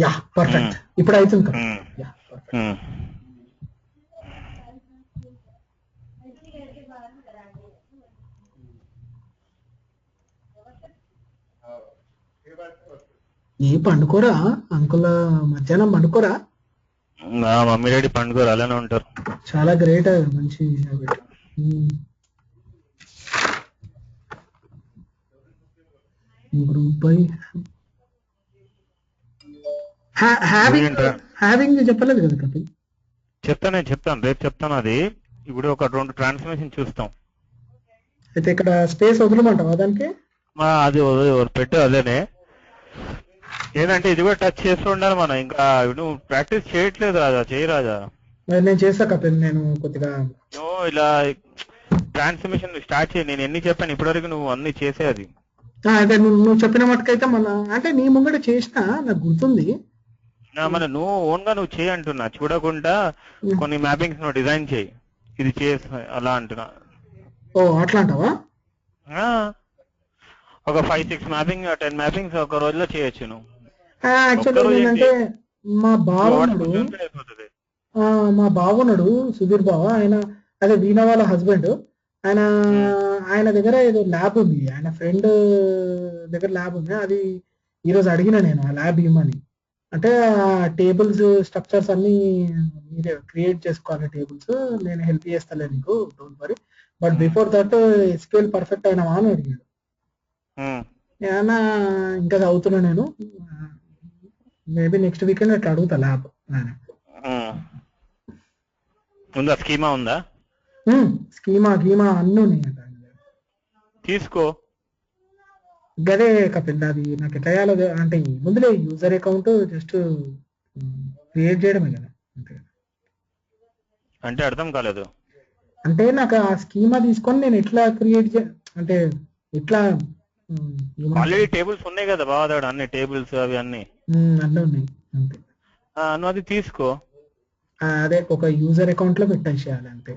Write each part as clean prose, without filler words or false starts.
Yeah perfect. ఇప్పుడు అవుతుంది కదా. Yeah perfect. ఏ పండుకోరా అంకుల్? మధ్యాహ్నం పండుకోరా? మమ్మీ డాడీ పండుకోరు, అలానే ఉంటారు. చాలా గ్రేట్, మంచి హ్యాబిట్. గ్రూప్ బై హ్యావింగ్ చెప్పలేదు కదా కపిల్? చెప్తాను రేపు చెప్తాను. అది ఇప్పుడు ఒక 2 ట్రాన్స్ఫర్మేషన్ చూస్తాం. అయితే ఇక్కడ స్పేస్ వదలమంటావా దానికి? అది పెట్టు. అదేనే ఏంటంటే ఇది కూడా టచ్ చేస్తూ ఉండాలి మనం. ఇంకా నువ్వు ప్రాక్టీస్ చేయట్లేదు రాజా, చేయి రాజా. నేను చేస్తా కపిల్, నేను కొద్దిగా నువ్వు ఇలా ట్రాన్స్ఫర్మేషన్ స్టార్ట్ చేయి. నేను ఎన్ని చెప్పాను ఇప్పటివరకు, నువ్వు అన్ని చేసేది. అదే నువ్వు చెప్పిన మటుకైతే మన అంటే నీ ముంగట చేసిన నాకు గుర్తుంది. మన నువ్వు ఓన్ గా నువ్వు చేయి అంటున్నా, చూడకుండా కొన్ని మ్యాపింగ్స్ నువ్వు డిజైన్ చేయి. ఇది చేస్తా అలా అంటున్నా. ఓ అట్లా అంటావా? ఒక 5-6 మ్యాపింగ్ 10 మ్యాపింగ్స్ ఒక రోజులో చేయొచ్చు నువ్వు. యాక్చువల్లీ ఏంటంటే మా బావున్నాడు సుధీర్ బావ, ఆయన అదే వీణ వాళ్ళ హస్బెండ్. ఆయన దగ్గర ఏదో ల్యాబ్ ఉంది, ఆయన ఫ్రెండ్ దగ్గర ల్యాబ్ ఉంది. అది ఈరోజు అడిగిన నేను ఆ ల్యాబ్ ఇవ్వమని. అంటే ఆ టేబుల్స్ స్ట్రక్చర్స్ అన్ని మీరే క్రియేట్ చేసుకోవాలి టేబుల్స్, నేను హెల్ప్ చేస్తాలే నీకు, don't worry. But before that SQL perfect అయినావా అని అడిగాడు. ఏమన్నా ఇంకా చదువుతున్నా నేను, మేబీ నెక్స్ట్ వీకెండ్ అట్లా అడుగుతా ల్యాబ్. ఉందా స్కీమా? ఉందా స్కీమా గీమా అన్నీ ఉన్నాయి తీసుకో. గదే కపిల్, అది నాకు ఎట్లా చేయాలో అంటే ముందులే యూజర్ అకౌంట్ జస్ట్ క్రియేట్ చేయడమే కదా. అంటే అర్థం కాలేదు. అంటే నాకు ఆ స్కీమా తీసుకొని నేను ఎట్లా క్రియేట్ అంటే ఎట్లా ఆల్రెడీ టేబుల్స్ ఉన్నాయి కదా బాగా, అన్ని టేబుల్స్ అవి అన్ని ఉన్నాయి. అంతే, నువ్వు అది తీసుకో. అదే ఒక యూజర్ అకౌంట్ లో పెట్టేసేయాలి అంతే.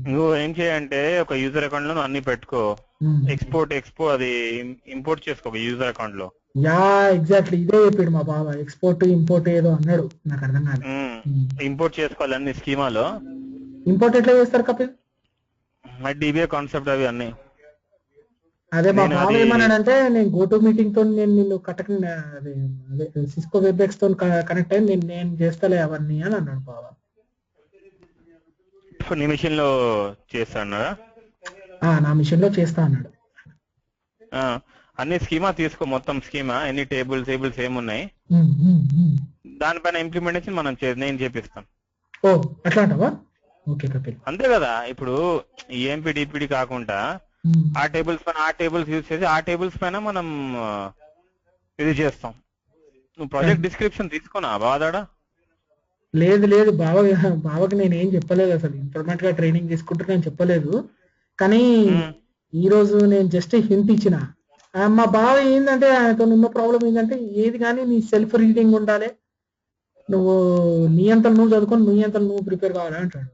నువ్వు ఏం చేయంటే ఒక యూజర్ అకౌంట్ లో నువ్వు అన్ని పెట్టుకో, ఎక్స్పో అది ఇంపోర్ట్ చేసుకో ఒక యూజర్ అకౌంట్ లో. యా ఎగ్జాక్ట్లీ ఇదే చెప్పాడు మా బాబా, ఎక్స్పోర్ట్ ఇంపోర్ట్ ఏదో అన్నాడు, నాకు అర్థం కాలేదు. ఇంపోర్ట్ చేసుకోవాలి అన్ని స్కీమాలో. ఇంపోర్ట్ ఎట్లా చేస్తారు కపిల్? డిబిఏ కాన్సెప్ట్ అవి అన్ని. అదే మా బావ ఏమన్నాడంటే, నేను గోటు మీటింగ్ తో నేను నిన్ను అదే సిస్కో వెబ్ఎక్స్ తో కనెక్ట్ అయ్యి నేను చేస్తాలే అవన్నీ అని అన్నాడు బావ. నీ మిషన్ లో చేస్తా అన్నాడా? నా మిషన్ లో చేస్తా అన్నాడు. అన్ని స్కీమా తీసుకో, మొత్తం స్కీమా ఎన్ని టేబుల్స్ ఏమున్నాయి దానిపైన ఇంప్లిమెంటేషన్ నేను చేపిస్తాను. ఓ అట్లా అంటావా? ఓకే కపిల్. అంతే కదా. ఇప్పుడు ఈఎంపీ డిపిడి కాకుండా ఆ టేబుల్స్ యూజ్ చేసి ఆ టేబుల్స్ పైన మనం ఇది చేస్తాం. నువ్వు ప్రాజెక్ట్ డిస్క్రిప్షన్ తీసుకున్నా బాదాడా? లేదు బావకి నేను ఏం చెప్పలేదు అసలు. ఇంటర్మీడియట్ గా ట్రైనింగ్ తీసుకుంటున్నా చెప్పలేదు. కానీ ఈ రోజు నేను జస్ట్ హింట్ ఇచ్చిన. మా బావ ఏంటంటే ఆయనతో ఉన్న ప్రాబ్లం ఏంటంటే, ఏది కానీ నీ సెల్ఫ్ రీడింగ్ ఉండాలి, నువ్వు నీ అంతలు నువ్వు చదువుకొని నీ అంతలు నువ్వు ప్రిపేర్ కావాలి అంటాడు.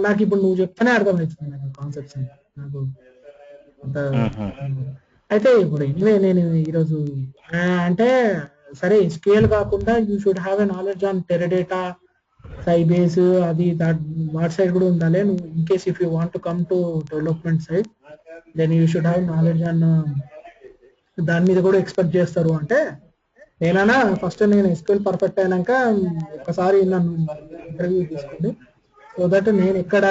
నాకు ఇప్పుడు నువ్వు చెప్తానే అర్థమవుతుంది నాకు కాన్సెప్ట్స్ నాకు అంత. అయితే ఇప్పుడు ఎనివే నేను ఈరోజు అంటే సరే ఎస్క్యూఎల్ కాకుండా you should have a knowledge on Teradata, Sybase, అది వాట్ సైడ్ కూడా ఉండాలి. నువ్వు in case if you want to come to development side then you should have knowledge on దాని మీద కూడా ఎక్స్పెక్ట్ చేస్తారు. అంటే నేనైనా ఫస్ట్ నేను ఎస్క్యూఎల్ పర్ఫెక్ట్ అయినాక ఒకసారి నన్ను ఇంటర్వ్యూ తీసుకోండి, సో దట్ నేను ఎక్కడ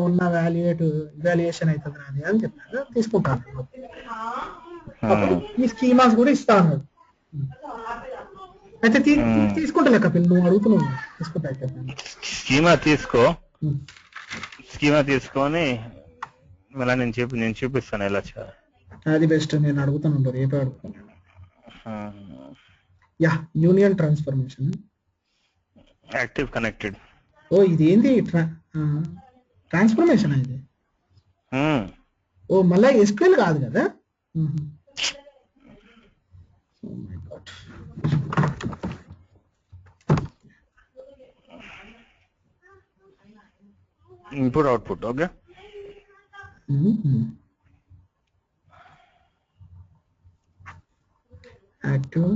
ఉన్న వాల్యుయేషన్ అవుతుంది నాది అని చెప్పాను. తీసుకుంటాను. ఈ స్కీమాస్ కూడా ఇస్తా అన్నాడు. అయితే తీసుకుంటా కపిల్, నువ్వు అడుగుతున్నావు తీసుకుంటా. అయితే స్కీమా తీసుకొని మళ్ళీ నేను చూపిస్తాను ఎలా చేయాలి. అది బెస్ట్. నేను అడుగుతాను, రేపే అడుగుతాను. Yeah union transformation active connected. ఓ ఇదేంటి ట్రాన్స్ఫర్మేషన్ ఇది? ఓ మళ్ళీ ఎస్క్యూఎల్ కాదు కదా? Oh my God. Input output, okay. Active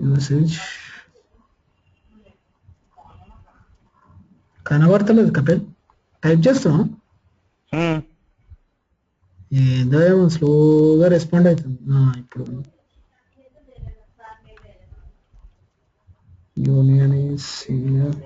usage కనబడతలేదు కపిల్, టైప్ చేస్తున్నాం ఏదో ఏమో స్లోగా రెస్పాండ్ అవుతుంది. ఇప్పుడు union is senior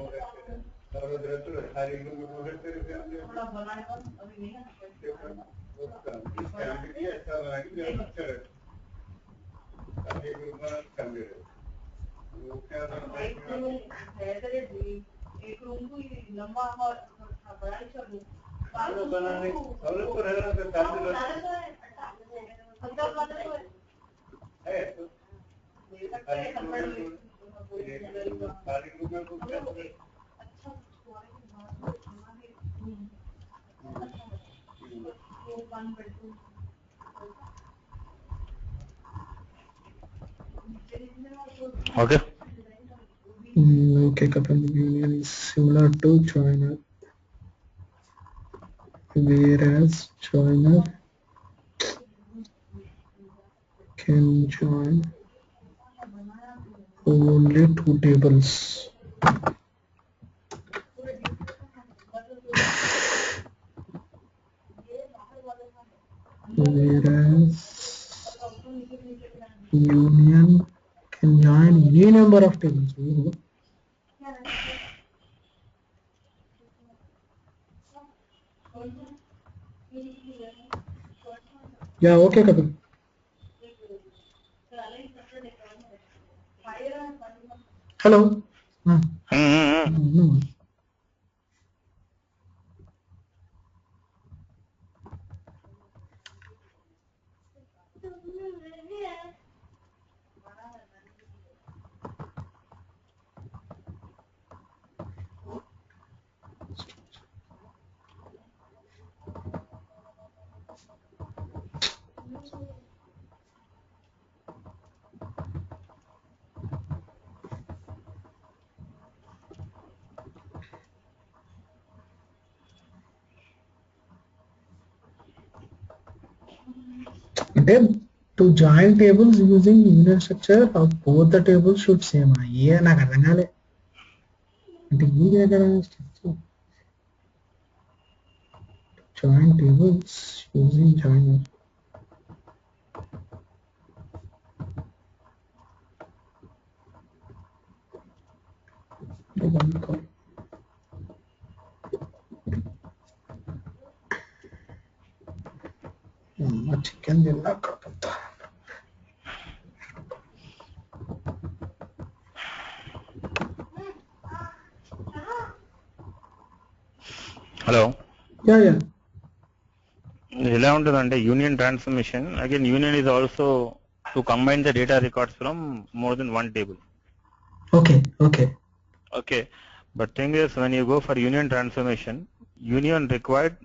okay. Okay, Kapil, union is similar to joiner, whereas joiner can join only two tables. Whereas union can join any number of tables. Yeah, okay, Kapil. Hello. No. అంటే to join tables using union structure of both the tables should same. ఏ నాకు అర్థం కాలే అంటే ఇది ఎక్కడ structure join tables using joiner. Chicken తిన్నా కాకపోతే hello. Yeah yeah ఎలా ఉంటుందంటే union transformation again union is also to combine the data records from more than one table. Okay okay okay, but thing is when you go for union transformation, union required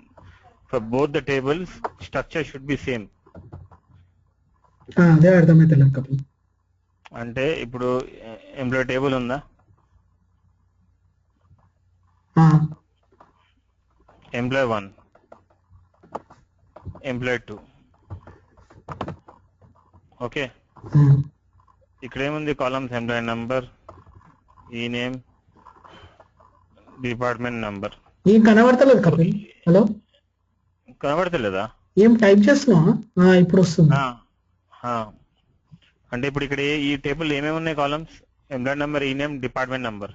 for both the tables structure should be same. అదే అర్థమైతలేదు కపిల్. అంటే ఇప్పుడు employee table ఉందా, employee 1, employee 2. Okay, ఇక్కడ ఏముంది columns employee number, ఈ name, department number. ఏం కనబడతలేదు కపిల్. హలో, కనబడతలేదా? ఏం టైప్ చేస్తున్నావా? ఇప్పుడు వస్తుంది. అంటే ఇప్పుడు ఇక్కడ ఈ టేబుల్ ఏమేమి ఉన్నాయి కాలమ్స్? ఎంప్లాయ్ నంబర్, ఈ name, department number.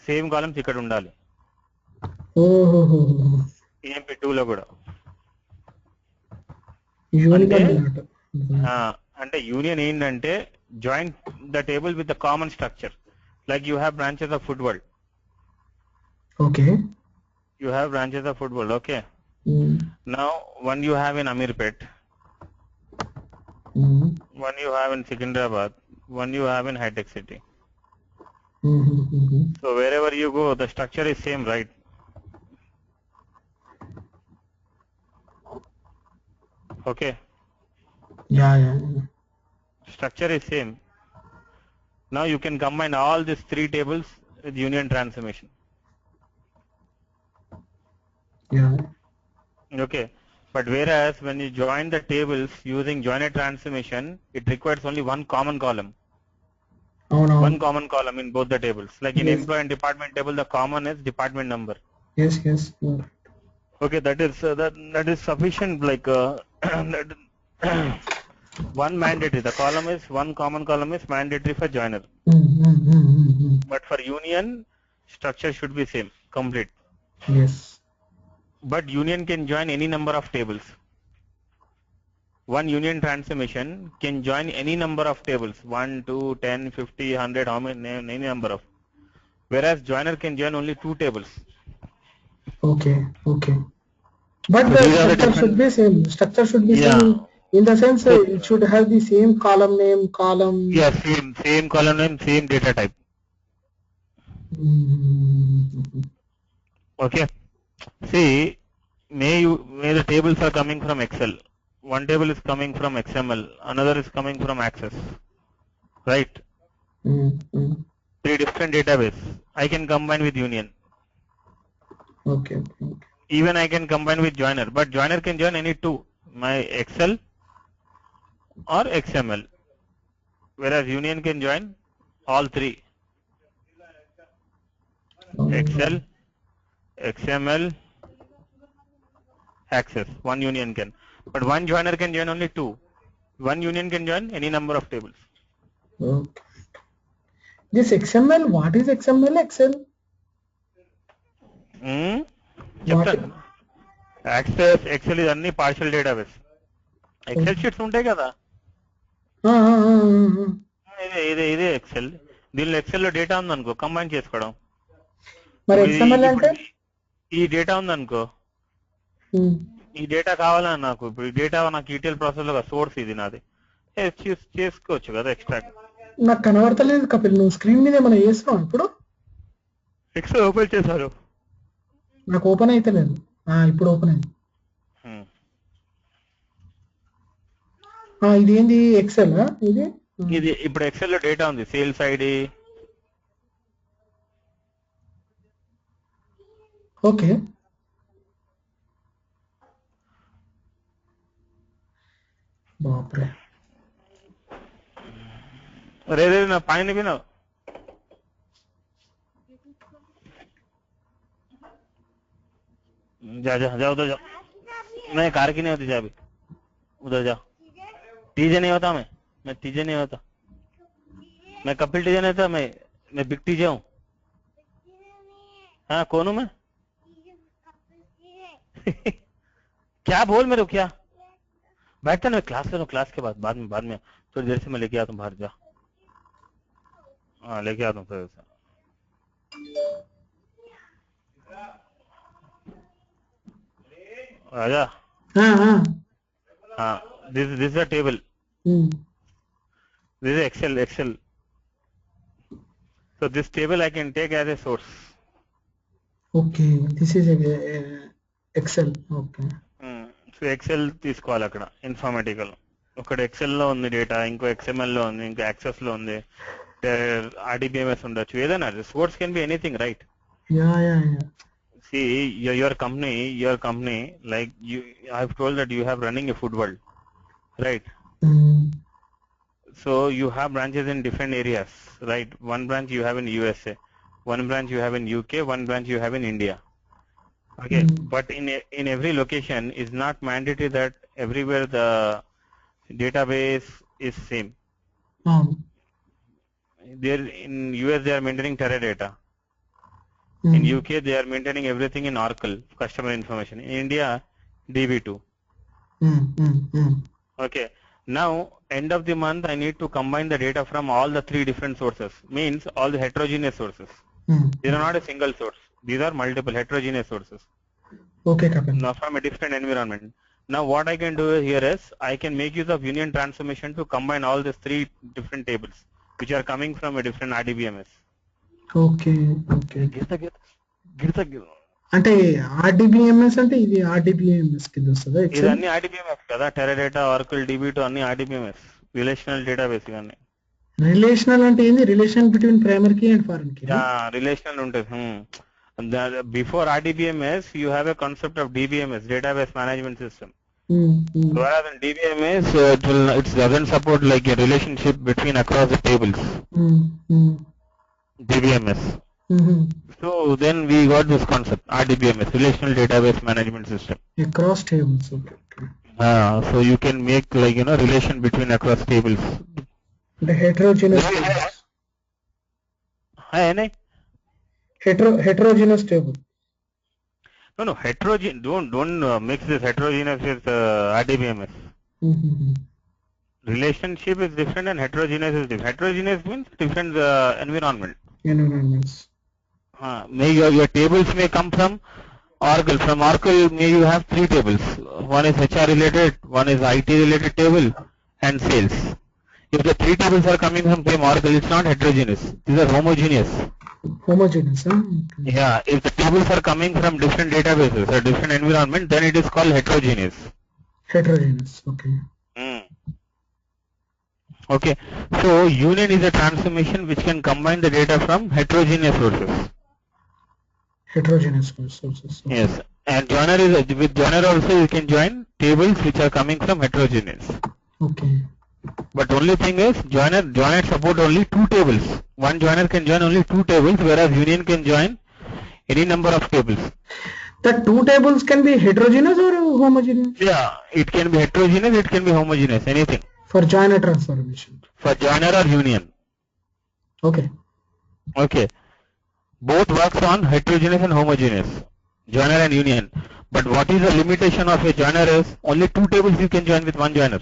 Same columns ఇక్కడ ఉండాలి. ఈఎంపీ 2 లో కూడా. అంటే యూనియన్ ఏంటంటే join the table with the common structure, like you have branches of football. Okay, you have branches of football. Okay, now one you have in Amirpet, one you have in Secunderabad, one you have in High Tech City. So wherever you go, the structure is same, right? Okay, yeah. Structure is same. Now you can combine all these 3 tables with union transformation. Yeah. Okay. But whereas when you join the tables using joiner transformation, it requires only one common column. One common column in both the tables. Like in Yes. employee and department table, the common is department number. Yes. Okay, that is sufficient. Like that, one mandatory. The column is one common column is mandatory for joiner. But for union, structure should be same, complete. Yes. But union can join any number of tables. One union transformation can join any number of tables, 1, 2, 10, 50, 100, how many, any number of. Whereas joiner can join only 2 tables. Okay. But So the these are the structure should be same. Structure should be same in the sense So it should have the same column name, column. yeah, same column name, same data type. Okay. See, may the tables are coming from Excel. One table is coming from XML, another is coming from Access. Right? 3 different database. I can combine with Union. Okay. Even I can combine with Joiner, but Joiner can join any 2, my Excel or XML. Whereas Union can join all 3. Excel, XML, Access. One Union can. But one joiner can join only 2. One Union can join any number of tables. Okay. This XML, what is XML? Excel? చెప్తాను. Access, Excel is అన్ని partial database. Excel sheets ఉంటాయి కదా. ఇదే Excel. దీనిలో Excel లో data ఉందనుకో, combine చేసుకోవడం. మరి XML అంటే ఈ డేటా ఉందనుకో, ఈ డేటా కావాలని నాకు, ఇప్పుడు ఈ డేటా నాకు ఈటీఎల్ ప్రాసెస్ లో సోర్స్ ఇది నాది, చేసుకోవచ్చు కదా ఎక్స్ట్రాక్ట్. నాకు కనబడతలేదు కపిల్, నువ్వు స్క్రీన్ మీద ఏమైనా చేస్తున్నావు ఇప్పుడు? ఎక్సెల్ ఓపెన్ చేశారు, నాకు ఓపెన్ అయితే లేదు. ఇప్పుడు ఓపెన్ అయింది. ఇది ఏంది ఎక్సెల్? ఇది ఇప్పుడు ఎక్సెల్ లో డేటా ఉంది, సేల్స్ ఐడి. ఓకే. బాప్రే, रे ना पानी भी ना जा उधर जा, मैं कार की नहीं होती जा, अभी उधर जा. टीजे नहीं होता, मैं टीजे नहीं होता, मैं कपिल टीजे नहीं था, मैं बिग टीजे हूँ. हाँ कौन हूँ मैं? क्या बोल मेरे को, क्या बैठता ना, मैं क्लास करूँ, क्लास के बाद में थोड़ी देर से मैं लेके आता हूँ बाहर. जा, हाँ लेके आता हूँ फिर. आजा. हाँ, this is a table. This is Excel. So this table I can take as a source. Okay, this is Excel. Okay. So Excel తీసుకోవాలి అక్కడ ఇన్ఫర్మేటికల్. ఒకటి ఎక్సెల్ లో ఉంది డేటా, ఇంకో XML లో ఉంది, ఇంకో యాక్సెస్ లో ఉంది, RDBMS ఉండొచ్చు, ఏదైనా. Source can be anything, right? See, your company, like I've told that you have running a food world, right? So you have branches in different areas, right? One branch you have in USA, one branch you have in UK, one branch you have in India. Okay, but in every location is not mandatory that everywhere the database is same. There in US they are maintaining Teradata. In UK they are maintaining everything in Oracle, customer information. In India, DB2. Okay. Now end of the month I need to combine the data from all the 3 different sources. Means all the heterogeneous sources. These are not a single source. These are multiple heterogeneous sources. Okay, Kapil. Now from a different environment. Now what I can do here is I can make use of union transformation to combine all these 3 different tables which are coming from a different RDBMS. Okay. గిడత అంటే RDBMS అంటే ఇది RDBMS కింద వస్తుందా? ఇది అన్ని RDBMS కదా, టెరాడేటా, ఆర్కిల్, DB2 అన్ని RDBMS, relational database. ఇవన్నీ రిలేషనల్ అంటే ఏంది? Relation between primary key and foreign key. Relational ఉంటుంది. Before RDBMS, you have a concept of DBMS, database management system. Mm-hmm. Whereas in DBMS, it doesn't support like a relationship between across the tables. Mm-hmm. DBMS. Mm-hmm. So then we got this concept, RDBMS, Relational Database Management System. Across tables. Okay. So you can make like relation between across tables. The heterogeneous tables. Heterogeneous table. No, heterogeneous. Don't mix this heterogeneous with RDBMS. Mm-hmm. Relationship is different and heterogeneous is different. Heterogeneous means different environment. Environments. May your tables may come from Oracle. From Oracle, may you have 3 tables. One is HR related, one is IT related table, and sales. If the 3 tables are coming from same Oracle, it's not heterogeneous. These are homogeneous. Homogeneous. Huh? Okay. Yeah, if the tables are coming from different databases or different environment, then it is called heterogeneous. Heterogeneous. Okay. Okay. So union is a transformation which can combine the data from heterogeneous sources. Heterogeneous sources. Okay. Yes. And joiner is with joiner also you can join tables which are coming from heterogeneous. Okay. But only thing is joiner support only 2 tables. One joiner can join only 2 tables, whereas union can join any number of tables. The 2 tables can be heterogeneous or homogeneous? Yeah, it can be heterogeneous, it can be homogeneous, anything. For joiner transformation. For joiner or union. Okay. Okay. Both works on heterogeneous and homogeneous, joiner and union. But what is the limitation of a joiner is only 2 tables you can join with one joiner.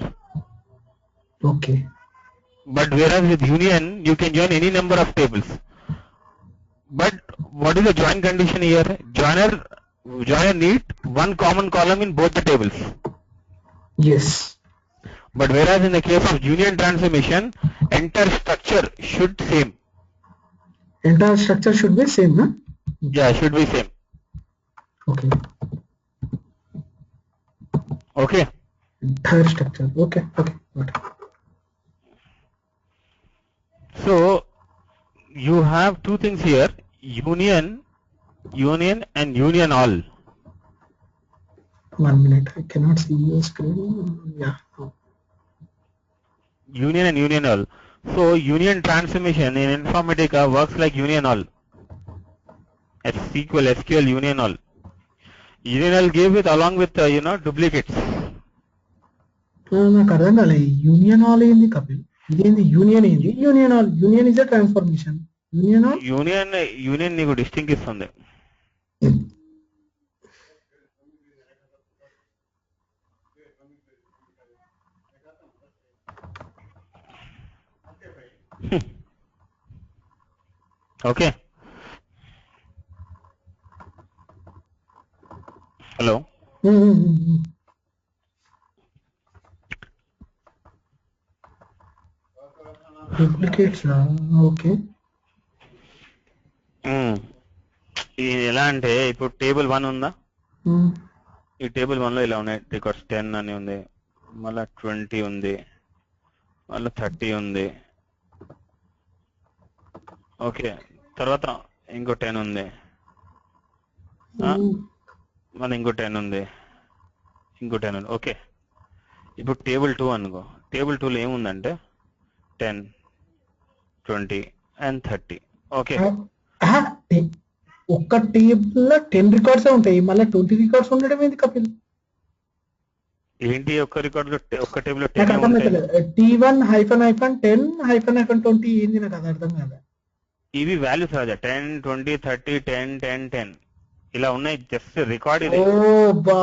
Okay. But whereas with union you can join any number of tables. But what is the join condition here? Joiner need one common column in both the tables. Yes. But whereas in the case of union transformation, entire structure should same. Entire structure should be same, huh? Yeah, should be same. Okay. Okay. Entire structure. Okay. Okay. Got it. So you have 2 things here: union and union all. 1 minute. I cannot see your screen. Yeah. Union and union all. So union transformation in Informatica works like union all. SQL union all. Union all give it along with duplicates. నాకు అర్థం కాలే union all ఏంది కపిల్ ఇదేంది union ఏంది union all union is a transformation union all union నీకు distinct ఇస్తుంది. Okay. Hello. Duplicates okay. ఇది ఎలా అంటే ఇప్పుడు టేబుల్ 1 ఉందా, ఈ టేబుల్ 1 లో ఇలా ఉన్నాయి రికార్డ్స్ 10 అని ఉంది, మళ్ళీ 20 ఉంది, మళ్ళీ 30 ఉంది. ఓకే. తర్వాత ఇంకో 10 ఉంది, మళ్ళీ ఇంకో 10 ఉంది, ఇంకో 10 ఉంది. ఓకే. ఇప్పుడు టేబుల్ 2 అనుకో. టేబుల్ 2లో ఏముందంటే 10, 20 and 30. ఓకే. ఒక్క టేబుల్ లో 10 రికార్డ్స్ ఉంటాయి, మళ్ళీ 20 రికార్డ్స్ ఉండడం ఏంది కపిల్? ఏంటి ఒక్క రికార్డ్ లో ఒక్క టేబుల్ లో T1 -10 -20 ఏంది నాకు అది అర్థం కాదు. ఇవి వాల్యూస్ రాజా 10, 20, 30, 10, 10, 10 ఇలా ఉన్నాయి. జస్ట్ రికార్డ్ ఇది. ఓ బా,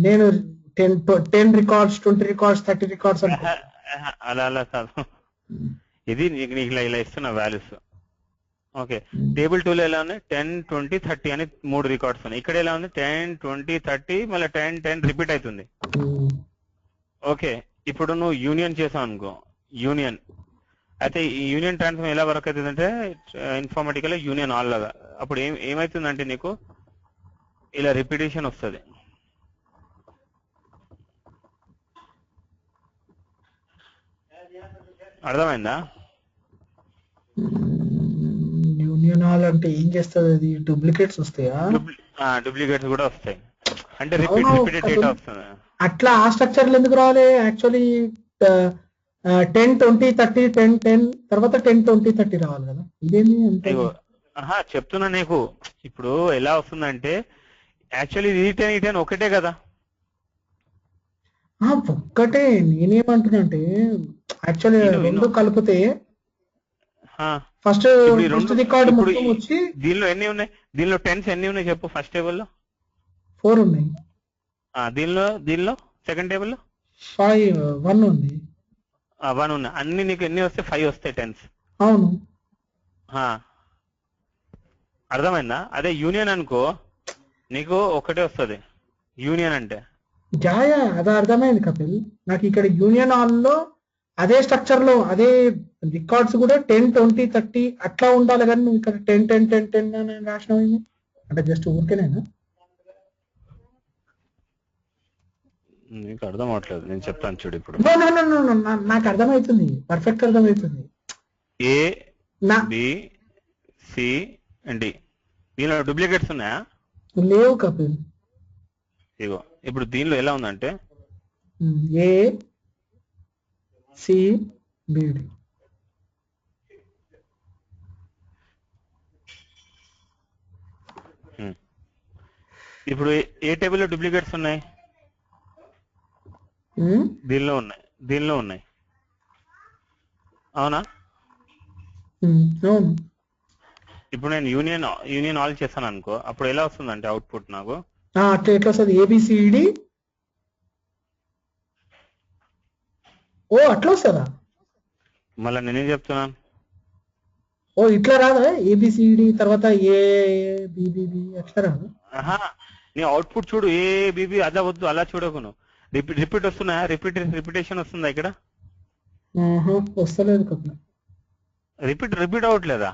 నేను 10 రికార్డ్స్ 20 రికార్డ్స్ 30 రికార్డ్స్ అలా కాదు. ఇది నీకు ఇలా ఇస్తున్న వాల్యూస్. ఓకే. టేబుల్ 2లో ఎలా ఉన్నాయి 10, 20, 30 అని 3 రికార్డ్స్ ఉన్నాయి. ఇక్కడ ఎలా ఉంది 10, 20, 30 మళ్ళీ 10, 10 రిపీట్ అవుతుంది. ఓకే. ఇప్పుడు నువ్వు యూనియన్ చేసావు అనుకో, యూనియన్ అయితే ఈ యూనియన్ ట్రాన్స్ఫార్మ్ ఎలా వర్క్ అవుతుంది అంటే ఇన్ఫార్మేటికల్ యూనియన్ ఆల్ లాగా. అప్పుడు ఏమవుతుందంటే నీకు ఇలా రిపిటేషన్ వస్తుంది. అర్థమైందా? యూనియన్ ఆల్ అంటే ఏం చేస్తుంది అది? డూప్లికేట్స్ వస్తాయా? డూప్లికేట్స్ కూడా వస్తాయి, అంటే అవును రిపీటెడ్ డేటా కపిల్, వస్తుంది. అట్లా ఆ స్ట్రక్చర్లు ఎందుకు రావాలి యాక్చువల్లీ? 10 20 30 10 10 తర్వాత 10 20 30 రావాలి కదా, ఇదేంటి అంటే? ఇగో చెప్తున్నా నీకు, ఇప్పుడు ఎలా వస్తుందంటే యాక్చువల్లీ ఈ 10 ఈ 10 ఒకటే కదా. ఒక్కటే, నేనేమంటున్నా అంటే యాక్చువల్లీ ఇను ఇను రెండు కలిపితే ఆ, ఫస్ట్ ఇప్పుడు ఈ ఫస్ట్ రెండు, రికార్డ్ ఇప్పుడు మొత్తం వచ్చి దీనిలో ఎన్ని ఉన్నాయి, దీనిలో టెన్స్ ఎన్ని ఉన్నాయి చెప్పు ఫస్ట్ టేబుల్లో. 4 ఉన్నాయి. దీనిలో సెకండ్ టేబుల్లో 5 1 ఉంది. 1 ఉన్నాయి. అన్ని నీకు ఎన్ని వస్తాయి? 5 వస్తాయి టెన్స్. అవును. అర్థమైందా? అదే యూనియన్ అనుకో నీకు ఒకటే వస్తుంది యూనియన్ అంటే. జాయా అది అర్థమైంది కపిల్, నాకు ఇక్కడ యూనియన్ హాల్లో అదే స్ట్రక్చర్ లో అదే రికార్డ్స్ కూడా 10 20 30 అట్లా ఉండాలి, కానీ నువ్వు ఇక్కడ 10 10 10 10 అని రాసినవి అంటే జస్ట్ ఊరికేనేనా? నీకు అర్థం అవట్లేదు, నేను చెప్తాను చూడు ఇప్పుడు. No, no, no, no, no, నాకు అర్థమవుతుంది, పర్ఫెక్ట్ అర్థమవుతుంది. ఏ నా బి సి అండ్ డి, దీనిలో డూప్లికేట్స్ ఉన్నాయా? లేవు కపిల్. ఇగో ఇప్పుడు దీనిలో ఎలా ఉందంటే ఏ సి బిడి. ఇప్పుడు ఏ టేబుల్లో డూప్లికేట్స్ ఉన్నాయి? దీనిలో ఉన్నాయి. అవునా? అవును. ఇప్పుడు నేను యూనియన్ ఆల్ చేస్తాను అనుకో, అప్పుడు ఎలా వస్తుందంటే అవుట్పుట్ నాకు అట్లా ఎట్లా వస్తుంది? ఏబిసిడి. ఓ అట్లా వస్తుందా? మళ్ళీ నేనేం చెప్తున్నాను? ఓ ఇట్లా రాదా? ఏబిసిడి తర్వాత ఏబిబిబి అట్లా రాదు? నీ అవుట్పుట్ చూడు, ఏ బీబీ అలా వద్దు, అలా చూడకును. రిపీట్ వస్తున్నాయా? రిపిటేషన్ వస్తుందా ఇక్కడ? వస్తలేదు కపిల్. రిపీట్ అవ్వట్లేదా?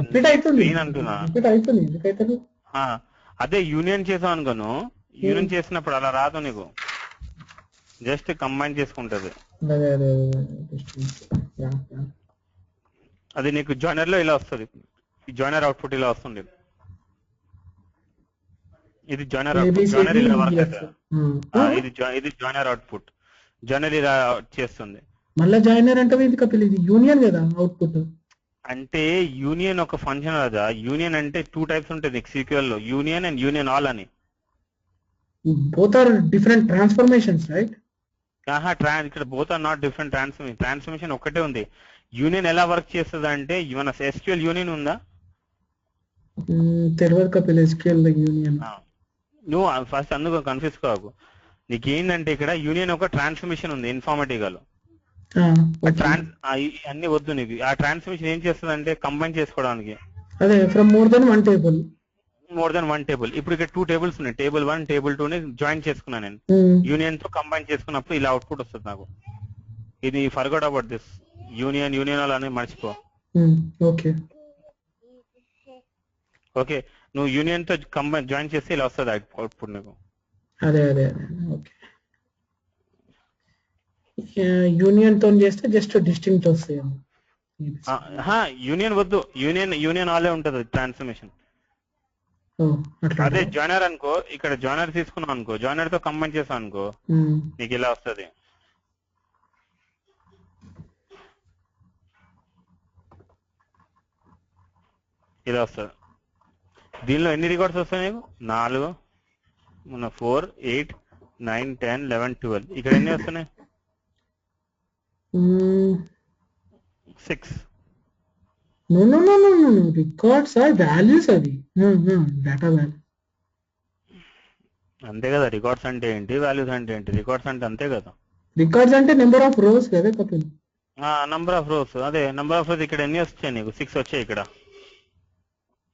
రిపీట్ అవుతుంది. నేను అంటున్నా రిపీట్ అవుతుంది, ఎందుకైతే? అదే యూనియన్ చేసావు అనుకోను, యూనియన్ చేసినప్పుడు అలా రాదు నీకు, జస్ట్ కంబైన్ చేసుకుంటది. అది నీకు జాయినర్ లో ఇలా వస్తుంది, జాయినర్ అవుట్పుట్ ఇలా వస్తుంది. ఇది జాయినర్ అవుట్పుట్, జాయినర్ ఇలా వర్క్ అవుతుంది. ఇది జాయినర్ అవుట్పుట్, జాయినర్ ఇలా చేస్తుంది. మళ్ళీ జాయినర్ అంటే ఏంది కపిల్? ఇది యూనియన్ కదా అవుట్పుట్. అంటే యూనియన్ ఒక ఫంక్షన్ కదా. యూనియన్ అంటే 2 టైప్స్ ఉంటుంది సీక్వెల్ లో, యూనియన్ అండ్ యూనియన్ ఆల్ అని. Both are different transformations right? ఇక్కడ both are not different transformation ఒకటే ఉంది. యూనియన్ ఎలా వర్క్ చేస్తుంది అంటే, మన ఎస్క్యూఎల్ యూనియన్ ఉందా? తెలియదు కపిల్ ఎస్క్యూఎల్ యూనియన్. నువ్వు ఫస్ట్ అందుకు కన్ఫ్యూజ్ కాకు. నీకు ఏంటంటే ఇక్కడ యూనియన్ ఒక ట్రాన్స్ఫర్మేషన్ ఉంది ఇన్ఫార్మేటికాలో. అన్ని వద్దు నీకు. ఆ ట్రాన్స్ఫర్మేషన్ ఏం చేస్తుంది అంటే కంబైన్ చేసుకోవడానికి. అదే from more than one table. ఇప్పుడు ఇక్కడ 2 టేబుల్స్ ఉన్నాయి, టేబుల్ 1 టేబుల్ 2 ని జాయిన్ చేసుకున్నాను నేను. యూనియన్ తో కంబైన్ చేసుకున్నప్పుడు ఇలా అవుట్పుట్ వస్తుంది నాకు. ఇది forget about this union all అని మర్చిపో. ఓకే, నువ్వు యూనియన్ తో కంబైన్ జాయిన్ చేస్తే ఇలా వస్తుంది అవుట్పుట్ నీకు. అదే ఓకే. యూనియన్ తో చేస్తే జస్ట్ డిస్టింక్ట్ వస్తాయి. యూనియన్ వద్దు, యూనియన్ ఆలే ఉంటది ట్రాన్స్ఫర్మేషన్. అదే జాయినర్ అనుకో, ఇక్కడ జాయినర్ తీసుకున్నాం అనుకో, జాయినర్ తో కంబైన్ చేసాం అనుకో, నీకు ఇలా వస్తుంది. ఇలా వస్తుంది. దీనిలో ఎన్ని రికార్డ్స్ వస్తాయి నీకు? 4, 4 8 9 10 11 12. ఇక్కడ ఎన్ని వస్తున్నాయి? 6. రికార్డ్స్ వాల్యూస్, అది డేటా వాల్యూ అంతే కదా. రికార్డ్స్ అంటే ఏంటి, వాల్యూస్ అంటే ఏంటి? రికార్డ్స్ అంటే అంతే కదా. రికార్డ్స్ అంటే నెంబర్ ఆఫ్ రోస్ కదా కపిల్. నంబర్ ఆఫ్ రోస్, అదే నెంబర్ ఆఫ్ రోస్. ఇక్కడ ఎన్ని వచ్చాయి నీకు? 6 వచ్చాయి.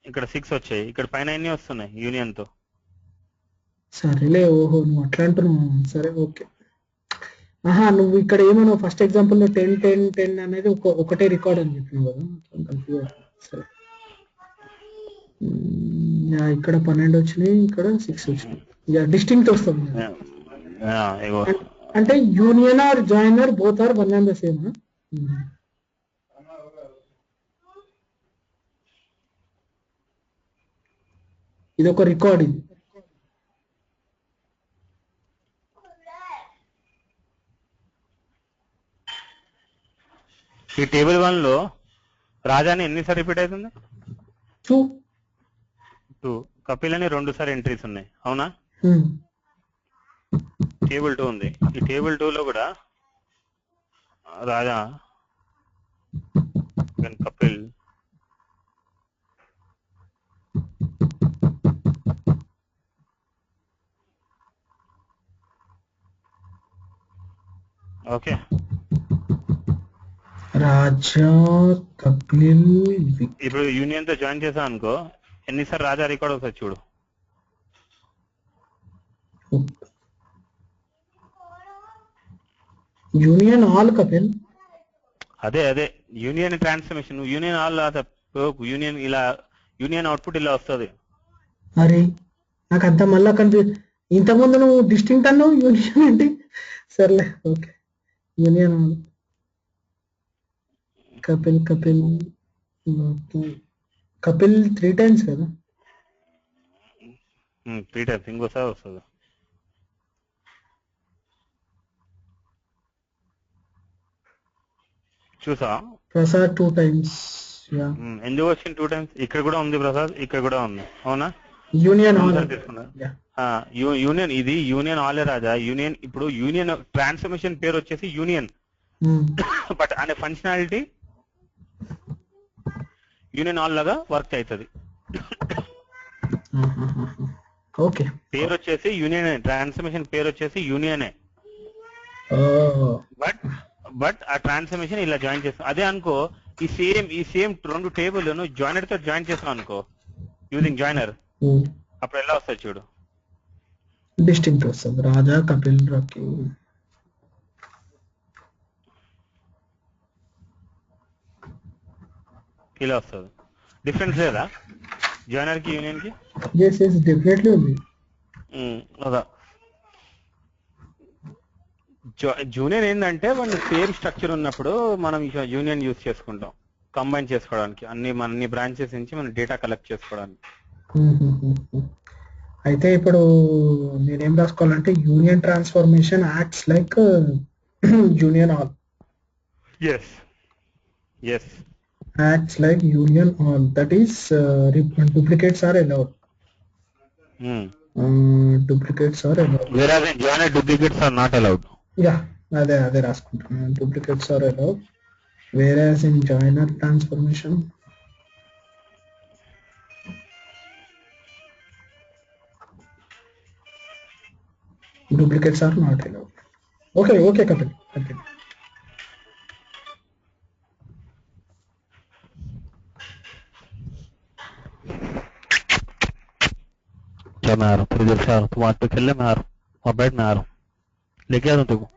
ఇక్కడ 6 వచ్చాయి. ఇక్కడ పైన ఎన్ని వస్తున్నాయి యూనియన్ తో? సరేలే, ఓహో నువ్వు అట్లా అంటున్నావు. సరే ఓకే. నువ్వు ఇక్కడ ఏమన్నావు ఫస్ట్ ఎగ్జాంపుల్ లో 10 10 10 అనేది ఒకటే రికార్డ్ అని చెప్పినావు కదా. సరే, ఇక్కడ 12 వచ్చినాయి, ఇక్కడ 6 వచ్చినాయి. డిస్టింక్ట్ వస్తుంది అంటే union or joiner both are one and the same. ఇది ఒక రికార్డ్ ఇది. ఈ టేబుల్ 1 లో రాజాని ఎన్నిసార్లు రిపీట్ అవుతుంది? 2. కపిల్ అని 2 సార్లు ఎంట్రీస్ ఉన్నాయి, అవునా? టేబుల్ 2 ఉంది. ఈ టేబుల్ 2 లో కూడా రాజా కపిల్ ఓకే. రాజా కపిల్ ఇప్పుడు యూనియన్ తో జాయిన్ చేసాం అనుకో, ఎన్నిసార్లు రాజా రికార్డ్ అవుతుంది చూడు. Union all Kapil. అదే union transformation. Union all union ఇలా యూనియన్ అవుట్పుట్ ఇలా వస్తుంది. అరే నాకు అంత మళ్ళా ఇంతకుముందు నువ్వు డిస్టింక్ట్ అన్నావు, యూనియన్ అంటే సర్లే okay. Union all Kapil 3 times కదా? 3 times ఇంకోసారి వస్తుంది. చూసా ప్రసాద్ 2 times. ఎందుకు వచ్చింది 2 times? ఇక్కడ కూడా ఉంది ప్రసాద్, ఇక్కడ కూడా ఉంది, అవునా? యూనియన్ తీసుకున్నా. యూనియన్ ఇది యూనియన్ ఆలే రాజా. యూనియన్ ఇప్పుడు యూనియన్ ట్రాన్స్ఫర్మేషన్ పేరు వచ్చేసి యూనియన్, బట్ అనే ఫంక్షనాలిటీ యూనియన్ ఆల్ లాగా వర్క్ అవుతుంది. ఓకే, పేరు వచ్చేసి యూనియన్, ట్రాన్స్ఫర్మేషన్ పేరు వచ్చేసి యూనియనే, బట్ ఆ ట్రాన్స్ఫర్మేషన్ ఇలా జాయిన్ చేస్తాం. అదే అనుకో ఈ సేమ్ 2 టేబుల్ జాయినర్ తో జాయిన్ చేస్తాం అనుకో, యూజింగ్ జాయినర్, అప్పుడు ఎలా వస్తుంది చూడు. డిస్టింక్ట్ వస్తుంది. రాజా కపిల్ రాకి ఇలా వస్తుంది. డిఫరెన్స్ లేదా జాయినర్ కి యూనియన్ కి? yes డెఫినెట్లీ ఉంది. అదా జూనియర్ ఏంటంటే వాళ్ళు సేమ్ స్ట్రక్చర్ ఉన్నప్పుడు మనం యూనియన్ యూజ్ చేసుకుంటాం కంబైన్ చేసుకోవడానికి, అన్ని బ్రాంచెస్ నుంచి మనం డేటా కలెక్ట్ చేసుకోవడానికి. అయితే ఇప్పుడు నేనేం రాసుకోవాలంటే union transformation acts like union all. Yes acts like union all, that is duplicates are allowed. Duplicates are allowed, whereas in joiner duplicates are not allowed. Yeah, అదే రాసుకుంటాను. Duplicates are allowed, whereas in joiner transformation duplicates are not allowed. Okay Kapil. क्या मैं आ रहा हूँ थोड़ी देर से आ रहा हूँ, तुम आज पे खेलने में आ रहा हूँ और बैठ में आ रहा हूँ, लेके आ रहा हूँ तेको.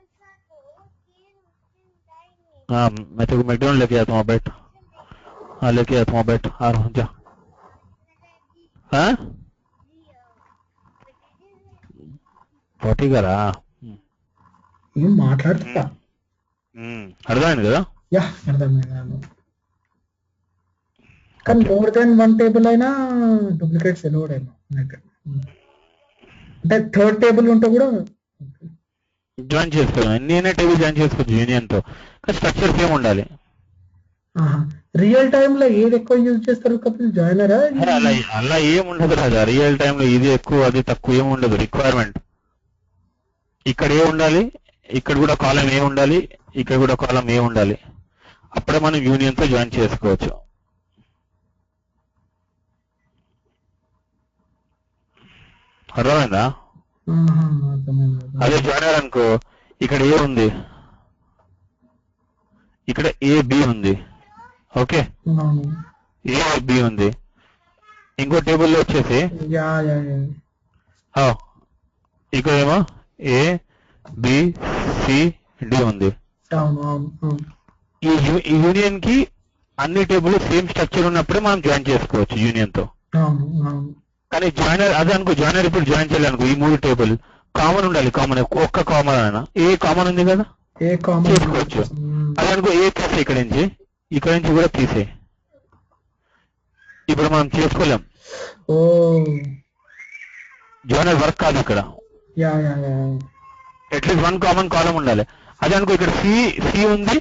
हाँ मैं तेको मैकडोनल्ड लेके आता हूँ, बैठ. हाँ लेके आता हूँ, बैठ, आ रहा हूँ, जा. हाँ पोटी करा ఏం మాట్లాడుతా అర్థమైంది కదా? యా అర్థమైంది. కానీ మోర్ దెన్ 1 టేబుల్ అయినా డూప్లికేట్స్ ఎలౌడ్ అయినా, అంటే 3rd టేబుల్ ఉంటే కూడా జాయిన్ చేసుకోవాలి. నేనే టేబుల్ జాయిన్ చేసుకోవచ్చు యూనియన్ తో, కానీ స్ట్రక్చర్ సేమ్ ఉండాలి. రియల్ టైమ్ లో ఏది ఎక్కువ యూజ్ చేస్తారు కపిల్, జాయినరా? అలా ఏం ఉండదు రాజా. రియల్ టైమ్ లో ఇది ఎక్కువ అది తక్కువ ఏమి ఉండదు. రిక్వైర్మెంట్ ఇక్కడ ఏ ఉండాలి, ఇక్కడ కూడా కాలం ఏ ఉండాలి, ఇక్కడ కూడా కాలం ఏ ఉండాలి, అప్పుడే మనం యూనియన్ తో జాయిన్ చేసుకోవచ్చు. అర్థమైందా? అదే జాయినర్ అనుకో, ఇక్కడ ఏ ఉంది, ఇక్కడ ఏ బి ఉంది, ఓకే, ఏ బి ఉంది. ఇంకో టేబుల్లో వచ్చేసి ఇక్కడ ఏమో ఏ బి సి డి ఉంది. ఈ యూనియన్ కి అన్ని టేబుల్ సేమ్ స్ట్రక్చర్ ఉన్నప్పుడే మనం జాయిన్ చేసుకోవచ్చు యూనియన్ తో. కానీ జాయినర్ అదే అనుకో, జాయినర్ ఇప్పుడు జాయిన్ చేయాలి అనుకో, ఈ 3 టేబుల్ కామన్ ఉండాలి. కామన్ ఒక్క కామన్ అయినా ఏ కామన్ ఉంది కదా చేసుకోవచ్చు. అదే అనుకో ఏ తీసే, ఇక్కడ నుంచి కూడా తీసే. ఇప్పుడు మనం చేసుకోలేం. జాయినర్ వర్క్ కాదు ఇక్కడ. Yeah yeah yeah at least one common column ఉండాలి. అదే అనుకో ఇక్కడ సి ఉంది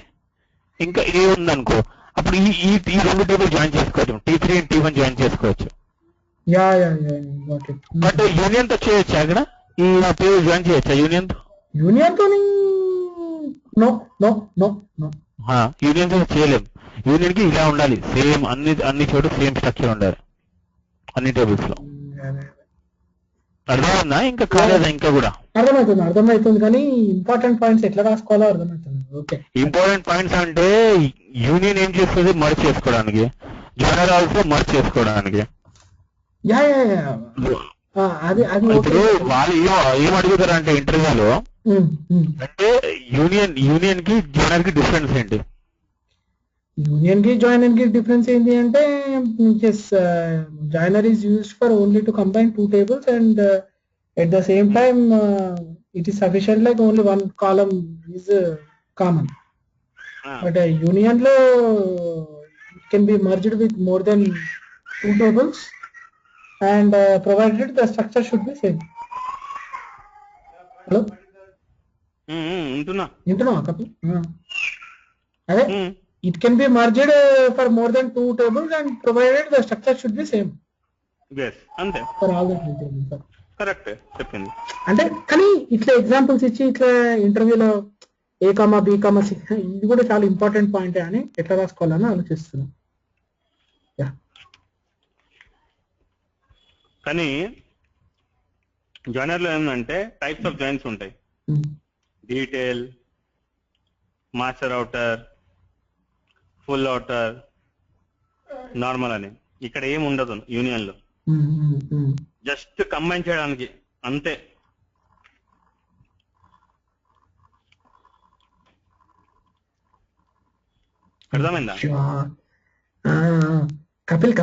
ఇంకా ఏ ఉంది అనుకో, అప్పుడు ఈ రెండు టేబుల్ జాయిన్ చేసుకోవచ్చు, T3 అండ్ T1 జాయిన్ చేసుకోవచ్చు. Yeah yeah yeah got it. But union తో చేయొచ్చా అక్కడ ఈ టేబుల్ జాయిన్ చేయొచ్చా యూనియన్ తో? యూనియన్ తోని no no no no. Union తో చేయలేం. యూనియన్ కి ఇలా ఉండాలి, సేమ్ అన్ని చోటు సేమ్ స్ట్రక్చర్ ఉండాలి అన్ని టేబుల్స్ లో. అర్థమైందా ఇంకా కాలేదా ఇంకా కూడా? అర్థమవుతుంది కానీ ఇంపార్టెంట్ పాయింట్స్ ఎట్లా రాసుకోవాలో అర్థమవుతుంది. ఓకే, ఇంపార్టెంట్ పాయింట్స్ అంటే యూనియన్ ఏం చేస్తుంది, మర్జ్ చేసుకోవడానికి, జాయినర్ ఆల్సో మర్జ్ చేసుకోవడానికి. యా యా యా అది ఇప్పుడు వాళ్ళు ఏం అడుగుతారు అంటే ఇంటర్వ్యూలో, అంటే యూనియన్ కి జాయినర్ కి డిఫరెన్స్ ఏంటి? యూనియన్ కి జాయినర్ కి డిఫరెన్స్ ఏంటి అంటే joiner is used for only to combine two tables and at the same time it is sufficient like only one column is common. But union లో it can be merged with more than two tables and provided the structure should be same. Hello వింటున్నా కపిల్? అదే it can be merged for more than two tables and provided the structure should be same. Yes, ante for all the three tables. Correct చెప్పింది. అంటే కానీ ఇట్లా examples ఇచ్చి ఇట్లా ఇంటర్వ్యూలో A, B, C ఇది కూడా చాలా ఇంపార్టెంట్ పాయింట్ అని ఎట్లా రాసుకోవాలని ఆలోచిస్తున్నాను. కానీ జాయినర్ లో ఏంటంటే టైప్స్ ఆఫ్ జాయిన్స్ ఉంటాయి, detail, master outer, full outer, normal అని. ఇక్కడ ఏం ఉండదు యూనియన్ లో, జస్ట్ కంబైన్ చేయడానికి అంతే. అర్థమైందా? కపిల్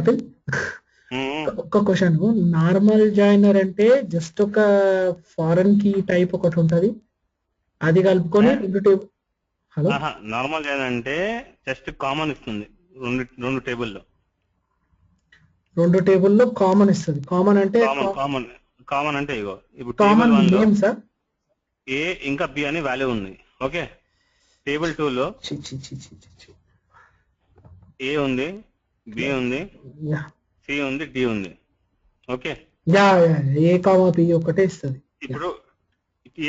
ఒక్క క్వశ్చన్. నార్మల్ జాయినర్ అంటే జస్ట్ ఒక ఫారెన్ కీ టైప్ ఒకటి ఉంటది, అది కలుపుకొని హలో నార్మల్ అంటే జస్ట్ కామన్ ఇస్తుంది రెండు టేబుల్లో. రెండు టేబుల్లో కామన్ ఇస్తుంది. కామన్ అంటే కామన్ అంటే ఇగో ఇప్పుడు కామన్ నేమ్ సార్ ఏ ఇంకా బి అని వాల్యూ ఉంది. ఓకే, టేబుల్ 2 లో ఏ ఉంది, బి ఉంది, సి ఉంది, డి ఉంది. ఓకే, ఏ కామా బి ఒకటే ఇస్తుంది. ఇప్పుడు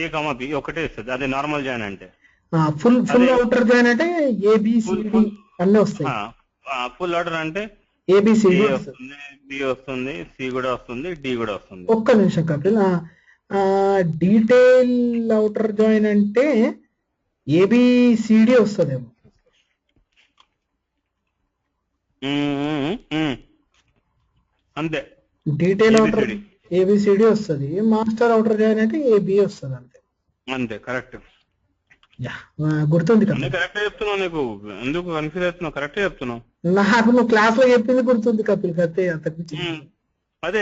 ఏ కామా బి ఒకటే ఇస్తుంది, అదే నార్మల్ జాయిన్ అంటే. ఫుల్ అవుటర్ జాయిన్ అంటే ఏబిసిడి అన్నీ వస్తాయి. ఫుల్ ఆర్డర్ అంటే ఏబిసిడి వస్తుంది, బి వస్తుంది, సి కూడా వస్తుంది, డి కూడా వస్తుంది. ఒక్క నిమిషం కపిల్, డీటెయిల్ అవుటర్ జాయిన్ అంటే ఏబిసిడి వస్తుందేమో. అంతే, డీటెయిల్ అవుటర్ ఏబిసిడి వస్తుంది. మాస్టర్ అవుటర్ జాయిన్ అంటే ఏబి వస్తుంది. అంతే కరెక్ట్. గుర్తుంది కదా? కరెక్ట్ చెప్తున్నావు, నీకు ఎందుకు కన్ఫ్యూజ్ అవుతున్నావు? కరెక్ట్ చెప్తున్నావు. నాకు నువ్వు క్లాస్ లో చెప్పింది గుర్తుంది కపిల్. కతే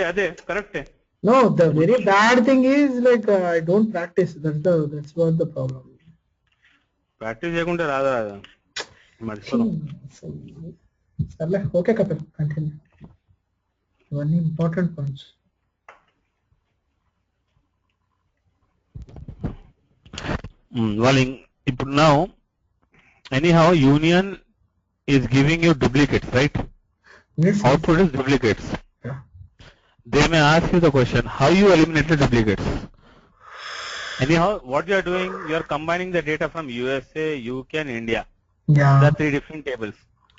అదే కరెక్టే. No, the very bad thing is like I don't practice. That's what the problem. Practice చేయకుంటే రాదా మర్చిపోతాం. సర్లే, ఓకే కపిల్, కంటిన్యూ. ఇవన్నీ ఇంపార్టెంట్ పాయింట్స్. వాళ్ళు ఇప్పుడు now anyhow union is giving you duplicates, right? Yes, output is duplicates. Yeah. They may ask you the question, how you eliminated duplicates? Anyhow, what you are doing, you are combining the data from USA, UK and India. Yeah. The three different tables.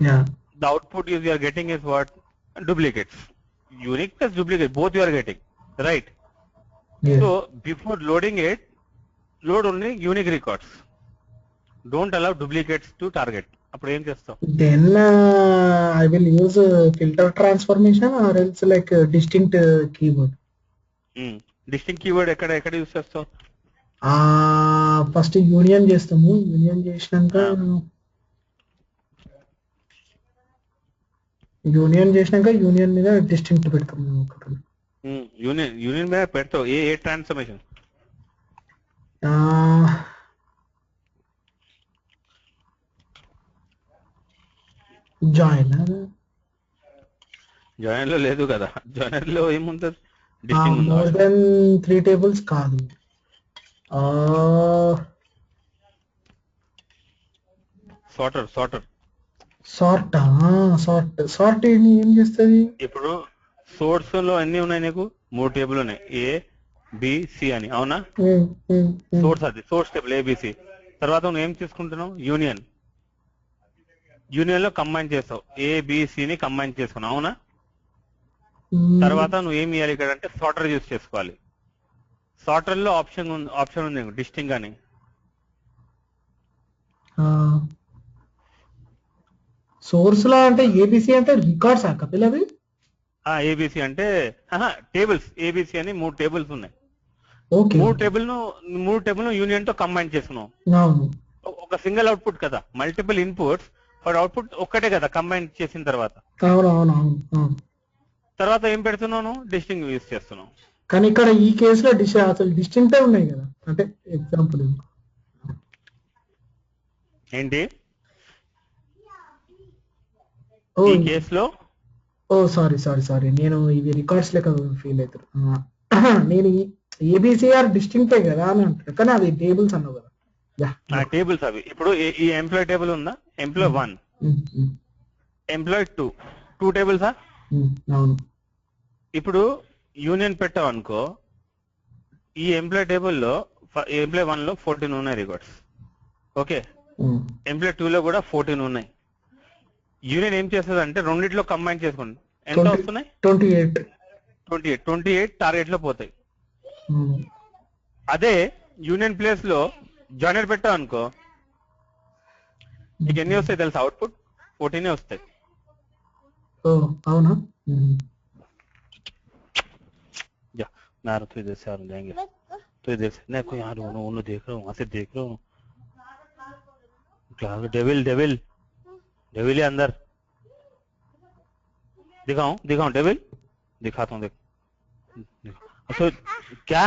Yeah. The output you are getting is what? Duplicates. Unique plus duplicate, both you are getting, right? Yes. So before loading it, load only unique records. Don't allow duplicates to target. అప్పుడు ఏం చేస్తావు? Then I will use filter transformation or else like distinct keyword. Distinct keyword ఎక్కడ use చేస్తావు? First union చేస్తాము. Union చేసినాక union మీద distinct పెడతాము. Union మీద పెడతావు. ఏ ట్రాన్స్ఫర్మేషన్? జాయినర్ జాయినర్ లో లేదు కదా. జాయినర్ లో ఏముంటది? డిస్టింగ్ ఉందా మోర్ దెన్ 3 టేబుల్స్ కాదు. సార్టర్ సార్ట్ సార్ట్ ఏం చేస్తుంది? ఇప్పుడు సోర్స్ లో అన్ని ఉన్నాయి, నీకు 3 టేబుల్ ఉన్నాయి, ఏ బి సి అని, అవునా? సోర్స్ అది సోర్స్ టేబుల్ ఏబిసి. తర్వాత నువ్వు ఏం తీసుకుంటున్నావు? యూనియన్ లో కంబైన్ చేస్తావు, ఏబిసిని కంబైన్ చేసుకున్నావు, అవునా? తర్వాత నువ్వు ఏం చేయాలి ఇక్కడ అంటే సార్టర్ యూజ్ చేసుకోవాలి. సార్టర్ లో ఆప్షన్ ఉంది డిస్టింగ్ అని. సోర్స్ లో అంటే ఏబిసి అంటే రికార్డ్స్ కపిల్ అవి? ఏబిసి అంటే టేబుల్స్. ఏబిసి అని 3 టేబుల్స్ ఉన్నాయి. ఓకే. 3 టేబుల్ ను యూనియన్ తో కంబైన్ చేసుకున్నావు. అవును. ఒక సింగిల్ అవుట్పుట్ కదా, మల్టిపుల్ ఇన్పుట్స్ బట్ అవుట్పుట్ ఒక్కటే కదా కంబైన్ చేసిన తర్వాత. అవును. తర్వాత ఏం పెడుతున్నావు? డిస్టింగ్ యూజ్ చేస్తున్నావు. కానీ ఇక్కడ ఈ కేసులో అసలు డిస్టింక్టే ఉన్నాయి కదా, అంటే ఎగ్జాంపుల్ ఏంటి ఈ కేసులో? సారీ నేను ఇవి రికార్డ్స్ లెక్క ఫీల్ అవుతారు. నేను ఏబిసిఆర్ డిస్టింక్టే కదా అని అంటారు, కానీ అది టేబుల్స్ అన్నావు కదా. టేబుల్స్ అవి. ఇప్పుడు ఈ ఎంప్లాయ్ టేబుల్ ఉందా? ఎంప్లాయ్ 1, ఎంప్లాయ్ 2 టేబుల్సా? అవును. ఇప్పుడు యూనియన్ పెట్టావు అనుకో, ఈ ఎంప్లాయ్ టేబుల్లో ఎంప్లాయ్ 1 లో 14 ఉన్నాయి రికార్డ్స్, ఓకే. ఎంప్లాయ్ 2 లో కూడా 14 ఉన్నాయి. యూనియన్ ఏం చేస్తుంది అంటే రెండిట్లో కంబైన్ చేసుకోండి, ఎంత వస్తున్నాయి? 28 టార్గెట్ లో పోతాయి. అదే యూనియన్ ప్లేస్ లో జాయినర్ పెట్టావు అనుకో, నీకు ఎన్ని వస్తాయి తెలుసా? అవుట్పుట్ 14 వస్తాయి. అవునా? यार तो इधर से आ जाएंगे, तो इधर से नहीं कोई यार उन्होंने देख रहा हूँ, वहां से देख रहा हूँ, डेविल डेविल डेविल है अंदर। दिखाऊं डेविल? दिखाता हूँ, देख। तो क्या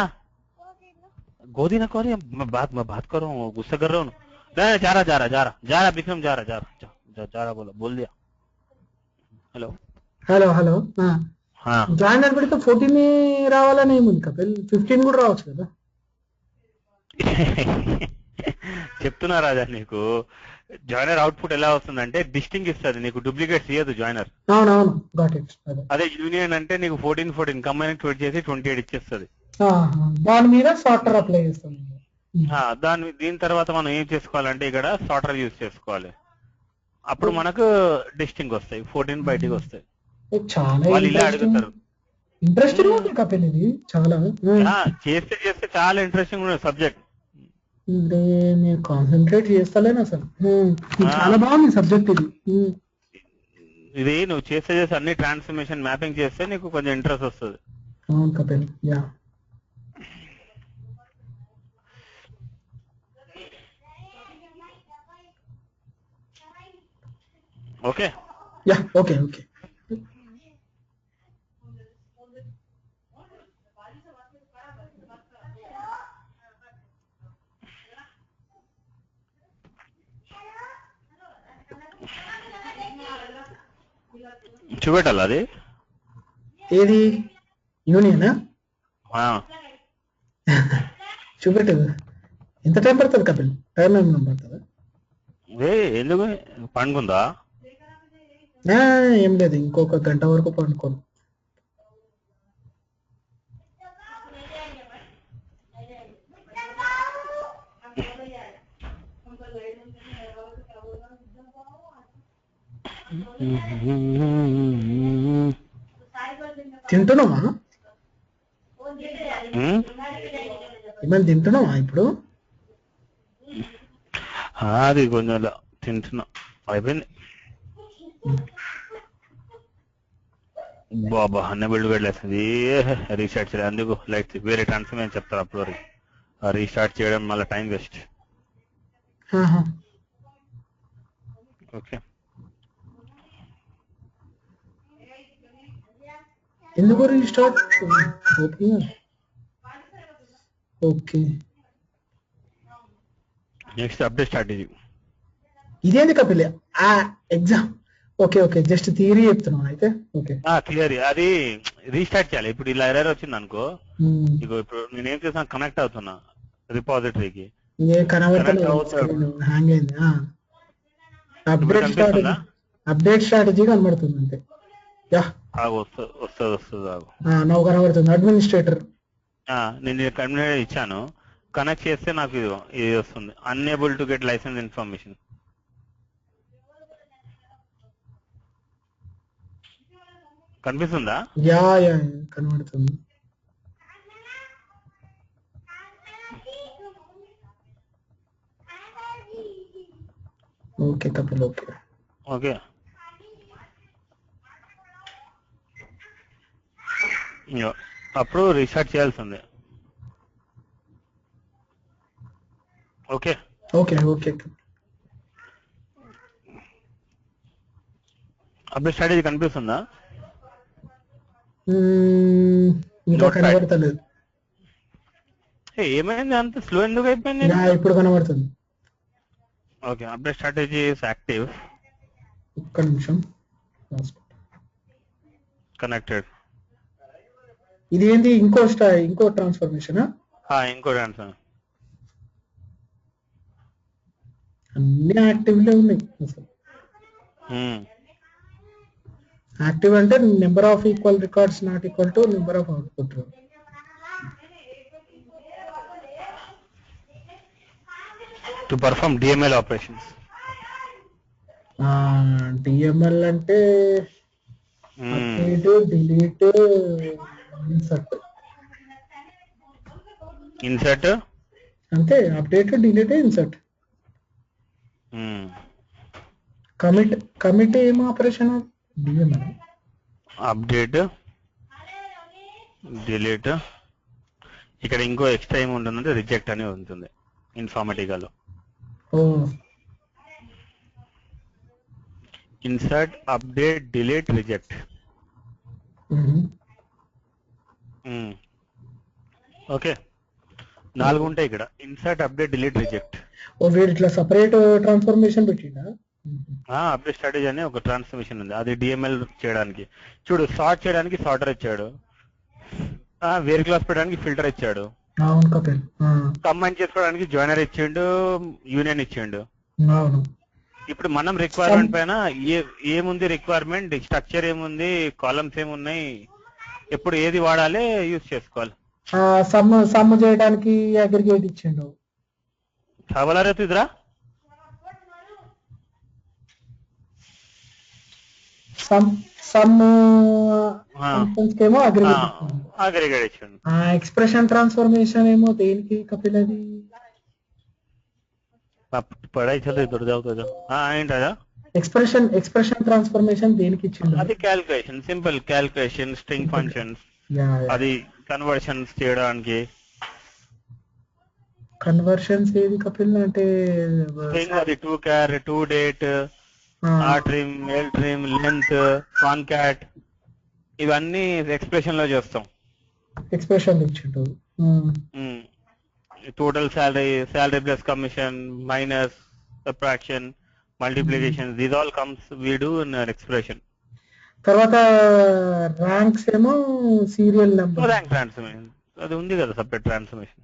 गोदी ना कर, मैं बात कर रहा हूँ, गुस्सा कर रहा हूँ। नहीं, जा रहा विक्रम, जा रहा बोल दिया। హలో. జాయినర్ పెడితే 14 రావాలని ఏముంది కపిల్? 15 కూడా రావచ్చు కదా. చెప్తున్నా రాజా నీకు, జాయినర్ అవుట్పుట్ ఎలా వస్తుందంటే డిస్టింగ్ ఇస్తుంది, నీకు డూప్లికేట్స్ ఇయ్యదు జాయినర్. అవునవును, గాట్ ఇట్. అదే యూనియన్ అంటే నీకు 14 కంబైన్ ట్వీట్ చేసి 28 ఇచ్చేస్తుంది. దాని మీద సార్టర్ అప్లై చేస్తాం. దీని తర్వాత మనం ఏం చేసుకోవాలంటే ఇక్కడ సార్టర్ యూజ్ చేసుకోవాలి, అప్పుడు మనకు డిస్టింగ్ వస్తాయి, 14 బయటికి వస్తాయి. చాలా వాళ్ళు ఇలా అడుగుతారు. ఇంట్రెస్టింగ్ ఉంది కపిల్ ఇది, చాలా చేస్తే చాలా ఇంట్రెస్టింగ్ ఉంది సబ్జెక్ట్. నేను కాన్సన్ట్రేట్ చేస్తలేను అసలు. చాలా బాగుంది సబ్జెక్ట్ ఇది. ఇది నువ్వు చేస్తే అన్ని ట్రాన్స్ఫర్మేషన్ మ్యాపింగ్ చేస్తే నీకు కొంచెం ఇంట్రెస్ట్ వస్తుంది. అవును కపిల్. ఓకే. ఓకే. చూపెట్టాలి అది ఏది? యూనియనా? చూపెట్టదు. ఎంత టైం పడుతుంది కపిల్? టైం ఏమైనా పడుతుందా? ఎందుకు పండుకుందా? ఏం లేదు, ఇంకొక గంట వరకు పండుకోను. తింటున్నావా? ఏమైనా తింటున్నావా ఇప్పుడు? అది కొంచెం తింటున్నా, అయిపోయింది. బాబా అన్న బిల్డ్ పెట్టలేస్తుంది, రీస్టార్ట్ చేయలేదు, అందుకు లైట్ వేరే ట్రాన్స్ఫర్మేషన్ చెప్తారు, అప్పుడు వరకు రీస్టార్ట్ చేయడం మళ్ళీ టైం వేస్ట్. ఓకే. ఎందుకు restart? Okay. Next update start ఇది. ఇదేంది Kapil? Exam okay okay, just theory చెప్తున్నాను అయితే. ఓకే. థియరీ అది రీస్టార్ట్ చేయాలి. ఇప్పుడు ఇలా ఎర్రర్ వచ్చింది అనుకో, ఇగో ఇప్పుడు నేనేం చేసాను, కనెక్ట్ అవుతున్నా రిపాజిటరీకి, ఏ కనెక్ట్ కనబడతలేదు అవుతాడు. స్క్రీన్, హ్యాంగ్ అయింది. ఇప్పుడు అప్డేట్ స్ట్రాటజీ, కనిపిస్తుందా? అప్డేట్ స్ట్రాటజీ కనబడుతుంది అంతే. యా, వస్తుంది వస్తుంది వస్తుంది ఆగు. నవ్వు కనబడుతుంది అడ్మినిస్ట్రేటర్. నేను కన్వీనర్ ఇచ్చాను, కనెక్ట్ చేస్తే నాకు ఇది వస్తుంది, unable to get license information. కనిపిస్తుందా? యా యా కనబడుతుంది. Okay Kapil, okay. ఓకే, అప్పుడు రీస్టార్ట్ చేయాల్సిందే. Okay okay okay. Update strategy కనిపిస్తుందా? ఇంకా Notepad. కనబడతలేదు. ఏమైంది అంత స్లో ఎందుకు అయిపోయింది? యా, ఇప్పుడు కనబడుతుంది. Okay, update strategy is active, ఒక్క నిమిషం. కనెక్టెడ్. ఇది ఏంటి, ఇంకో ట్రాన్స్ఫర్మేషన్? ఇంకోటి ఆన్సర్. అన్ని యాక్టివ్ లో ఉన్నాయి అసలు. యాక్టివ్ అంటే number of equal records not equal to number of output. To perform DML operations. DML అంటే అప్డేట్, డిలీట్, ఇన్సర్ట్. ఇన్సర్ట్ అంతే, అప్డేట్, డిలీట్, ఇన్సర్ట్. కమిట్ ఏం ఆపరేషన్? డిఎంఎల్. Update, delete. ఇక్కడ ఇంకో ఎక్స్ట్రా ఏమి ఉంటుందంటే రిజెక్ట్ అని ఉంటుంది ఇన్ఫార్మేటికాలో. Insert, update, delete, reject. Okay, 4 ఉంటాయి ఇక్కడ, ఇన్సర్ట్, అప్డేట్, డిలీట్, రిజెక్ట్. వీడు ఇట్లా సపరేట్ ట్రాన్స్ఫర్మేషన్ పెట్టిండా? అప్డేట్ స్ట్రాటజీ అని ఒక ట్రాన్స్ఫర్మేషన్ ఉంది, అది డిఎంఎల్ చేయడానికి. చూడు, సార్ట్ చేయడానికి సార్టర్ ఇచ్చాడు, వేర్ క్లాస్ పెట్టడానికి ఫిల్టర్ ఇచ్చాడు, అవును కపిల్. కంబైన్ చేసుకోవడానికి జాయినర్ ఇచ్చిండు, యూనియన్ ఇచ్చిండు. అవును. ఇప్పుడు మనం రిక్వైర్మెంట్ పైన ఏముంది, రిక్వైర్మెంట్ స్ట్రక్చర్ ఏముంది, కాలమ్స్ ఏమున్నాయి, ఎప్పుడు ఏది వాడాలి యూజ్ చేసుకోవాలి. సమ్ చేయడానికి అగ్రిగేట్ ఇచ్చిండు. చావలారే ఇదిరా ఏమో అగ్రిగేట్ ఇచ్చిండు. ఎక్స్ప్రెషన్ ట్రాన్స్ఫర్మేషన్ ఏమో దేనికి కపిల్? అది పడాయి చదువు దొర జావుతుందా ఏంటదా? ఎక్స్ప్రెషన్ ట్రాన్స్ఫర్మేషన్ దేనికి ఇచ్చిండు? అది calculation, simple calculation, string functions, అది కన్వర్షన్స్ చేయడానికి. కన్వర్షన్స్ ఏది కపిల్ అంటే? స్ట్రింగ్ అది to char, to date, trim, L trim, length, concat, ఇవన్నీ ఎక్స్ప్రెషన్ లో చేస్తాం. ఎక్స్ప్రెషన్ ఇచ్చిండు. Total salary plus commission, minus, subtraction, multiplication, these all comes we do in an expression. తర్వాత ర్యాంక్స్ ఏమో సీరియల్ నెంబర్. ర్యాంక్ ట్రాన్స్ఫర్మేషన్ అది ఉంది కదా, సపరేట్ ట్రాన్స్ఫర్మేషన్.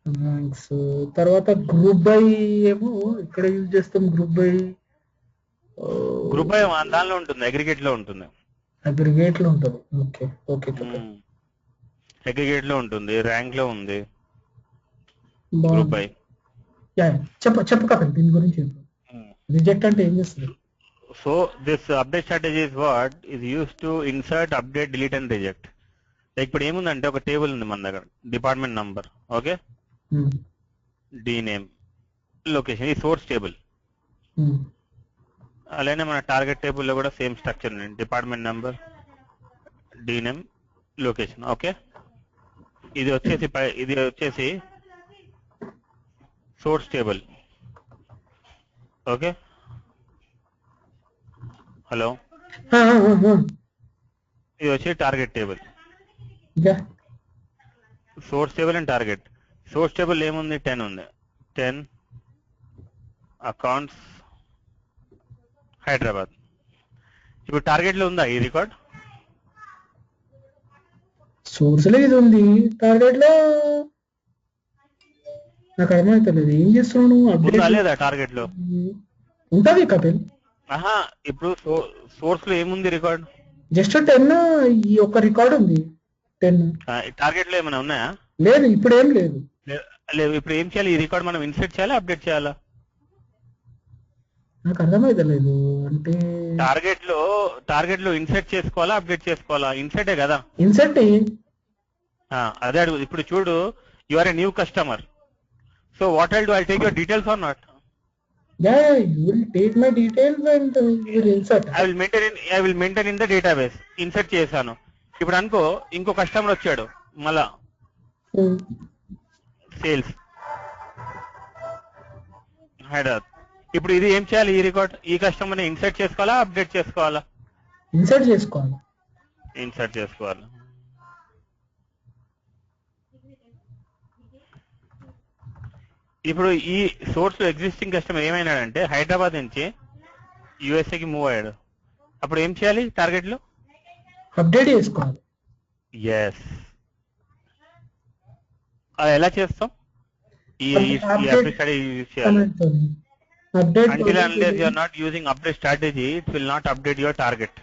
ర్యాంక్స్ తర్వాత గ్రూప్ బై ఏమో ఇక్కడ యూజ్ చేస్తాం. గ్రూప్ బై దానిలో ఉంటుంది, అగ్రిగేట్ లో ఉంటుంది. అగ్రిగేట్ లో ఉంటుంది. ఓకే ఓకే, అగ్రిగేట్ లో ఉంటుంది, ర్యాంక్ లో ఉంది, గ్రూప్ బై. చెప్పు కపిల్, దీని గురించి చెప్పు. రిజెక్ట్ అంటే ఏం చేస్తుంది? So this update strategy is what is use to insert, update, delete and reject. ఇప్పుడు ఏముందంటే ఒక టేబుల్ ఉంది మన దగ్గర, department number, okay, D name, location, ఈ సోర్స్ టేబుల్. అలానే మన టార్గెట్ టేబుల్లో కూడా సేమ్ స్ట్రక్చర్ ఉంది, department number, D name, location. Okay, ఇది వచ్చేసి సోర్స్ టేబుల్. ఓకే, హలో, ఇది వచ్చి target table. Source table and target. Source table ఏముంది? 10 ఉంది. 10 అకౌంట్స్, హైదరాబాద్. ఇప్పుడు టార్గెట్ లో ఉందా ఈ రికార్డ్? సోర్స్ లో ఇది ఉంది, టార్గెట్ లో నాకు అర్థమైతలేదు. ఏం చేస్తున్నావు ఉందా అప్డేట్? లేదా టార్గెట్ లో? ఉంటది కపిల్. ఆహా, ఇప్పుడు సోర్స్ లో ఏముంది రికార్డ్? జస్ట్ 10 ఈ ఒక్క రికార్డ్ ఉంది 10. టార్గెట్ లో ఏమైనా ఉన్నాయా? లేదు, ఇప్పుడు ఏం లేదు. లేదు, ఇప్పుడు ఏం చేయాలి? ఈ రికార్డ్ మనం ఇన్సర్ట్ చేయాలా, అప్డేట్ చేయాలా? నాకు అర్థమైతలేదు. అంటే టార్గెట్ లో ఇన్సర్ట్ చేసుకోవాలా, అప్డేట్ చేసుకోవాలా? ఇన్సర్టే కదా. ఇన్సర్ట్ అదే అడుగు. ఇప్పుడు చూడు, you are a new customer. So what I'll do, I take your details or not? yeah, you will take my details and you will insert. I will maintain in the database. Insert చేశాను. ఇప్పుడు అనుకో ఇంకో customer వచ్చాడు మళ్ళా, Hmm. Sales Hyderabad. ఇప్పుడు ఇది ఏం చేయాలి? ఈ రికార్డ్, ఈ కస్టమర్ ని ఇన్సర్ట్ చేసుకోవాలా, అప్డేట్ చేసుకోవాలా? ఇన్సర్ట్ చేసుకోవాలి. ఇన్సర్ట్ చేసుకోవాలి. ఇప్పుడు ఈ సోర్స్ లో ఎగ్జిస్టింగ్ కస్టమర్ ఏమైనాడంటే హైదరాబాద్ నుంచి యుఎస్ఏకి మూవ్ అయ్యాడు. అప్పుడు ఏం చేయాలి టార్గెట్ లో? అప్డేట్ చేసుకోవాలి. ఎస్. అది ఎలా చేస్తాం? ఈ Update స్టడీ యూజ్ చేయాలి. Update Until unless you are not using update strategy, it will not update your target.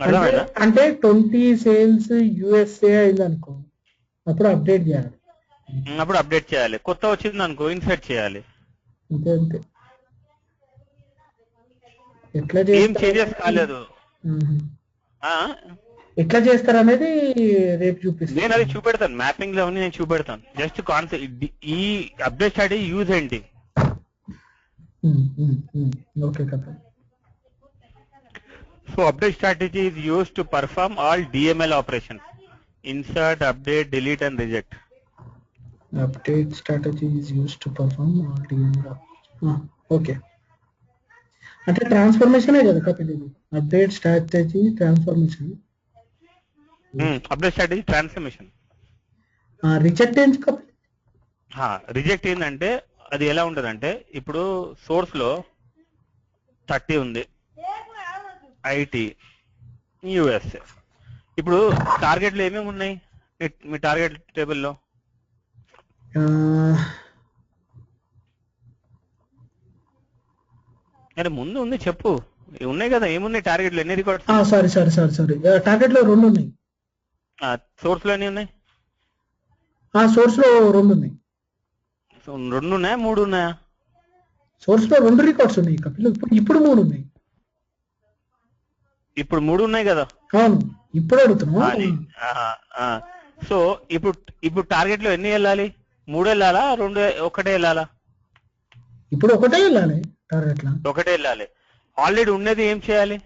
అర్థమైందా? అంటే 20 సేల్స్ యుఎస్ఏ అయింది అనుకో, అప్పుడు అప్డేట్ చేయాలి. అప్పుడు అప్డేట్ చేయాలి. కొత్త వచ్చింది అనుకో ఇన్సర్ట్ చేయాలి. అంతే అంతే. ఎట్లా ఏం చేంజెస్ కాలేదు. ఎట్లా చేస్తారు అనేది రేపు చూపిస్తాను. నేను అది చూపెడతాను, మ్యాపింగ్ లో నేను చూపెడతాను. జస్ట్ కాన్సెప్ట్, ఈ అప్డేట్ స్ట్రాటజీ యూజ్ ఏంటి? ఓకే కదా. So update strategy is used to perform all DML operations: insert, update, delete and reject. Update strategy is used to perform all DML. Okay, అంటే transformation కదా కపిల్ ఇది. Update strategy transformation. Update strategy transformation. Reject ఏంటి Kapil? Reject ఏంటంటే అది ఎలా ఉంటదంటే, ఇప్పుడు source లో 30 ఉంది, ఐటీ, యుఎస్ఏ. ఇప్పుడు టార్గెట్ లో ఏమేమి ఉన్నాయి మీ టార్గెట్ టేబుల్లో? అరే ముందు ఉంది చెప్పు, ఉన్నాయి కదా, ఏమున్నాయి టార్గెట్ లో? ఎన్ని రికార్డ్స్? సారీ టార్గెట్ లో 2 ఉన్నాయి. సోర్స్ లో ఎన్ని ఉన్నాయి? సోర్స్ లో 2 ఉన్నాయి. 2 ఉన్నాయా, 3 ఉన్నాయా? సోర్స్ లో 2 రికార్డ్స్ ఉన్నాయి కపిల్. ఇప్పుడు 3 ఉన్నాయి. ఇప్పుడు 3 ఉన్నాయి కదా. అవును, ఇప్పుడు అడుగుతున్నా. సో ఇప్పుడు టార్గెట్ లో ఎన్ని వెళ్ళాలి? 3 వెళ్ళాలా, 1 వెళ్ళాలా? ఇప్పుడు 1 వెళ్ళాలి టార్గెట్ లో. 1 వెళ్ళాలి. ఆల్రెడీ ఉన్నది ఏం చేయాలి?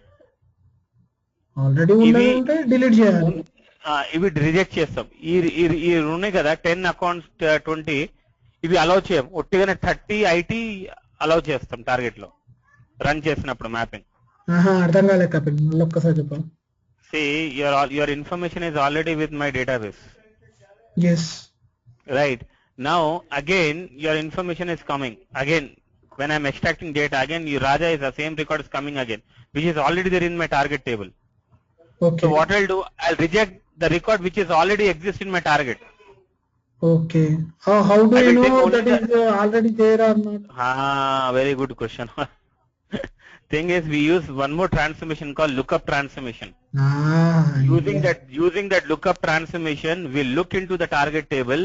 ఆల్రెడీ ఉన్నది డిలీట్ చేయాలి. ఇవి రిజెక్ట్ చేస్తాం. ఈ ఉన్నాయి కదా 10 అకౌంట్స్ 20, ఇవి అలౌ చేయం. ఒట్టిగానే 30 ఐటీ అలౌ చేస్తాం టార్గెట్ లో రన్ చేసినప్పుడు మ్యాపింగ్. అర్థం కాలేదు కపిల్, మళ్ళీ ఒక్కసారి చెప్పు. See, your information is already with my database. Yes. Right. Now again your information is coming. Again when I am extracting data, again Raja is the same record is coming again, which is already there in my target table. Okay. So what I'll do, I'll reject the record which is already exist in my target. Okay. How do you know that is already there or not? Very good question. Thing is, we use one more transformation called lookup transformation. Using that lookup transformation, we look into the target table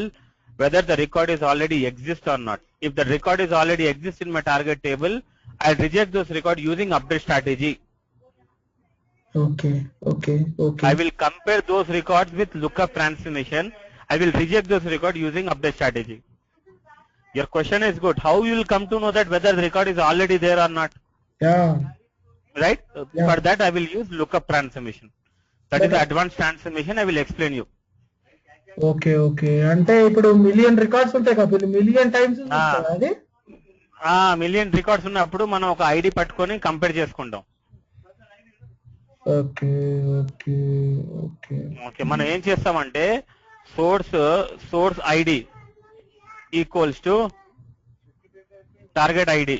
whether the record is already exist or not. If the record is already exist in my target table, I'll reject those record using update strategy. Okay. I will compare those records with lookup transformation. I will reject those record using update strategy. Your question is good. How you will come to know that whether the record is already there or not? Yeah. Right? Yeah. For that I will use lookup transformation. That is the advanced transformation. I will explain you. Okay. అంటే ఇప్పుడు million records ఉంటాయి Kapil, million times అది. Million records ఉన్నప్పుడు మనం ఒక ID పట్టుకొని compare చేసుకుంటాం. Okay. మనం ఏం చేస్తామంటే source ID equals to target ID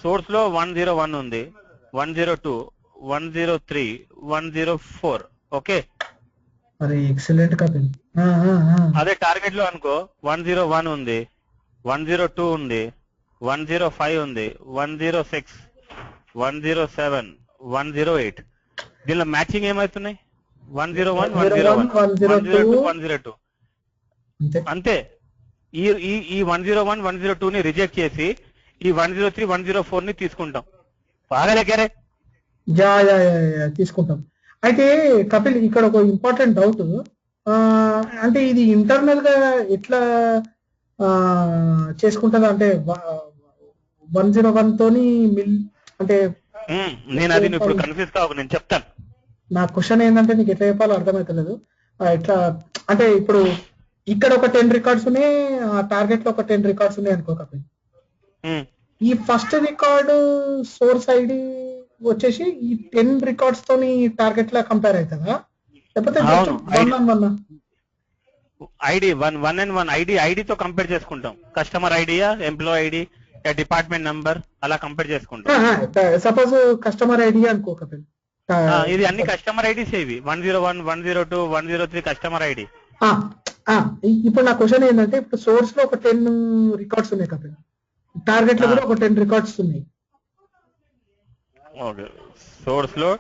source లో 101 ఉంది, 102, 103, 104. ఓకే, అరే ఎక్సలెంట్ కపిల్. అదే టార్గెట్ లో అనుకో 101 ఉంది, 102 ఉంది, 105 ఉంది, 106, 107, 108. దీనిలో మ్యాచింగ్ ఏమవుతున్నాయి? 101, 101, 102, 102 అంతే. ఈ ఈ 101, 102 ని రిజెక్ట్ చేసి ఈ 103, 104 ని తీసుకుంటాం. బాగా లెక్కరే. యా యా యా తీసుకుంటాం. అయితే కపిల్ ఇక్కడ ఒక ఇంపార్టెంట్ డౌట్, అంటే ఇది ఇంటర్నల్ గా ఎట్లా చేసుకుంటది అంటే 101 తోని అంటే నేను అది ఇప్పుడు కన్ఫ్యూజ్ కావు, నేను చెప్తాను. నా క్వశ్చన్ ఏంటంటే నీకు ఎట్లా చెప్పాలో అర్థమవుతలేదు. ఎట్లా అంటే ఇప్పుడు ఇక్కడ ఒక 10 రికార్డ్స్ ఉన్నాయి, ఆ టార్గెట్ లో ఒక 10 రికార్డ్స్ ఉన్నాయి అనుకో కపిల్. ఈ ఫస్ట్ రికార్డు సోర్స్ ఐడి వచ్చేసి ఈ 10 రికార్డ్స్ తోని టార్గెట్ లా కంపేర్ అవుతుందా, లేకపోతే ఐడి 1 ఐడితో కంపేర్ చేసుకుంటాం. Customer idea, employee ID, department number అలా కంపేర్ చేసుకుంటాం. సపోజ్ కస్టమర్ ఐడి అనుకో కపిల్, ఇది అన్ని కస్టమర్ ఐడీస్ ఇవి 101, 102, 103 కస్టమర్ ఐడి. ఇప్పుడు నా క్వశ్చన్ ఏంటంటే ఇప్పుడు సోర్స్ లో ఒక 10 రికార్డ్స్ ఉన్నాయి కపిల్, టార్గెట్ లో కూడా ఒక 10 రికార్డ్స్ ఉన్నాయి. ఓకే, సోర్స్ లో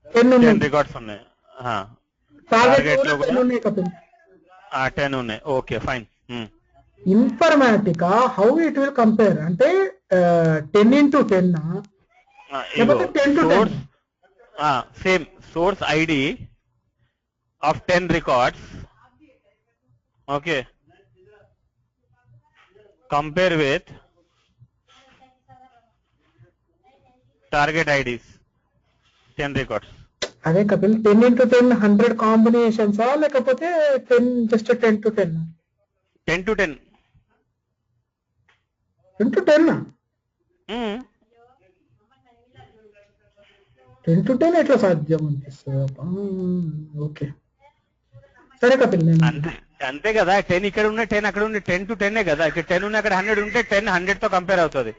10 రికార్డ్స్ ఉన్నాయి, టార్గెట్ లో కూడా 10 ఉన్నాయి కపిల్. 10 ఉన్నాయి. Okay fine. Informatica how it will compare అంటే 10 into 10 లేకపోతే 10 to 10? Same source ID of 10 records. Okay, compare with target IDs 10 records. అదే కపిల్ 10 into 10 100 కాంబినేషన్స్ లేకపోతే 10 just 10 to 10? 10 to 10. 10 to 10 10 to 10 ఎట్లా సాధ్యం అనిపిస్తుంది? ఓకే సరే కపిల్, నేను అంతే కదా. 10 ఇక్కడ ఉన్న 10 అక్కడ ఉండే 10 to 10 కదా. ఇక్కడ 10 ఉన్న అక్కడ 100 ఉంటే 10 100 తో కంపేర్ అవుతుంది.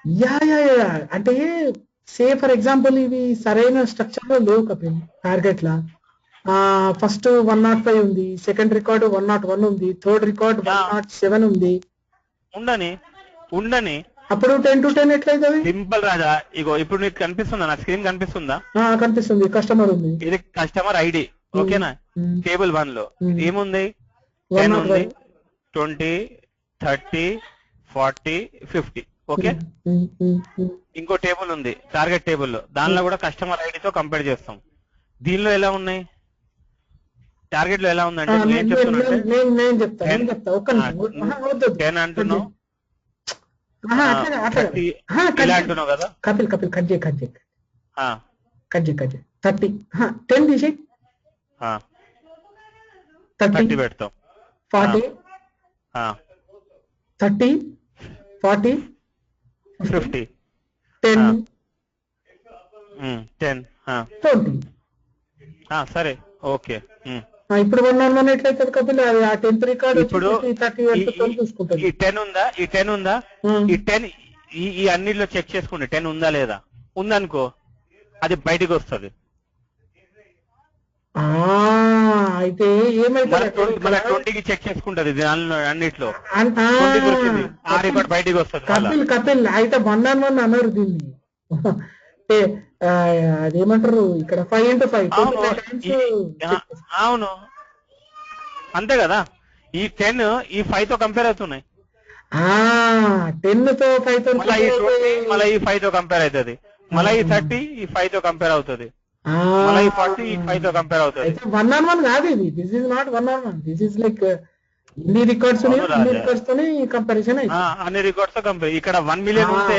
యా యా యా అంటే సే ఫర్ ఎగ్జాంపుల్ ఇవి సరైన స్ట్రక్చర్ లో లేవు కపిల్. టార్గెట్ లా ఫస్ట్ 105 ఉంది, సెకండ్ రికార్డు 101 ఉంది, థర్డ్ రికార్డ్ 107 ఉంది. ఉండని అప్పుడు 10 to 10 ఎట్లయితుంది? సింపుల్ రాజా. ఇగో ఇప్పుడు నీకు కనిపిస్తుందా? నా స్క్రీన్ కనిపిస్తుందా? కనిపిస్తుంది. కస్టమర్ ఉంది, ఇది కస్టమర్ ఐడి. ఓకేనా? టేబుల్ 1 లో ఏముంది? 10 ఉంది, 20, 30, 40, 50. ఓకే, ఇంకో టేబుల్ ఉంది టార్గెట్ టేబుల్ లో, దానిలో కూడా కస్టమర్ ఐడితో కంపేర్ చేస్తాం. దీనిలో ఎలా ఉన్నాయి? టార్గెట్ లో ఎలా ఉందంటే నేను చెప్తున్నా, 10 అంటున్నావు, ఇలా అంటున్నావు కదా కపిల్. కట్ చేయి 30 10 తీసి 30 పెడతాం, 40 30 40 50 10 20. సరే ఓకే. ఇప్పుడు 101 ఎట్లయితుంది కపిల్? అది ఆ 10th రికార్డ్ ఇప్పుడు చూసుకుంటుంది. ఈ 10 ఉందా? ఈ 10 ఈ అన్నిట్లో చెక్ చేసుకుంటే 10 ఉందా లేదా? ఉందనుకో అది బయటికి వస్తుంది. అయితే ఏమైతుంది? 20కి చెక్ చేసుకుంటది దానిలో అన్నిట్లో 20 దొరికింది, ఆ రికార్డ్ బయటికి వస్తుంది. కపిల్ అయితే 101 అన్నారు దీన్ని. అదేమంటారు ఇక్కడ 5 into 5. అవును అంతే కదా. ఈ 10 ఈ 5 తో కంపేర్ అవుతున్నాయి. 10 తో 5 తో మళ్ళీ ఈ 20 మళ్ళీ ఈ 5 తో కంపేర్ అవుతుంది. మళ్ళీ ఈ 30 ఈ 5 తో కంపేర్ అవుతుంది. మళ్ళీ ఈ 40 ఈ 5 తో కంపేర్ అవుతుంది. 101 కాదు ఇది. This is not 101. This is like ఇన్ని రికార్డ్స్ తోని కంపారిజన్ అయితే అన్ని రికార్డ్స్ తో కంపేర్. ఇక్కడ 1 million ఉంటే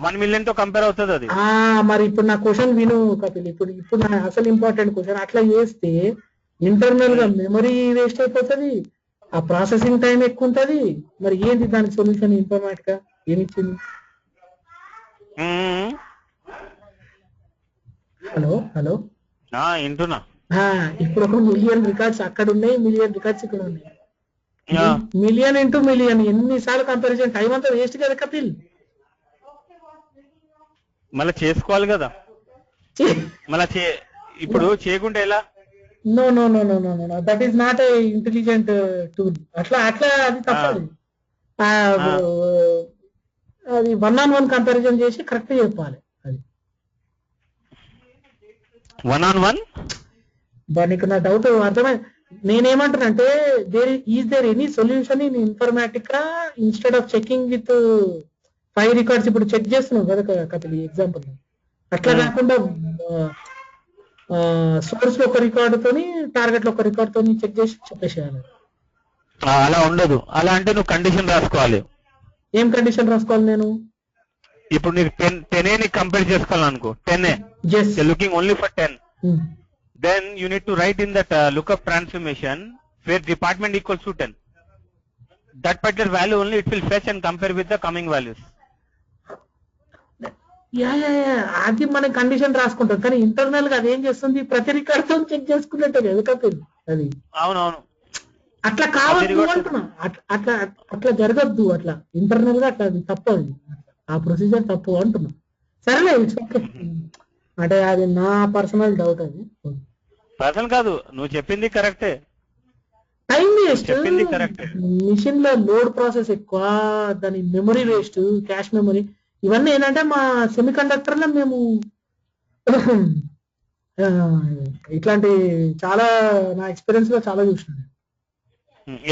1 million తో కంపేర్ అవుతుంది అది. మరి ఇప్పుడు నా క్వశ్చన్ విను కపిల్. ఇప్పుడు నా అసలు ఇంపార్టెంట్ క్వశ్చన్, అట్లా చేస్తే ఇంటర్నల్ గా మెమరీ వేస్ట్ అయిపోతుంది, ఆ ప్రాసెసింగ్ టైం ఎక్కువ ఉంటది. మరి ఏంటి దానికి సొల్యూషన్? ఇన్ఫర్మాటిక్ గా ఏమిచ్చింది? హలో వింటున్నా. ఇప్పుడు 1 million రికార్డ్స్ అక్కడ ఉన్నాయి, 1 million రికార్డ్స్ ఇక్కడ ఉన్నాయి. మిలియన్ ఇంటూ మిలియన్ ఎన్నిసార్లు కంపారిజన్, టైం అంతా వేస్ట్ కదా కపిల్. మళ్ళీ చేసుకోవాలి కదా, మళ్ళీ ఇప్పుడు చేయకుంటే ఎలా? No no no no no no that is not a intelligent tool. అట్లా అట్లా అది తప్పదు. అది 1-on-1 కంపారిజన్ చేసి కరెక్ట్ చెప్పాలి. అది 1-on-1 నీకు నా డౌట్ అర్థమై. నేనేమంటానంటే there any solution in Informatica instead of checking with 5 records. ఇప్పుడు చెక్ చేస్తున్నావు కదా కపిల్ ఎగ్జాంపుల్, అట్లా కాకుండా సోర్స్ లో ఒక రికార్డు తోని టార్గెట్ లో ఒక రికార్డు తోని చెక్ చేసి చెప్పేసేయాలి. అలా ఉండదు. అలా అంటే నువ్వు కండిషన్ రాసుకోవాలి. ఏం కండిషన్ రాసుకోవాలి నేను? ఇప్పుడు నీకు 10A ని కంపేర్ చేసుకోవాలనుకో, 10A looking only for 10, then you need to write in that lookup transformation where department equals to 10. That particular value only it will fetch and compare with the coming values. అది మన condition రాసుకుంటాం, కానీ internal గా అది ఏం చేస్తుంది, ప్రతి record తో చెక్ చేసుకున్నట్టు అది. అవునవును, అట్లా కావద్దు అంటున్నా. అట్లా అట్లా జరగద్దు. అట్లా ఇంటర్నల్ గా అట్లా తప్పదు, ఆ ప్రొసీజర్ తప్పు అంటున్నా. సరేలే, అంటే అది నా పర్సనల్ డౌట్. అది పర్సనల్ కాదు, నువ్వు చెప్పింది కరెక్టే. టైం వేస్ట్, చెప్పింది కరెక్ట్. మిషన్ లో లోడ్ ప్రాసెస్ ఎక్కువ, దాని మెమరీ వేస్ట్, క్యాష్ మెమరీ, ఇవన్నీ ఏంటంటే మా సెమీ కండక్టర్ లో మేము ఇట్లాంటి చాలా నా ఎక్స్పీరియన్స్ లో చాలా చూసినాను.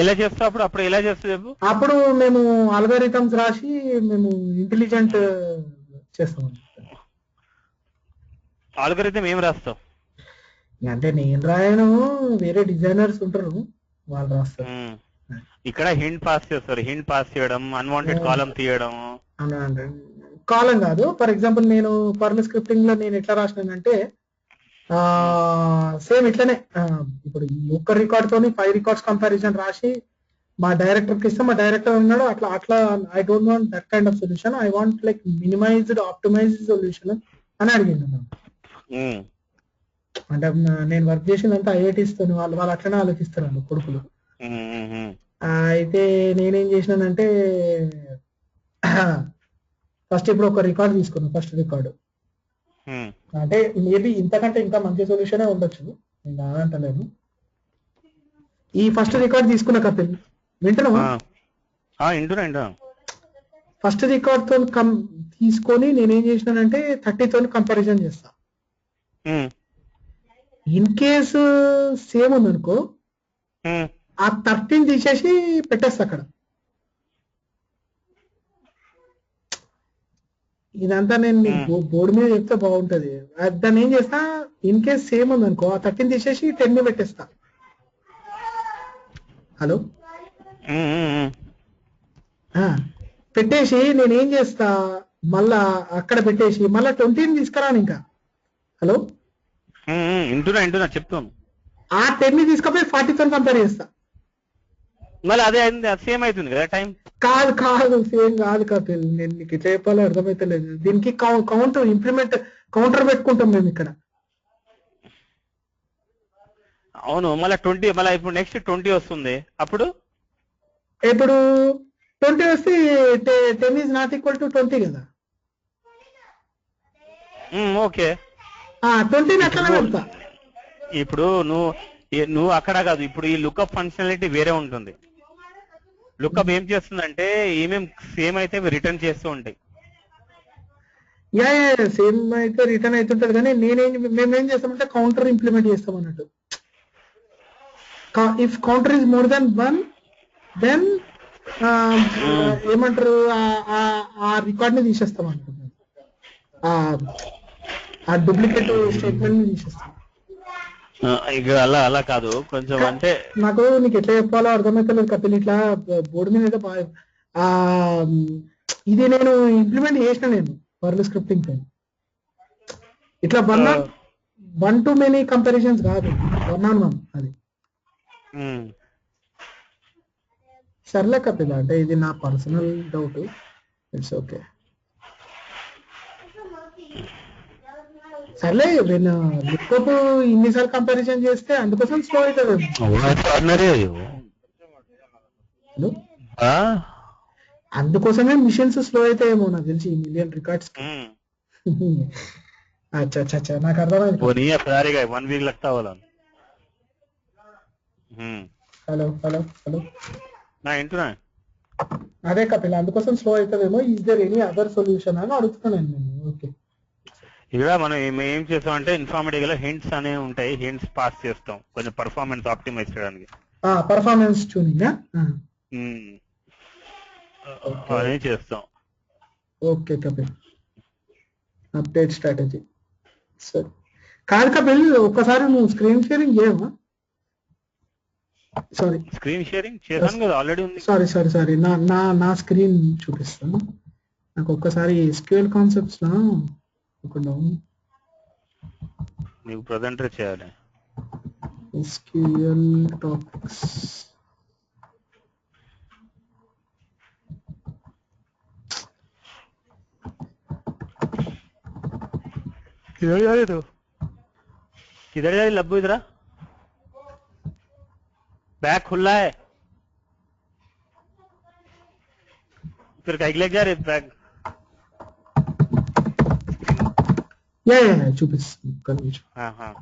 ఎలా చేస్తావు అప్పుడు ఎలా చేస్తావు? అప్పుడు మేము అల్గారిథమ్స్ రాసి మేము ఇంటెలిజెంట్ చేస్తాం. అల్గారిథం ఏం రాస్తావు? అంటే నేను రాయను, వేరే డిజైనర్స్ ఉంటారు, వాళ్ళు రాస్తారు. ఇక్కడ హింట్ పాస్ చేస్తారు. హింట్ పాస్ చేయడం, అన్వాంటెడ్ కాలం తీయడం. కాలం కాదు, ఫర్ ఎగ్జాంపుల్ నేను పర్ల్ స్క్రిప్టింగ్ లో నేను ఎట్లా రాసినానంటే సేమ్ ఇట్లనే. ఇప్పుడు ఈ ఒక్క రికార్డ్ తోని 5 రికార్డ్స్ కంపారిజన్ రాసి మా డైరెక్టర్ కి ఇస్తే, మా డైరెక్టర్ ఉన్నాడు అట్లా అట్లా I don't want that kind of solution, I want like minimised optimised solution అని అడిగింది. అంటే నేను వర్క్ చేసిందంతా ఐఐటీస్ తోని, వాళ్ళు అట్లనే ఆలోచిస్తారు కొడుకులు. అయితే నేనేం చేసినానంటే ఫస్ట్ ఇప్పుడు ఒక రికార్డ్ తీసుకున్నాను, ఫస్ట్ రికార్డు. అంటే మేబీ ఇంతకంటే ఇంకా మంచి సొల్యూషనే ఉండొచ్చు, నేను కాదంటలేను. ఈ ఫస్ట్ రికార్డ్ తీసుకున్న కపిల్, వింటున్నావా? ఫస్ట్ రికార్డ్ తో తీసుకొని నేనేం చేసినానంటే 30 తో కంపారిజన్ చేస్తా. ఇన్ కేసు సేమ్ ఉందనుకో, ఆ 13 తీసేసి పెట్టేస్తా అక్కడ. ఇదంతా నేను బోర్డు మీద చెప్తే బాగుంటది. దాన్ని ఏం చేస్తా, ఇన్ కేస్ సేమ్ ఉందనుకో ఆ 13 తీసేసి 10 పెట్టేస్తా. హలో, పెట్టేసి నేనేం చేస్తా, మళ్ళా అక్కడ పెట్టేసి మళ్ళా 20 తీసుకురాను ఇంకా. హలో, చెప్తాను. ఆ 10 తీసుకపోయి 40తో కంపేర్ చేస్తా. మళ్ళీ అదే సేమ్ అవుతుంది కదా టైం. కాదు సేమ్ కాదు కపిల్, నేను నీకు ఎట్లా చెప్పాలో అర్థమైతే లేదు. దీనికి కౌంటర్ ఇంప్లిమెంట్ కౌంటర్ పెట్టుకుంటాం మేము ఇక్కడ. అవును, మళ్ళీ 20, మళ్ళీ ఇప్పుడు నెక్స్ట్ 20 వస్తుంది. అప్పుడు ఇప్పుడు 20 వస్తే 10 ఈజ్ నాట్ ఈక్వల్ టు 20 కదా. ఓకే, 20 అట్లా పెడతా. ఇప్పుడు నువ్వు అక్కడ కాదు, ఇప్పుడు ఈ లుకప్ ఫంక్షనాలిటీ వేరే ఉంటుంది. లుకప్ ఏం చేస్తుందంటే ఏమేమి సేమ్ అయితే రిటర్న్ చేస్తూ ఉంటాయి. సేమ్ అయితే రిటర్న్ అవుతుంటది, కానీ మేమేం చేస్తామంటే కౌంటర్ ఇంప్లిమెంట్ చేస్తాం అన్నట్టు. If counter is more then 1, then ఏమంటారు, ఆ రికార్డ్ ని తీసేస్తాం అనుకుంటున్నాం, ఆ డూప్లికేట్ స్టేట్మెంట్ ని తీసేస్తాం. ఇక అలా కాదు కొంచెం, అంటే నాకు నీకు ఎట్లా చెప్పాలో అర్థమైతే కపిల్. ఇట్లా బోర్డు మీద అయితే బాగా ఇది నేను ఇంప్లిమెంట్ చేసిన, నేను పర్ల్ స్క్రిప్టింగ్ పైన. ఇట్లా 1 to many కంపారిజన్స్ కాదు, 1-on-1 అది. సర్లే కపిల్, అంటే ఇది నా పర్సనల్ డౌట్, ఇట్స్ ఓకే. సర్లే, లుక్అప్ ఇన్నిసార్లు కంపారిజన్ చేస్తే అందుకోసం స్లో అవుతుంది. హలో, ఆ? అందుకోసమే మిషన్స్ స్లో అవుతాయేమో నాకు తెలిసి ఈ మిలియన్ రికార్డ్స్. हम्म, అచ్చా అచ్చా అచ్చా, నాకు అర్థమైంది वो కపిల్. नहीं है फरारी का 1 वीक लगता वाला. హలో హలో హలో, నా వింటున్నా. అదే కపిల్, అందుకోసం స్లో అవుతుందేమో. Is there any other solution అని అడుగుతున్నాను నేను. ఓకే. ఇక్కడ మనం ఏం చేస్తాం అంటే ఇన్ఫార్మేటివ్ గా హింట్స్ అనేవి ఉంటాయి, హింట్స్ పాస్ చేస్తాం కొంచెం పర్ఫార్మెన్స్ ఆప్టిమైజ్ చేయడానికి. Performance tuning. ఉమ్, ఓకే అదే చేస్తాం. Okay Kapil, update strategy. సరే, కాదు కపిల్, ఒక్కసారి నువ్వు స్క్రీన్ షేరింగ్ చేయవా? సారీ స్క్రీన్ షేరింగ్ చేశాను కదా, ఆల్రెడీ ఉంది. సారీ సారీ సారీ, నా నా నా స్క్రీన్ చూపిస్తాను. నాకు ఒక్కసారి ఎస్క్యూఎల్ కాన్సెప్ట్స్ లో ఒక డౌన్. నీకు ప్రజెంటర్ చేయాలి. SQL topics. किधर जा रहे तू? किधर जा रही लब्बू? इधर बैग खुला है, फिर कहीं लेके जा रहे बैग? యా యా చూపిస్తాను, ఒక్క నిమిషం. हाँ हाँ.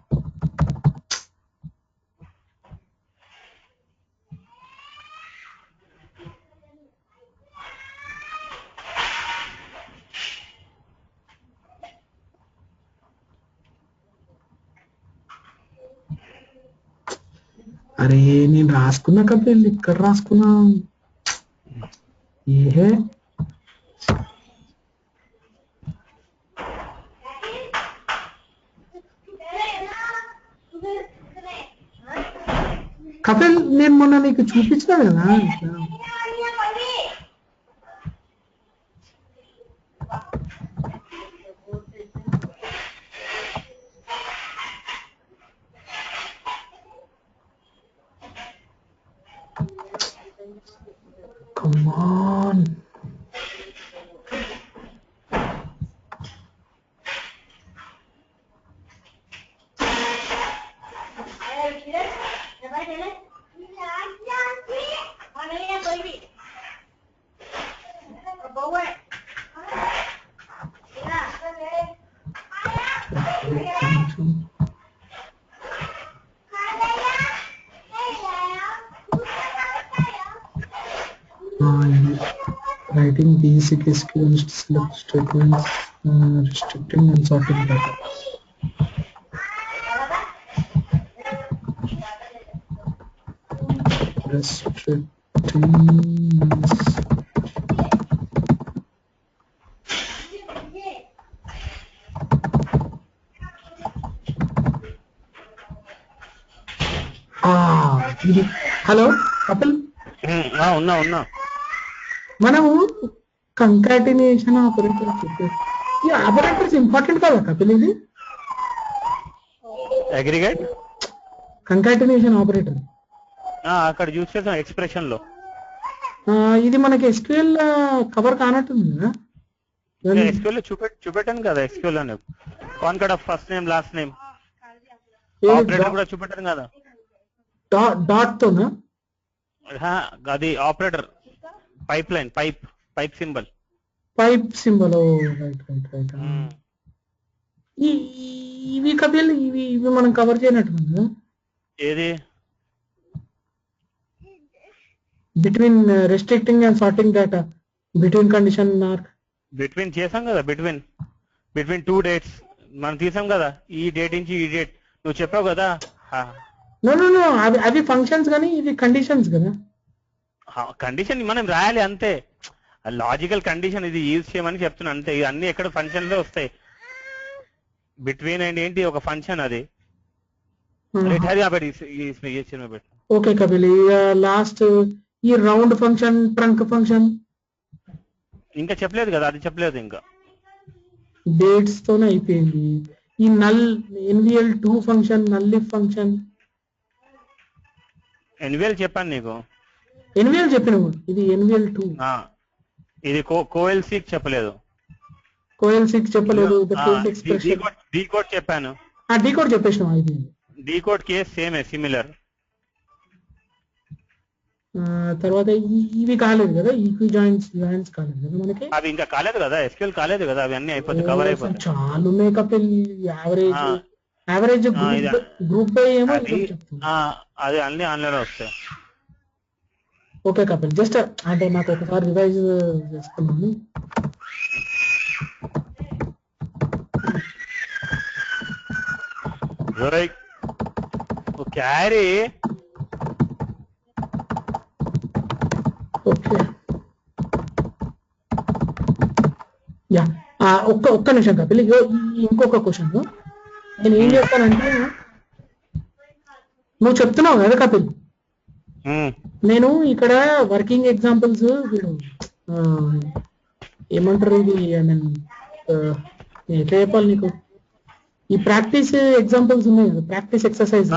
అరే నేను రాసుకున్నా కపిల్, ఇక్కడ రాసుకున్నా. ఏ కపిల్, నేను మొన్న నీకు చూపించిన కదా ఇట్లా. Come on. Writing basic SQL select statements, restricting and sorting data. Restricting. Hello Kapil, ఉన్నా ఉన్నా. మనము కంకాటినేషన్ ఆపరేటర్ చెప్పేది. ఈ ఆపరేటర్స్ ఇంపార్టెంట్ కదా కపిల్? ఇది అగ్రిగేట్ కంకాటినేషన్ ఆపరేటర్ అక్కడ యూజ్ చేసాం ఎక్స్ప్రెషన్ లో. ఇది మనకి ఎస్క్యూఎల్ కవర్ కానట్టుంది కదా. ఎస్క్యూఎల్ లో చూపెట్టాను కదా. ఎస్క్యూఎల్ అని concat of first name last name operator కూడా చూపెట్టాను కదా. డాట్ తోనా? అది operator pipe line, pipe symbol. Pipe symbol. Right right right. ఇవి కపిల్, ఇవి ఇవి మనం కవర్ చేయనట్టు. ఏది? Between restricting and sorting data, between condition mark. Between చేసాం కదా. బిట్వీన్ 2 డేట్స్ మనం తీసాం కదా. ఈ డేట్ నుంచి ఈ డేట్ నువ్వు చెప్పావు కదా. నో నో నో, అవి ఫంక్షన్స్ కానీ ఇవి కండిషన్స్ కదా. కండిషన్ మనం రాయాలి అంతే. లాజికల్ కండిషన్ ఇది యూజ్ చేయమని చెప్తున్నా అంతే. అన్ని ఎక్కడ ఫంక్షన్ లో వస్తాయి. బిట్వీన్ అండ్ ఏంటి ఒక ఫంక్షన్ అది. ఓకే కపిల్, లాస్ట్ ఈ రౌండ్ ఫంక్షన్, ట్రంక్ ఫంక్షన్ ఇంకా చెప్పలేదు కదా. అది చెప్పలేదు ఇంకా. డేట్స్ తోనే అయిపోయింది. ఈ null NVL2 function, nullif function. NVL చెప్పాను నీకు. NVL చెప్పినావు, ఇది NVL2. ఇది కోఎల్సీ చెప్పలేదు. కోఎల్సీ చెప్పలేదు. డీకోడ్ చెప్పాను. డీకోడ్ చెప్పేసినావు. ఇది డీకోడ్ కేస్ సేమ్ సిమిలర్. తర్వాత ఇవి కాలేదు కదా, ఈక్వి జాయింట్స్ కాలేదు కదా మనకి. అవి ఇంకా కాలేదు కదా, ఎస్క్యూఎల్ కాలేదు కదా, అవి అన్ని అయిపోతాయి, కవర్ అయిపోతాయి. చాలా ఉన్నాయి Kapil. Average average group by ఏమో అది అది అన్ని ఆన్లైన్ వస్తాయి. ఓకే కపిల్, జస్ట్ అంటే నాకు ఒకసారి రివైజ్ చేసుకున్నాను. క్యారీ ఓకే యా ఒక్క నిమిషం కపిల్, ఇంకొక క్వశ్చన్. నేను ఏం చేస్తానంటే, నువ్వు చెప్తున్నావు కదా కపిల్, నేను ఇక్కడ వర్కింగ్ ఎగ్జాంపుల్స్ వీడు ఏమంటారు ఇది, ఐ మీన్ ఎట్లా చెప్పాలి నీకు, ఈ ప్రాక్టీస్ ఎగ్జాంపుల్స్ ఉన్నాయి కదా, ప్రాక్టీస్ ఎక్సర్సైజ్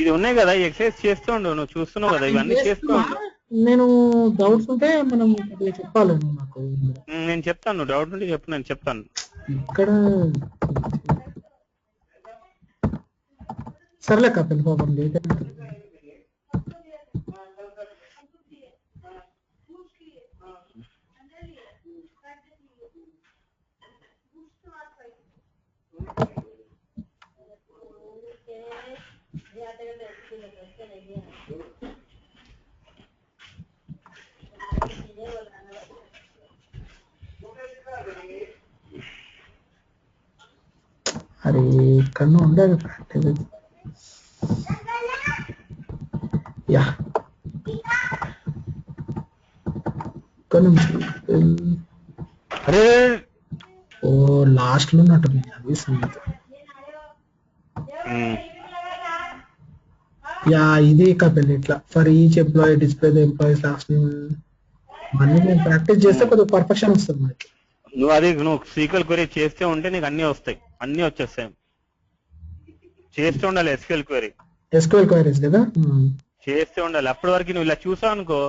ఇది ఉన్నాయి కదా, ఎక్సర్సైజ్ చేస్తూ ఉండు, నువ్వు చూస్తున్నావు కదా, ఇవన్నీ చేస్తూ ఉండు. నేను డౌట్స్ ఉంటే మనం చెప్పాలి, నాకు నేను చెప్తాను, నువ్వు డౌట్ ఉంటే చెప్పు, నేను చెప్తాను. ఇక్కడ సర్లే కపిల్, పాపం లేట్ అయిపోతుంది. అరే ఇక్కడ ఉండాలి ప్రాక్టీస్. యా అరే ఓ లాస్ట్ లో ఉన్నట్టుంది అది సంగతి. యా ఇది కపిల్, ఇట్లా for each employee display the employees last name అన్ని నేను ప్రాక్టీస్ చేస్తే కొద్దిగా పర్ఫెక్షన్ వస్తుంది మనకి. నువ్వు సీక్వెల్ క్వెరీ చేస్తే ఉంటే నీకు అన్ని వస్తాయి, అన్ని వచ్చేస్తాయి. చేస్తూ ఉండాలి ఎస్క్యూఎల్ క్వెరీస్ కదా, చేస్తూ ఉండాలి. అప్పటి వరకు నువ్వు ఇలా చూసావు అనుకో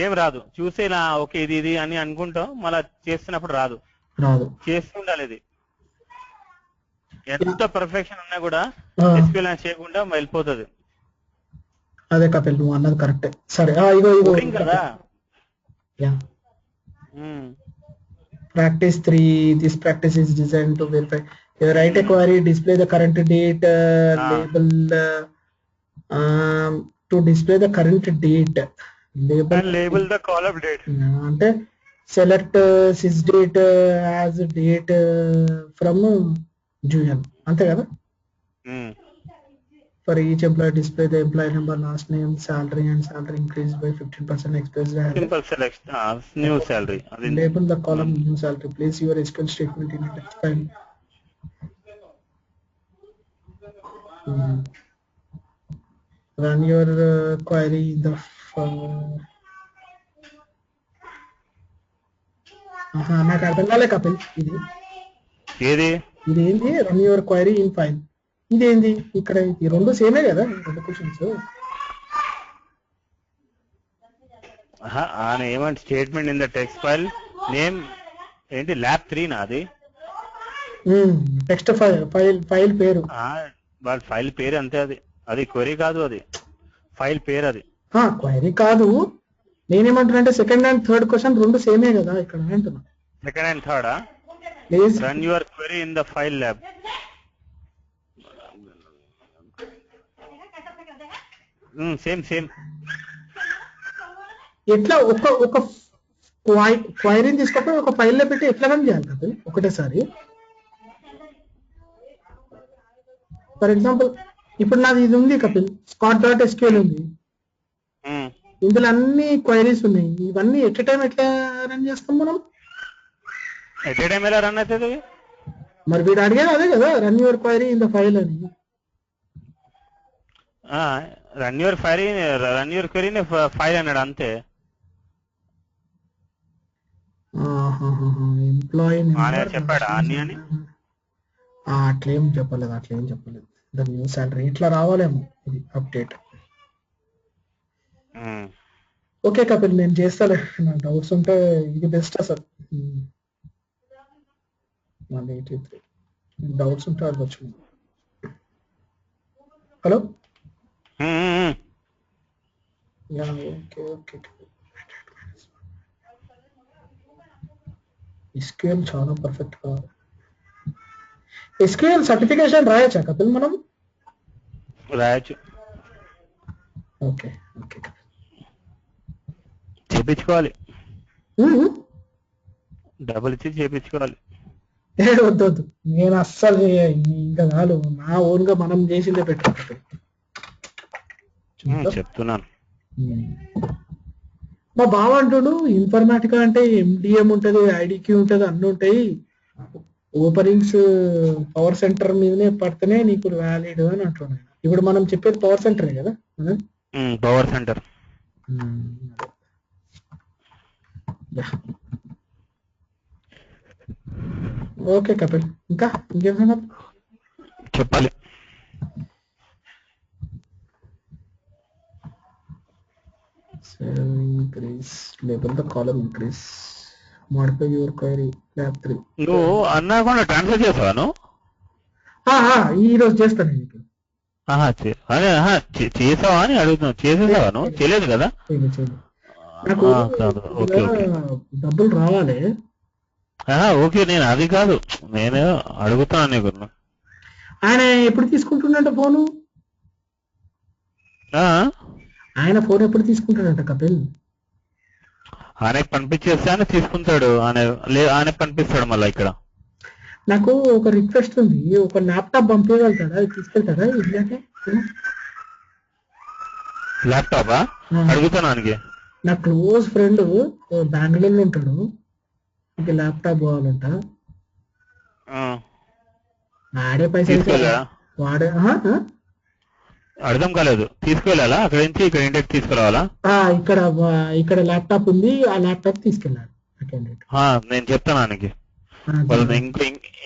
ఏం రాదు, చూసి ఇలా ఓకే ఇది ఇది అని అనుకుంటావు, మళ్ళీ చేస్తున్నప్పుడు రాదు. చేస్తూ ఉండాలి. ఇది ఎంత పర్ఫెక్షన్ ఉన్నా కూడా ఎస్క్యూఎల్ చేయకుండా వెళ్ళిపోతుంది. అదే కపిల్, నువ్వు అన్నది కరెక్టే. సరే ఇగో కదా. Practice 3. This practice is designed to verify. You write a query, display the current date, label to display the current date. Label the column date. అంటే select sys date as date from June. అంతే కదా. For each employee, display the employee number, last name, salary, and salary increased by 15% expressed as simple select new salary. Label the column new salary. Place your SQL statement in a text file. Run your query in the నాకు అర్థం కాలే కపిల్, ఇది ఏంది run your query in file, ఇదేంది ఇక్కడ, ఈ రెండు సేమే కదా రెండు క్వశ్చన్స్. ఏమంటే statement in the text file name ఏంటి, ల్యాబ్ 3 నాది టెక్స్ట్ ఫైల్ పేరు, వాళ్ళ ఫైల్ పేరు అంతే. అది క్వరీ కాదు, అది ఫైల్ పేరు. అది క్వైరీ కాదు. నేనేమంటున్నా అంటే సెకండ్ అండ్ థర్డ్ క్వశ్చన్ రెండు సేమే కదా ఇక్కడ అంటున్నా. సెకండ్ అండ్ థర్డా, run your query in the file lab. Same ఎట్లా ఒక క్వైరీని తీసుకొని ఒక ఫైల్లో పెట్టి ఎట్లా రన్ చేయాలి కదా ఒకటేసారి. ఫర్ ఎగ్జాంపుల్ ఇప్పుడు నాది ఇది ఉంది కపిల్, scott.sql ఉంది, ఇందులో అన్ని క్వైరీస్ ఉన్నాయి, ఇవన్నీ ఎట్ టైం ఎట్లా రన్ చేస్తాం మనం? ఎట్ టైం ఎలా రన్ అవుతుంది? మరి వీడు అడిగేది అదే కదా, run your query in the file అని. రన్ యువర్ క్వెరీ ఫైల్ అన్నాడు అంతే. ఎంప్లాయీ చెప్పాడా అన్ని అని? అట్లేం చెప్పలేదు. ద న్యూ సాలరీ ఇట్లా రావాలేమో ఇది అప్డేట్. ఓకే కపిల్, నేను చేస్తాలే, నా డౌట్స్ ఉంటే ఇది బెస్ట్ అసలు. 183 డౌట్స్ ఉంటే అడగచ్చు. Hello yeah okay okay. SQL చాలా పర్ఫెక్ట్ కావాలి. ఎస్క్యూఎల్ సర్టిఫికేషన్ రాయొచ్చా కపిల్ మనం? రాయొచ్చు, ఓకే ఓకే. చేపించుకోవాలి, డబ్బులు ఇచ్చి చేపించుకోవాలి. వద్దు వద్దు, నేను అస్సలు ఇంకా చాలు, నా ఓన్ గా మనం చేసిందే పెట్టాను కపిల్. చెప్తున్నాను. మా బావ అంటుడు ఇన్ఫర్మాటికా అంటే ఎండిఎం ఉంటది, ఐడిక్యూ ఉంటది, అన్ని ఉంటాయి, ఓపెనింగ్స్ పవర్ సెంటర్ మీదనే పడితేనే నీకు వ్యాలిడ్ అని అంటున్నాను. ఇప్పుడు మనం చెప్పేది పవర్ సెంటరే కదా. Power centre. ఓకే కపిల్, ఇంకా ఇంకేం సంగతి చెప్పాలి. increase label the column increase modify your query lab 3. నువ్వు అన్నాకుండా ట్రాన్స్ఫర్ చేసావా? ఈ రోజు చేస్తాను నీకు. చేసావా అని అడుగుతున్నావు. చేసేసావా? నువ్వు చేయలేదు కదా. నాకు డబ్బులు రావాలి. ఓకే, నేను అది కాదు, నేను అడుగుతున్నాను నీకు. ఆయన ఎప్పుడు తీసుకుంటున్నట్టు ఫోను? ఆయన ఫోన్ ఎప్పుడు తీసుకుంటాడంట కపిల్? ఆయనకి పంపించేస్తే ఆయన తీసుకుంటాడు, ఆయన పంపిస్తాడు మళ్ళీ ఇక్కడ. నాకు ఒక రిక్వెస్ట్ ఉంది, ఒక ల్యాప్టాప్ పంపించగలుగుతాడా? తీసుకెళ్తాడా ఇండియాకి? ల్యాప్టాపా? అడుగుతాను. నా క్లోజ్ ఫ్రెండ్ బెంగళూరులో ఉంటాడు, ఇంకా ల్యాప్టాప్ కావాలంట. వాడే పైసలు వాడే. అర్థం కాలేదు. తీసుకెళ్ళాలా అక్కడ నుంచి ఇక్కడ ఇంటికి తీసుకురావాలా? ఇక్కడ ల్యాప్టాప్ ఉంది, ఆ ల్యాప్టాప్ తీసుకెళ్ళాలి. నేను చెప్తాను ఆయనకి.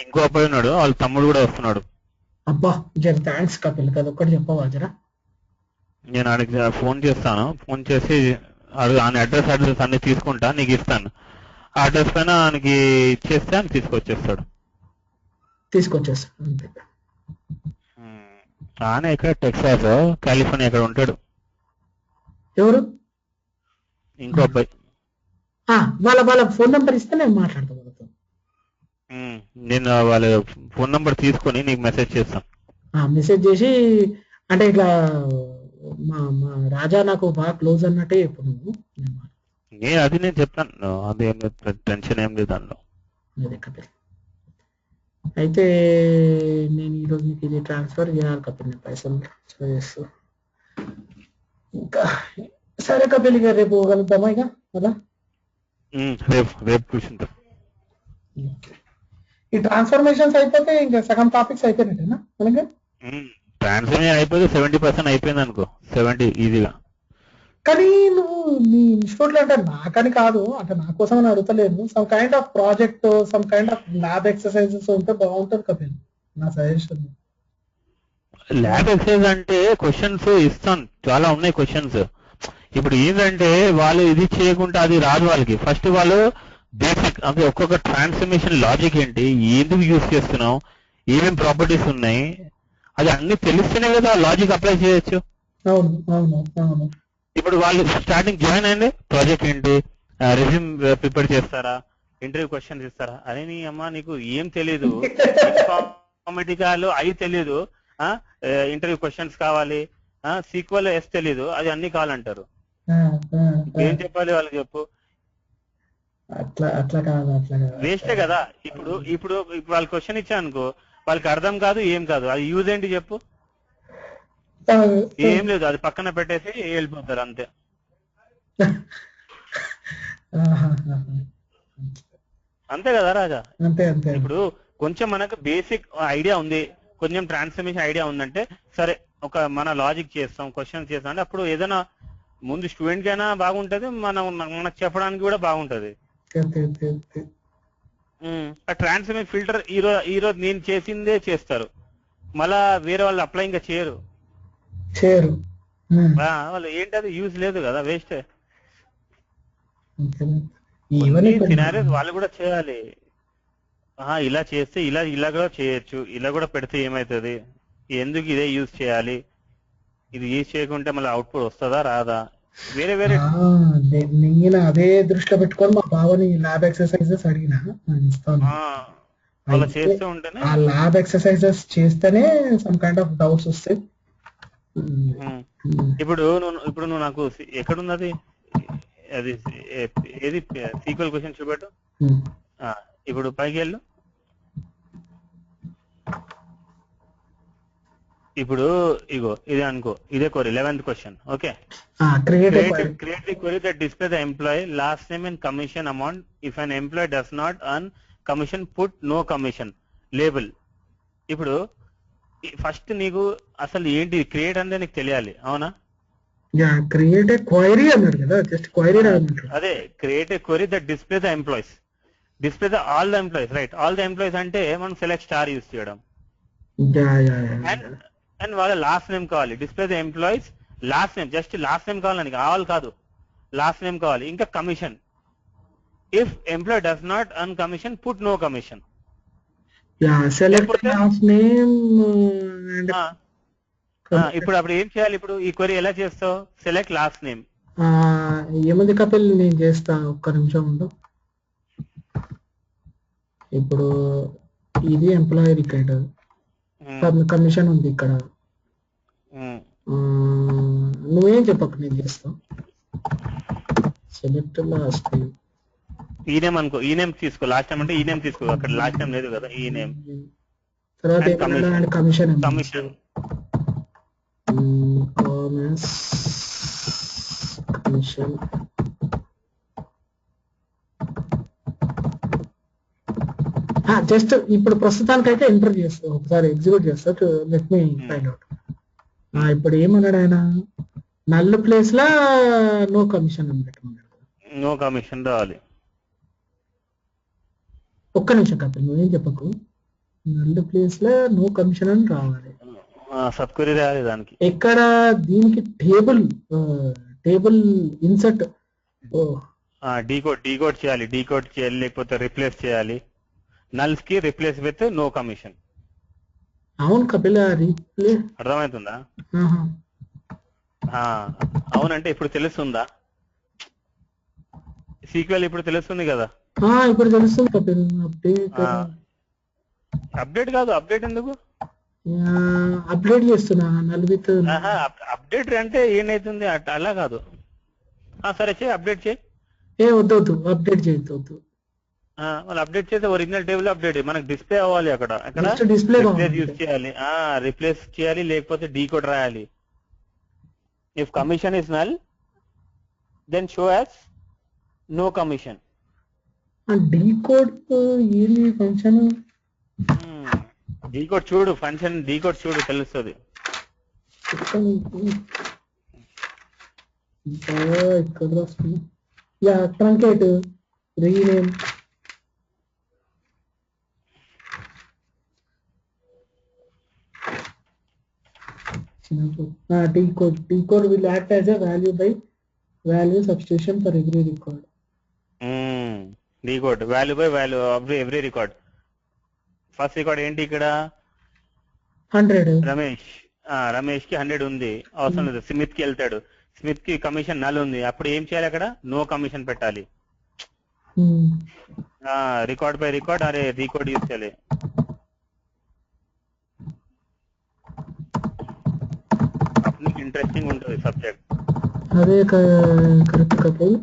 ఇంకో అబ్బాయి ఉన్నాడు, వాళ్ళ తమ్ముడు కూడా వస్తున్నాడు. అబ్బా జర థ్యాంక్స్ కపిల్, కదా ఒక్కటి చెప్పవా జరా? నేను ఆయనకి ఫోన్ చేస్తాను, ఫోన్ చేసి ఆయన అడ్రస్ అన్ని తీసుకుంటా, నీకు ఇస్తాను. ఆ అడ్రస్ పైన ఆయనకి ఇచ్చేస్తే ఆయన తీసుకొచ్చేస్తాడు. అంతే. ఆయన ఇక్కడ టెక్సాస్, కాలిఫోర్నియా ఇక్కడ ఉంటాడు. ఎవరు? ఇంకో అబ్బాయి. వాళ్ళ ఫోన్ నెంబర్ ఇస్తే నేను మాట్లాడతాను. నేను వాళ్ళ ఫోన్ నెంబర్ తీసుకొని నీకు మెసేజ్ చేస్తాను. మెసేజ్ చేసి అంటే ఇట్లా మా రాజా నాకు బాగా క్లోజ్ అన్నట్టే చెప్పు నువ్వు. అది నేను చెప్తాను, అదేం టెన్షన్ ఏం లేదు దానిలో. అయితే నేను ఈరోజు నీకు ఇది ట్రాన్స్ఫర్ చేయాలి కపిల్, నేను పైసలు చేస్తూ. ఇంకా సరే కపిల్, ఇక రేపు పోగలుగుతామా ఇక అలా? రేపు కూర్చుంటాం. ఈ ట్రాన్స్ఫర్మేషన్స్ అయిపోతే ఇంకా సగం టాపిక్స్ అయిపోయినట్టేనా మనకి? ట్రాన్స్ఫర్మేషన్ అయిపోతే 70% అయిపోయింది అనుకో, 70 ఈజీగా. కానీ నువ్వు నీ ఇన్స్టిట్యూట్ లో, అంటే నాకని కాదు, అంటే నా కోసం అని అడుగుతలేదు, some kind of project, some kind of lab exercises ఉంటే బాగుంటుంది కపిల్, నా సజెషన్. ల్యాబ్ ఎక్సర్సైజ్ అంటే క్వశ్చన్స్ ఇస్తాను, చాలా ఉన్నాయి క్వశ్చన్స్. ఇప్పుడు ఏంటంటే వాళ్ళు ఇది చేయకుండా అది రాదు వాళ్ళకి. ఫస్ట్ వాళ్ళు బేసిక్ అంటే ఒక్కొక్క ట్రాన్స్ఫర్మేషన్ లాజిక్ ఏంటి, ఎందుకు యూజ్ చేస్తున్నావు, ఏమేమి ప్రాపర్టీస్ ఉన్నాయి, అది అన్ని తెలిస్తేనే కదా లాజిక్ అప్లై చేయొచ్చు. ఇప్పుడు వాళ్ళు స్టార్టింగ్ జాయిన్ అయింది, ప్రాజెక్ట్ ఏంటి, రెజ్యూమ్ ప్రిపేర్ చేస్తారా, ఇంటర్వ్యూ క్వశ్చన్స్ ఇస్తారా, అదే నీ అమ్మ నీకు ఏం తెలీదు, ఇన్ఫార్మేటికాలు అవి తెలీదు, ఇంటర్వ్యూ క్వశ్చన్స్ కావాలి, సీక్వెల్ ఎస్ తెలీదు, అది అన్ని కావాలంటారు. ఏం చెప్పాలి వాళ్ళకి చెప్పు? వేస్టే కదా. ఇప్పుడు వాళ్ళ క్వశ్చన్ ఇచ్చా అనుకో, వాళ్ళకి అర్థం కాదు, ఏం కాదు, అది యూజ్ ఏంటి చెప్పు? ఏం లేదు, అది పక్కన పెట్టేసి వెళ్ళిపోతారు అంతే. అంతే కదా రాజా? ఇప్పుడు కొంచెం మనకు బేసిక్ ఐడియా ఉంది, కొంచెం ట్రాన్స్ఫర్మేషన్ ఐడియా ఉందంటే సరే, ఒక మన లాజిక్ చేస్తాం, క్వశ్చన్స్ చేస్తాం అంటే అప్పుడు ఏదైనా ముందు స్టూడెంట్ కైనా బాగుంటది, మనకు చెప్పడానికి కూడా బాగుంటది. ఆ ట్రాన్స్ఫర్మేషన్ ఫిల్టర్ ఈరోజు నేను చేసిందే చేస్తారు, మళ్ళా వేరే వాళ్ళు అప్లై ఇంకా చేయరు. వాళ్ళు ఏంటది యూజ్ లేదు కదా, వేస్టే. సినారియోస్ వాళ్ళు కూడా చేయాలి. ఇలా చేస్తే ఇలా కూడా చేయొచ్చు, ఇలా కూడా పెడితే ఏమవుతుంది, ఎందుకు ఇదే యూజ్ చేయాలి, ఇది యూజ్ చేయకుంటే మళ్ళీ అవుట్పుట్ వస్తుందా రాదా, వేరే వేరే నేను అదే దృష్టిలో పెట్టుకొని మా బావని ల్యాబ్ ఎక్సర్సైజెస్ అడిగిన ఇస్తాను. అలా అయితే చేస్తూ ఉంటేనే ఆ ల్యాబ్ ఎక్సర్సైజెస్ చేస్తేనే సమ్ కైండ్ ఆఫ్ డౌట్స్ వస్తాయి. ఇప్పుడు నువ్వు నాకు ఎక్కడున్నది అది ఏది సీక్వెల్ క్వశ్చన్ చూపెట్టు. ఇప్పుడు పైకి వెళ్ళు. ఇప్పుడు ఇగో ఇది అనుకో, ఇదే query 11th question. Okay, create create the query that display the employee last name and commission amount. If an employee does not earn commission, put no commission label. ఇప్పుడు ఫస్ట్ నీకు అసలు ఏంటి క్రియేట్ అంటే నీకు తెలియాలి, అవునా? క్రియేట్ క్వైరీ అన్నాడు కదా, జస్ట్ క్వైరీ అదే create a query that display the employees, display the all the employees, right? All the employees అంటే మనం సెలెక్ట్ స్టార్ యూస్ చేయడం. అండ్ వాళ్ళ లాస్ట్ నేమ్ కావాలి. Display the employees last name, just last name కావాలని, all కాదు, last name కావాలి. ఇంకా commission, if employee does not earn commission, put no commission. ఇప్పుడు అప్పుడు ఏం చేయాలి? ఇప్పుడు ఈ క్వరీ ఎలా చేస్తావు? Select last name. ఏముంది కపిల్, నేను చేస్తా, ఒక్క నిమిషం ఉండు. ఇప్పుడు ఇది ఎంప్లాయీ రికార్డ్, కమిషన్ ఉంది ఇక్కడ. నువ్వేం చెప్పకు, నేను చేస్తా. సెలెక్ట్ లాస్ట్ నేమ్, ఈ నేమ్ అనుకో, ఈ నేమ్ తీసుకో. లాస్ట్ టైం అంటే ఈ నేమ్ తీసుకో, అక్కడ లాస్ట్ టైం లేదు కదా, ఈ నేమ్. తర్వాత కమిషన్ కమిషన్ కమిషన్ జస్ట్ ఇప్పుడు ప్రస్తుతానికి అయితే ఎంటర్ చేస్తా, ఒకసారి ఎగ్జిక్యూట్ చేస్తా. Let me find out. ఇప్పుడు ఏమన్నాడు ఆయన? నల్ ప్లేస్ లా నో కమిషన్ అని పెట్టమన్నాడు. నో కమిషన్ రావాలి. ఒక్క నిమిషం కపిల్, నువ్వేం చెప్పకు. నల్ ప్లేస్ లా నో కమిషన్ అని రావాలి. సబ్ క్వెరీ రావాలి దానికి. ఎక్కడ దీనికి టేబుల్ ఇన్సర్ట్ డీకోడ్ చేయాలి, లేకపోతే రిప్లేస్ చేయాలి. నల్స్ కి రిప్లేస్ విత్ నో కమిషన్. అవును కపిల్, అర్థమవుతుందా? అవునంటే ఇప్పుడు తెలుస్తుందా? సీక్వెల్ ఇప్పుడు తెలుస్తుంది కదా? ఇప్పుడు తెలుస్తుంది కపిల్. అప్డేట్ కాదు, అప్డేట్ ఎందుకు? అప్డేట్ చేస్తున్నా నలుగుతూ. అప్డేట్ అంటే ఏమైతుంది? అలా కాదు. సరే చేయి, అప్డేట్ చేయి. వద్దు, అప్డేట్ చేయొద్దు. వాళ్ళు అప్డేట్ చేస్తే ఒరిజినల్ టేబుల్ అప్డేట్ మనకు డిస్ప్లే అవ్వాలి. అక్కడ డిస్ప్లే యూజ్ చేయాలి, రిప్లేస్ చేయాలి, లేకపోతే డీకోడ్ రాయాలి. If commission is null then show as no commission. Decode ఏంది ఫంక్షన్? డీకోడ్ చూడు, ఫంక్షన్ డీకోడ్ చూడు, తెలుస్తుంది. ఇక్కడ రాస్తుంది. Truncate, rename. decode will act as a value substitution for every record. decode value by value of every record. First record ఏంటి ఇక్కడ? 100. రమేష్ కి 100 ఉంది, అవసరం లేదు. స్మిత్ కి వెళ్తాడు, స్మిత్ కి కమిషన్ నల్ ఉంది. అప్పుడు ఏం చేయాలి? అక్కడ నో కమిషన్ పెట్టాలి. రికార్డ్ బై రికార్డ్, అరే రికార్డ్ యూజ్ చేయాలి. అప్పుడు ఇంట్రెస్టింగ్ ఉంటుంది సబ్జెక్ట్. అదే correct Kapil.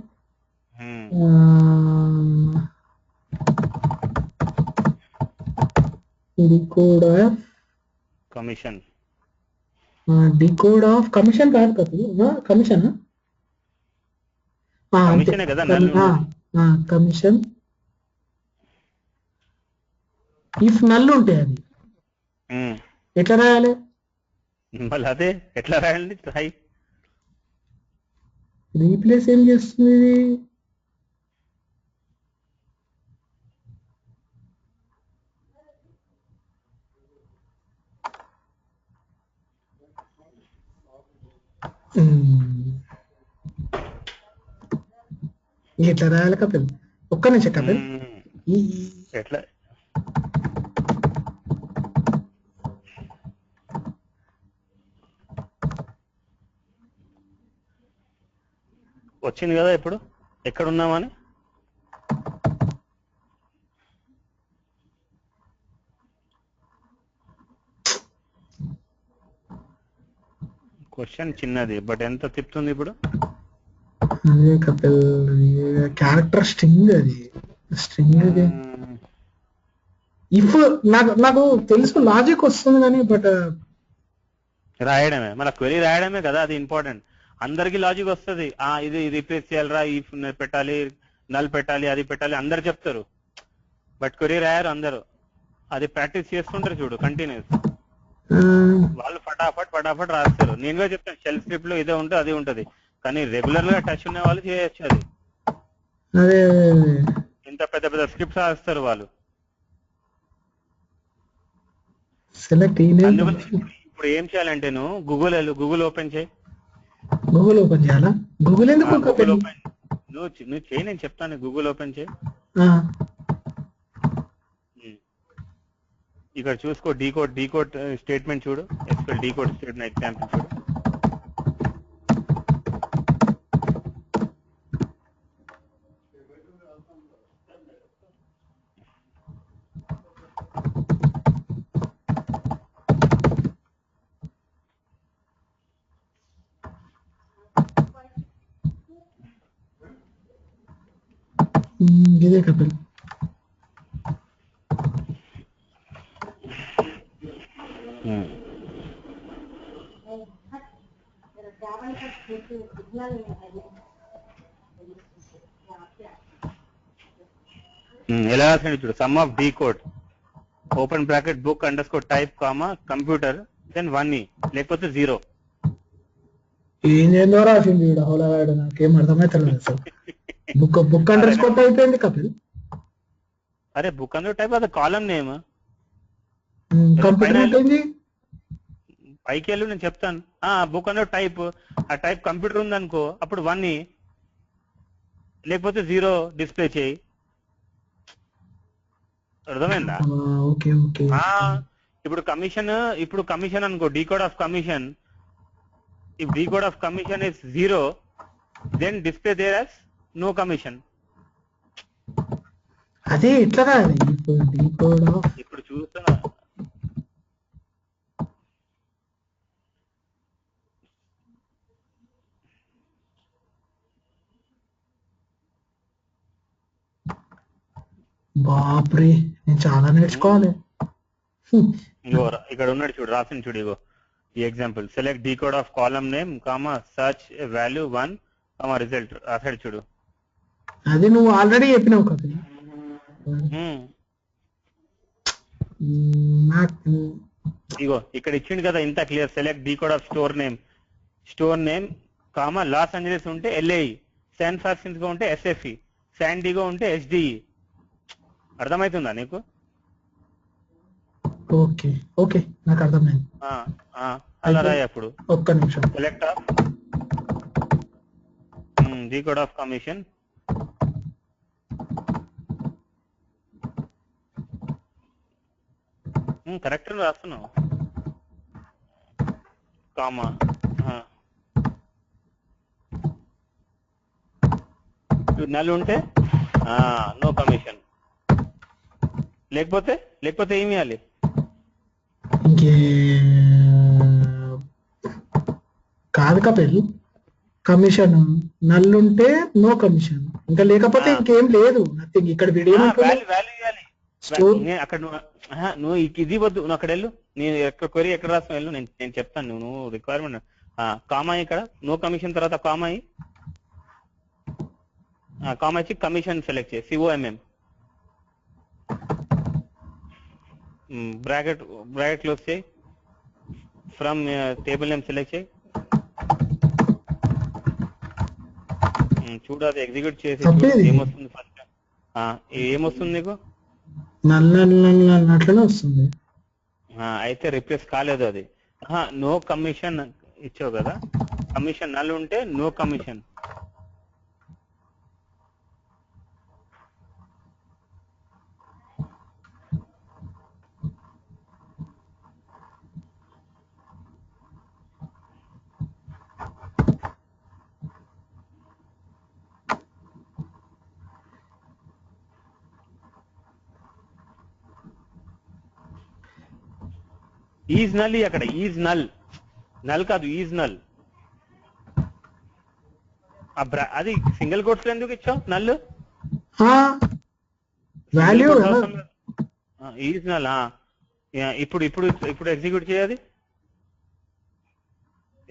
decode of commission. decode of commission కాదు కపిల్, కమిషన్ కమిషనే కదా. కమిషన్ ఇఫ్ నల్ ఉంటే అది ఎట్లా రాయాలి? మళ్ళీ అదే ఎట్లా రాయాలి? ట్రై రీప్లేస్ ఏం చేస్తుంది ఇది? ఎట్లా రాయాలి కపిల్? ఒక్క నిమిషం కపిల్. ఎట్లా వచ్చింది కదా ఇప్పుడు ఎక్కడ ఉన్నామని. క్వశ్చన్ చిన్నది బట్ ఎంత తిప్పుతుంది ఇప్పుడు. అదే కపిల్ క్యారెక్టర్ స్ట్రింగ్ అది స్ట్రింగ్ అది. ఇఫ్ నాకు తెలుసు లాజిక్ వస్తుంది కానీ బట్ రాయడమే మన క్వెరీ రాయడమే కదా అది ఇంపార్టెంట్. అందరికి లాజిక్ వస్తుంది, ఇది రీప్లేస్ చేయాలరా, ఈ పెట్టాలి, నల్ పెట్టాలి, అది పెట్టాలి అందరు చెప్తారు, బట్ క్వెరీ రాయరు అందరు. అది ప్రాక్టీస్ చేస్తుంటారు చూడు కంటిన్యూస్, వాళ్ళు ఫటాఫట్ రాస్తారు. నేనుగా చెప్తాను షెల్ స్క్రిప్ట్ లో ఇదే ఉంటుంది అది ఉంటుంది, కానీ రెగ్యులర్ గా టచ్ ఉన్న వాళ్ళు చేయొచ్చు అది. ఇంత పెద్ద పెద్ద స్క్రిప్ట్స్ రాస్తారు వాళ్ళు. ఇప్పుడు ఏం చేయాలంటే నువ్వు గూగుల్ ఓపెన్ చేయి. గూగుల్ ఓపెన్ చేయాలా? గూగుల్ ఎందుకు? గూగుల్ ఓపెన్ నువ్వు చేయి, నేను చెప్తాను. గూగుల్ ఓపెన్ చేయి. ఇక్కడ చూసుకో, డీకోడ్ స్టేట్మెంట్ చూడు, ఎస్క్యూఎల్ డీకోడ్ స్టేట్మెంట్ ఎగ్జాంపుల్ చూడు. ఇదే కపిల్. ఎలా రాసాడు చూడు, sum of decode open bracket book underscore type comma computer then 1E లేకపోతే 0. ఏం చేయందో రాసింది హోలగాడు, నాకేం అర్థమైతలేదు అసలు. బుక్ అండర్ స్కోర్ టైప్ ఏంది కపిల్? అరే బుక్ అండర్ టైప్ అది కాలం నేమ్. కంప్యూటర్ ఏంటి? పైకి వెళ్ళు, నేను చెప్తాను. బుక్ అండర్ టైప్, ఆ టైప్ కంప్యూటర్ ఉందనుకో అప్పుడు 1E లేకపోతే 0 డిస్ప్లే చేయి. అర్థమైందా? ఇప్పుడు కమిషన్ అనుకో, decode of commission. If decode of commission is 0 then display there as no commission. అదే ఎట్లా రాయాలి ఇప్పుడు చూస్తున్నా. బాప్రే, నేను చాలా నేర్చుకోవాలి. ఇక్కడ ఉన్నాడు చూడు, రాసింది చూడు. ఇగో ఈ example, select decode of column name comma search value 1 comma result రాసాడు చూడు. అది నువ్వు ఆల్రెడీ చెప్పినావు కదా. ఇగో ఇక్కడ ఇచ్చిండు కదా ఇంత clear. Select decode of store name comma Los Angeles ఉంటే LAE, శాన్ ఫ్రాన్సిస్కో ఉంటే SFE, శాన్ డిగో ఉంటే SDE. అర్థమవుతుందా నీకు? ఓకే ఓకే, నాకు అర్థమైంది. అలా రాయి. అప్పుడు ఒక్క నిమిషం. Select of decode of commission correct రాస్తున్నావు కామా నల్ ఉంటే నో కమిషన్, లేకపోతే ఏమి ఇవ్వాలి? కాదు కపిల్, కమిషన్ నల్లుంటే నో కమిషన్, ఇంకా లేకపోతే ఇంకేం లేదు, నథింగ్. ఇక్కడ వీడియో అక్కడ నువ్వు ఇది వద్దు, నువ్వు అక్కడ వెళ్ళు. నేను క్వరీ ఎక్కడ రాస్తాను వెళ్ళు, నేను చెప్తాను. నువ్వు రిక్వైర్మెంట్ కామా ఇక్కడ నో కమిషన్ తర్వాత కామా ఇచ్చి కమిషన్ సెలెక్ట్ చేయి, COMM బ్రాకెట్ క్లోజ్ చేయి, ఫ్రమ్ టేబుల్ నేమ్ సెలెక్ట్ చేయి. చూడు అది ఎగ్జిక్యూట్ చేసి ఏమొస్తుంది ఫస్ట్. ఏమొస్తుంది నీకు? అట్లనే వస్తుంది. అయితే రిప్లేస్ కాలేదు అది. నో కమిషన్ ఇచ్చావు కదా, కమిషన్ నల్ ఉంటే నో కమిషన్. ఈజ్ నల్ అక్కడ, ఈజ్ నల్, నల్ కాదు ఈజ్ నల్. అది సింగిల్ కోట్స్ లో ఎందుకు ఇచ్చావు నల్? Value is null. ఇప్పుడు ఇప్పుడు ఇప్పుడు ఎగ్జిక్యూట్ చేయాలి.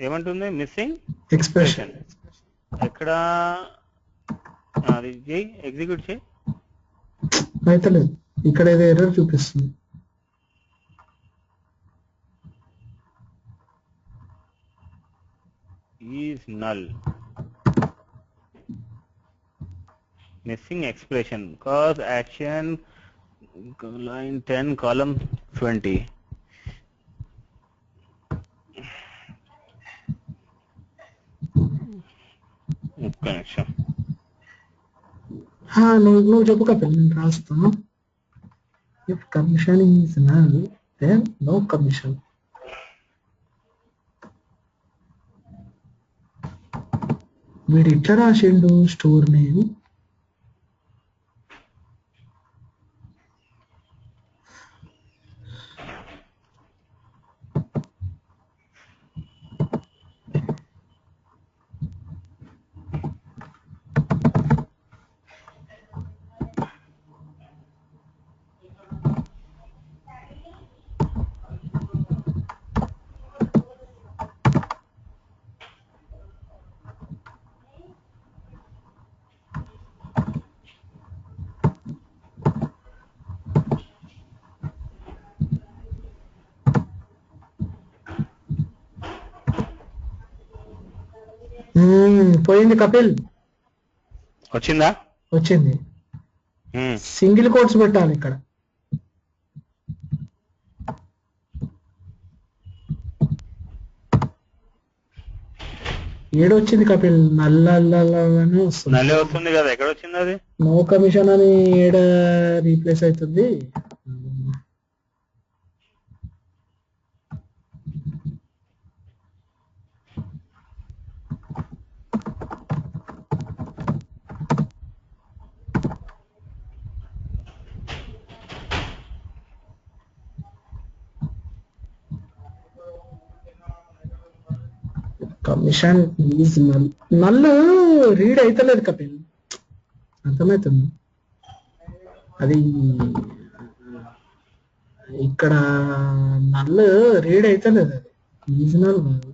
ఏమంటుంది? Missing expression. ఎక్కడ అది చేయి, ఎగ్జిక్యూట్ చేయి. అయితే లేదు, ఇక్కడ ఏదో ఎర్రర్ చూపిస్తుంది. Is null missing expression cause action line 10 column 20. connection. నువ్వు చెప్పు కపిల్, నేను రాస్తాను. if commission is null then no commission. వీడు ఇట్లా రాసిండు స్టోర్ నేమ్. పోయింది కపిల్. వచ్చిందా? వచ్చింది. సింగిల్ కోట్స్ పెట్టాలి ఇక్కడ. ఏడొచ్చింది కపిల్, నల్లనే వస్తుంది. నల్లే వస్తుంది కదా, ఎక్కడ వచ్చింది అది? నో కమిషన్ అని ఏడ రీప్లేస్ అవుతుంది. Commission is null. Null read అయితలేదు కపిల్, అర్థమవుతుంది. అది ఇక్కడ నల్ రీడ్ అయితలేదు, అది ఈజ్ నల్ కాదు.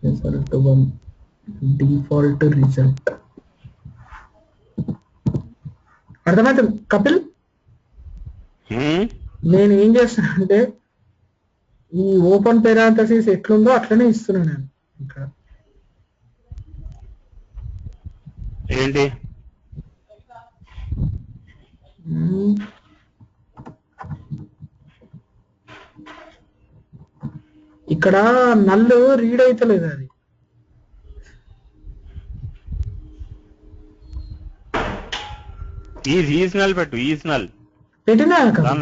Result 1 default result. అర్థమవుతుంది కపిల్. నేను ఏం చేస్తాను అంటే ఈ ఓపెన్ పెరాంథసిస్ ఎట్లుందో అట్లనే ఇస్తున్నాను నేను ఇక్కడ. ఏంటి ఇక్కడ నల్లు రీడ్ అయితలేదు, అది ఈజ్ నల్ పెట్టు, ఈజ్ నల్ పెట్టినా కదా,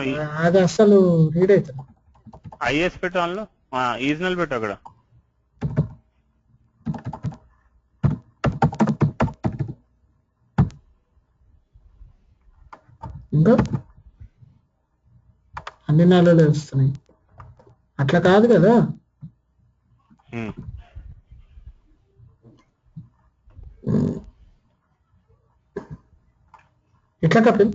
అది అసలు రీడ్ అవుతుంది. ఐఎస్ పెట్టు, అందులో ఈజ్ నల్ పెట్టు అక్కడ. ఇంకా అన్ని నెలలు వస్తున్నాయి, అట్లా కాదు కదా. ఎట్లా కపిల్?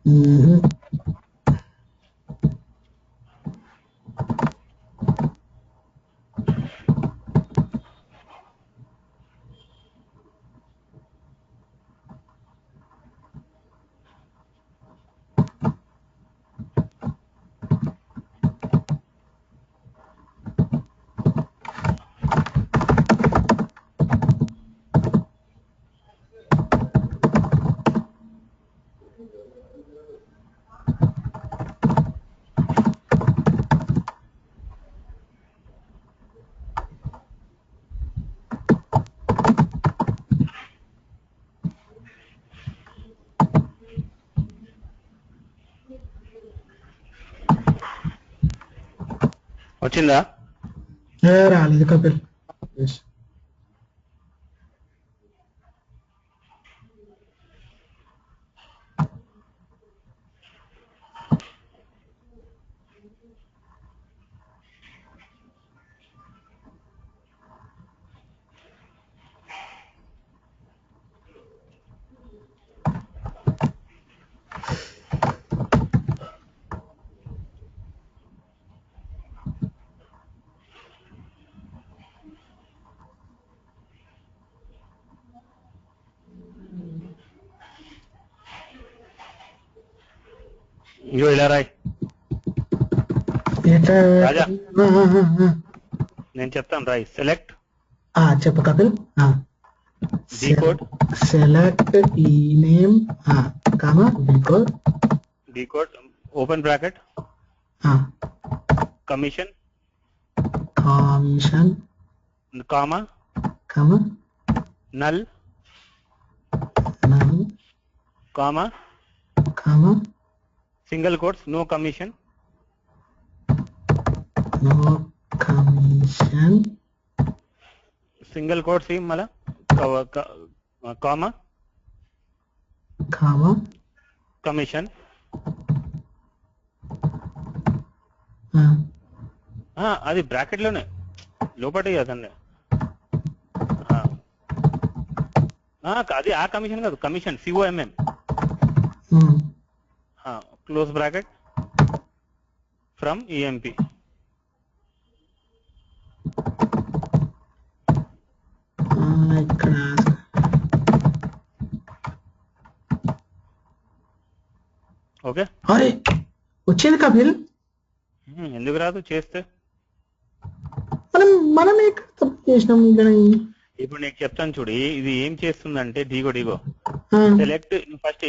మ్మ్. వచ్చిందా? రాలేదు కపిల్. Yes. ఇగో ఇలా రాయ్. ఏంటా? రాజా ఆ, ఆ, ఆ, ఆ. నేను చెప్తాను రాయ్. సెలెక్ట్ చెప్పు కపిల్. డీకోడ్ సెలెక్ట్ ఈ name comma decode decode open bracket commission commission comma comma null null comma comma single quotes no commission no commission single quotes మళ్ళా కామా కామా కమిషన్ అది బ్రాకెట్ లోనే లోపటి అదండి. అది ఆ కమిషన్ కాదు, commission COMM close bracket from EMP. ఇక్కడ okay. అరే వచ్చింది కపిల్. ఎందుకు రాదు చేస్తే? మనం ఎక్కడ తప్పు చేసినాం ఇక్కడ? ఇప్పుడు నీకు చెప్తాను చూడు, ఇది ఏం చేస్తుందంటే డీగో సెలెక్ట్ ఫస్ట్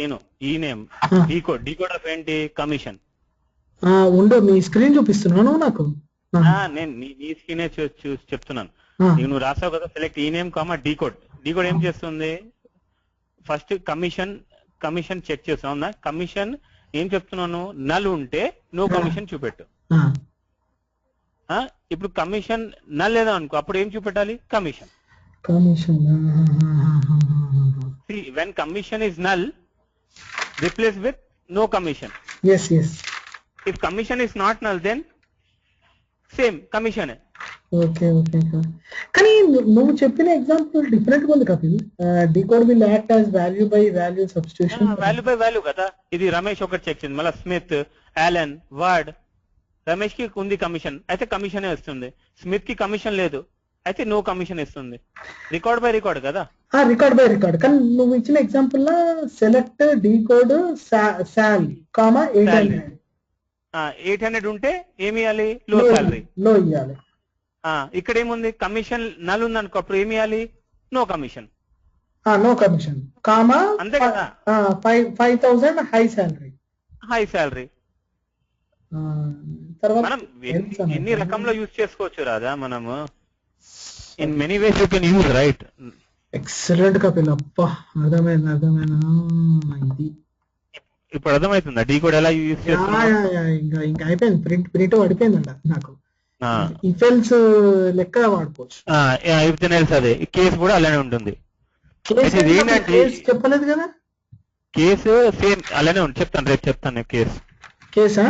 ఈ నేమ్ డీకోడ్ ఆఫ్ ఏంటి కమిషన్. ఉండు నీ స్క్రీన్ చూపిస్తున్నాను నాకు. నేను నీ స్క్రీనే చూసి చెప్తున్నాను. నువ్వు రాసావు కదా సెలెక్ట్ ఈ నేమ్ కామా డీకోడ్ ఏం చేస్తుంది? ఫస్ట్ కమిషన్ చెక్ చేస్తావు. కమిషన్ ఏం చెప్తున్నాను, నల్ ఉంటే నో కమిషన్ చూపెట్టు. ఇప్పుడు కమిషన్ నల్ లేదా అనుకో, అప్పుడు ఏం చూపెట్టాలి? Commission. When commission is null replace with no commission. If commission is not null then same commission. Okay okay. కానీ నువ్వు చెప్పిన ఎగ్జాంపుల్ డిఫరెంట్ గా ఉంది Kapil. Decode will act as value by value substitution. Value by value కదా. ఇది రమేష్ ఒకటి check చేసింది, మళ్ళీ స్మిత్, యాలన్, వర్డ్. రమేష్ కి ఉంది కమిషన్, అయితే కమిషనే వస్తుంది. స్మిత్ కి కమిషన్ లేదు, అయితే నో కమిషన్ ఇస్తుంది. రికార్డ్ బై రికార్డ్ కదా. Record by record. కానీ నువ్వు ఇచ్చిన ఎగ్జాంపుల్ లో సెలెక్ట్ డీకోడ్ సాల్ కామా 800 ఉంటే ఏమి ఇవ్వాలి? లో సాలరీ లో ఇవ్వాలి. ఇక్కడ ఏముంది? కమిషన్ నల్ ఉంది అనుకో, అప్పుడు ఏమి ఇవ్వాలి? No commission. No commission comma అంతే కదా. 5,000 హై సాలరీ. మనం ఎన్ని రకంలో యూజ్ చేసుకోవచ్చు రాదా మనము. In many ways you can use, right? Excellent Kapil. అబ్బా అర్థమైంది. ఇది ఇప్పుడు అర్థమవుతుందా డీకోడ్ ఎలా యూజ్ చేస్తున్నా? ఇంకా అయిపోయింది. ప్రింట్ పడిపోయిందంట నాకు. ఇఫెల్స్ లెక్క వాడుకోవచ్చు. అదే కేసు కూడా అలానే ఉంటుంది. చెప్పలేదు కదా. కేసు సేమ్ అలానే ఉంటుంది. చెప్తాను రేపు చెప్తాను కేసా.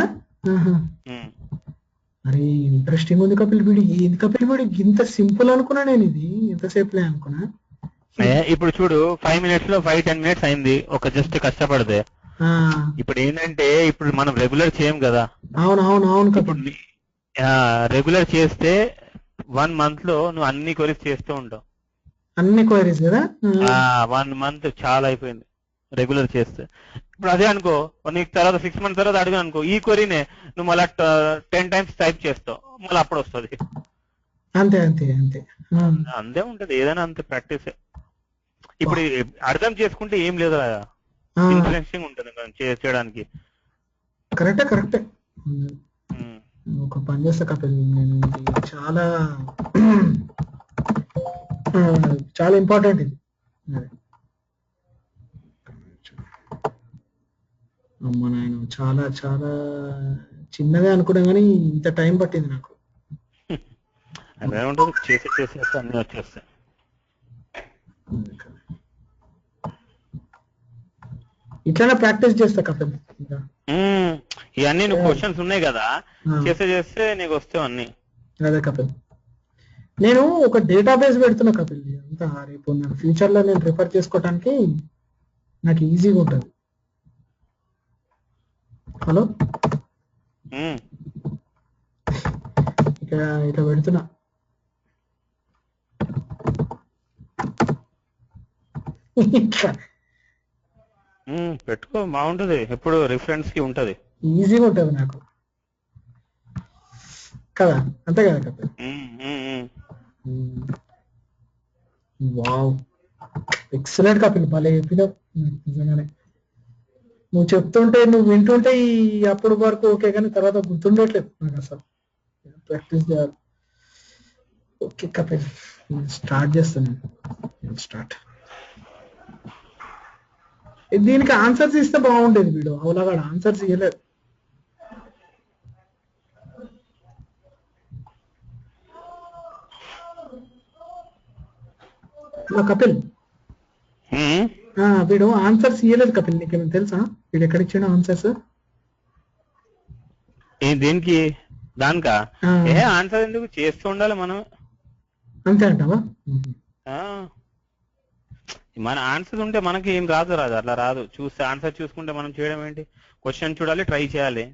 అరే ఇంట్రెస్టింగ్ ఉంది కపిల్. ఏంది కపిల్ ఇంత సింపుల్ అనుకున్నా నేను. ఇది ఎంతసేపులే అనుకున్నా. ఇప్పుడు చూడు 5 minutes లో 5-10 minutes అయింది ఒక జస్ట్ కష్టపడితే. ఆ, ఇప్పుడు ఏంటంటే ఇప్పుడు మనం రెగ్యులర్ చేయం కదా. అవును అవును అవును ఇప్పుడు కపిల్. రెగ్యులర్ చేస్తే 1 month లో నువ్వు అన్ని క్వరీస్ చేస్తూ ఉంటావు. అన్ని క్వైరీస్ కదా. 1 month చాలా అయిపోయింది రెగ్యులర్ చేస్తే. ఇప్పుడు అదే అనుకో, నీకు తర్వాత 6 months తర్వాత అడిగా అనుకో, ఈ క్వరీనే నువ్వు మళ్ళీ 10 times టైప్ చేస్తావు, మళ్ళీ అప్పుడు వస్తుంది. అంతే అంతే అంతే. అంతే ఉంటది, ఏదైనా అంతే ప్రాక్టీస్. బా. ఇప్పుడు అర్థం చేసుకుంటే ఏం లేదు కదా, ఇంట్రెస్టింగ్ ఉంటుంది మనం చేయడానికి. కరెక్టే కరెక్టే. ఉమ్. ఒక పని చేస్తా కపిల్, నేను ఇది చాలా చాలా ఇంపార్టెంట్ ఇది. అది. అమ్మ నాయన, చాలా చాలా చిన్నదే అనుకున్నా కానీ ఇంత టైం పట్టింది నాకు. అదే ఉంటుంది, చేసేస్తే అన్ని వచ్చేస్తాయి. ఇట్లానే ప్రాక్టీస్ చేస్తా కపిల్ ఇంకా. ఇవన్నీ నువ్వు క్వశ్చన్స్ ఉన్నాయి కదా, ఆ, చేస్తే నీకు వస్తావు అన్ని. అదే కపిల్, నేను ఒక డేటాబేస్ పెడుతున్నా కపిల్. అంతా రేపు నాకు ఫ్యూచర్ లో నేను రిఫర్ చేసుకోవడానికి నాకు ఈజీగా ఉంటుంది. హలో, ఉమ్. ఇక ఇట్లా పెడుతున్నా. పెట్టుకో, బాగుంటది, ఎప్పుడు రిఫరెన్స్ కి ఉంటది. ఈజీగా ఉంటుంది నాకు కదా, అంతే కదా కపిల్. వావ్, ఎక్సలెంట్ కపిల్, భలే చెప్పినావు నిజంగానే. నువ్వు చెప్తుంటే, నువ్వు వింటుంటే ఈ అప్పుడు వరకు ఓకే, కానీ తర్వాత గుర్తుండట్లేదు నాకు అసలు. ప్రాక్టీస్ చేయాలి. ఓకే కపిల్, స్టార్ట్ చేస్తాను. స్టార్ట్. దీనికి ఆన్సర్స్ ఇస్తే బాగుండేది, వీడు అవలాగాడు ఆన్సర్స్ ఇవ్వలేదు. కపిల్, వీడు ఆన్సర్స్ ఇవ్వలేదు కపిల్, నీకేమైనా తెలుసా వీడు ఎక్కడ ఇచ్చాడు ఆన్సర్స్? దేనికి? దానికా? ఆన్సర్ ఎందుకు, చేస్తూ ఉండాలి మనం. అంతే అంటావా? మన ఆన్సర్ ఉంటే మనకి ఏం రాదు అట్లా రాదు. చూస్తే ఆన్సర్ చూసుకుంటే మనం చేయడం ఏంటి, క్వశ్చన్ చూడాలి, ట్రై చేయాలి.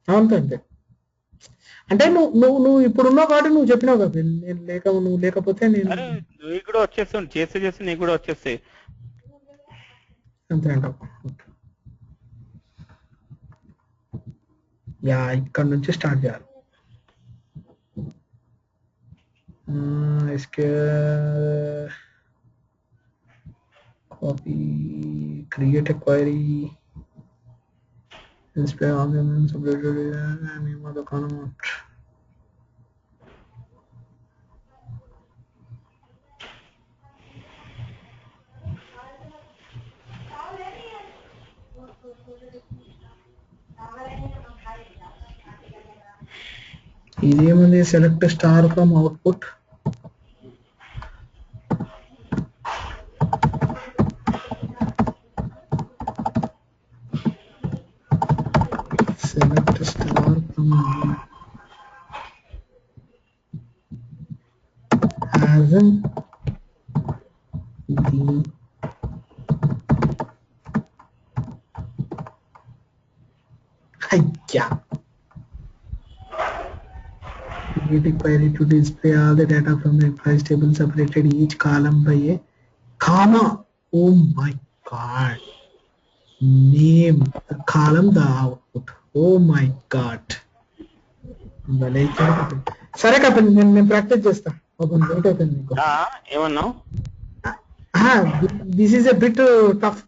అంతే అంతే. అంటే నువ్వు ఇప్పుడు ఉన్నావు కాబట్టి నువ్వు చెప్పినావు కదా, నేను నువ్వు లేకపోతే నేను. నీకు కూడా వచ్చేస్తుంది, చేస్తే నీకు కూడా వచ్చేస్తాయి. అంతే అంటావు. యా, ఇక్కడ నుంచి స్టార్ట్ చేయాలి. Copy, create a query, display arguments updated name of the column. ఇదేముంది, select star from output. select star from as in the create a query to display all the data from the employees table, separated each column by a comma. Oh my god, name the column, the output. Oh my god, సరే కపిల్, నేను practice చేస్తా. ఒక late అయిపోయింది నీకు. ఏమన్నావు? This is a bit tough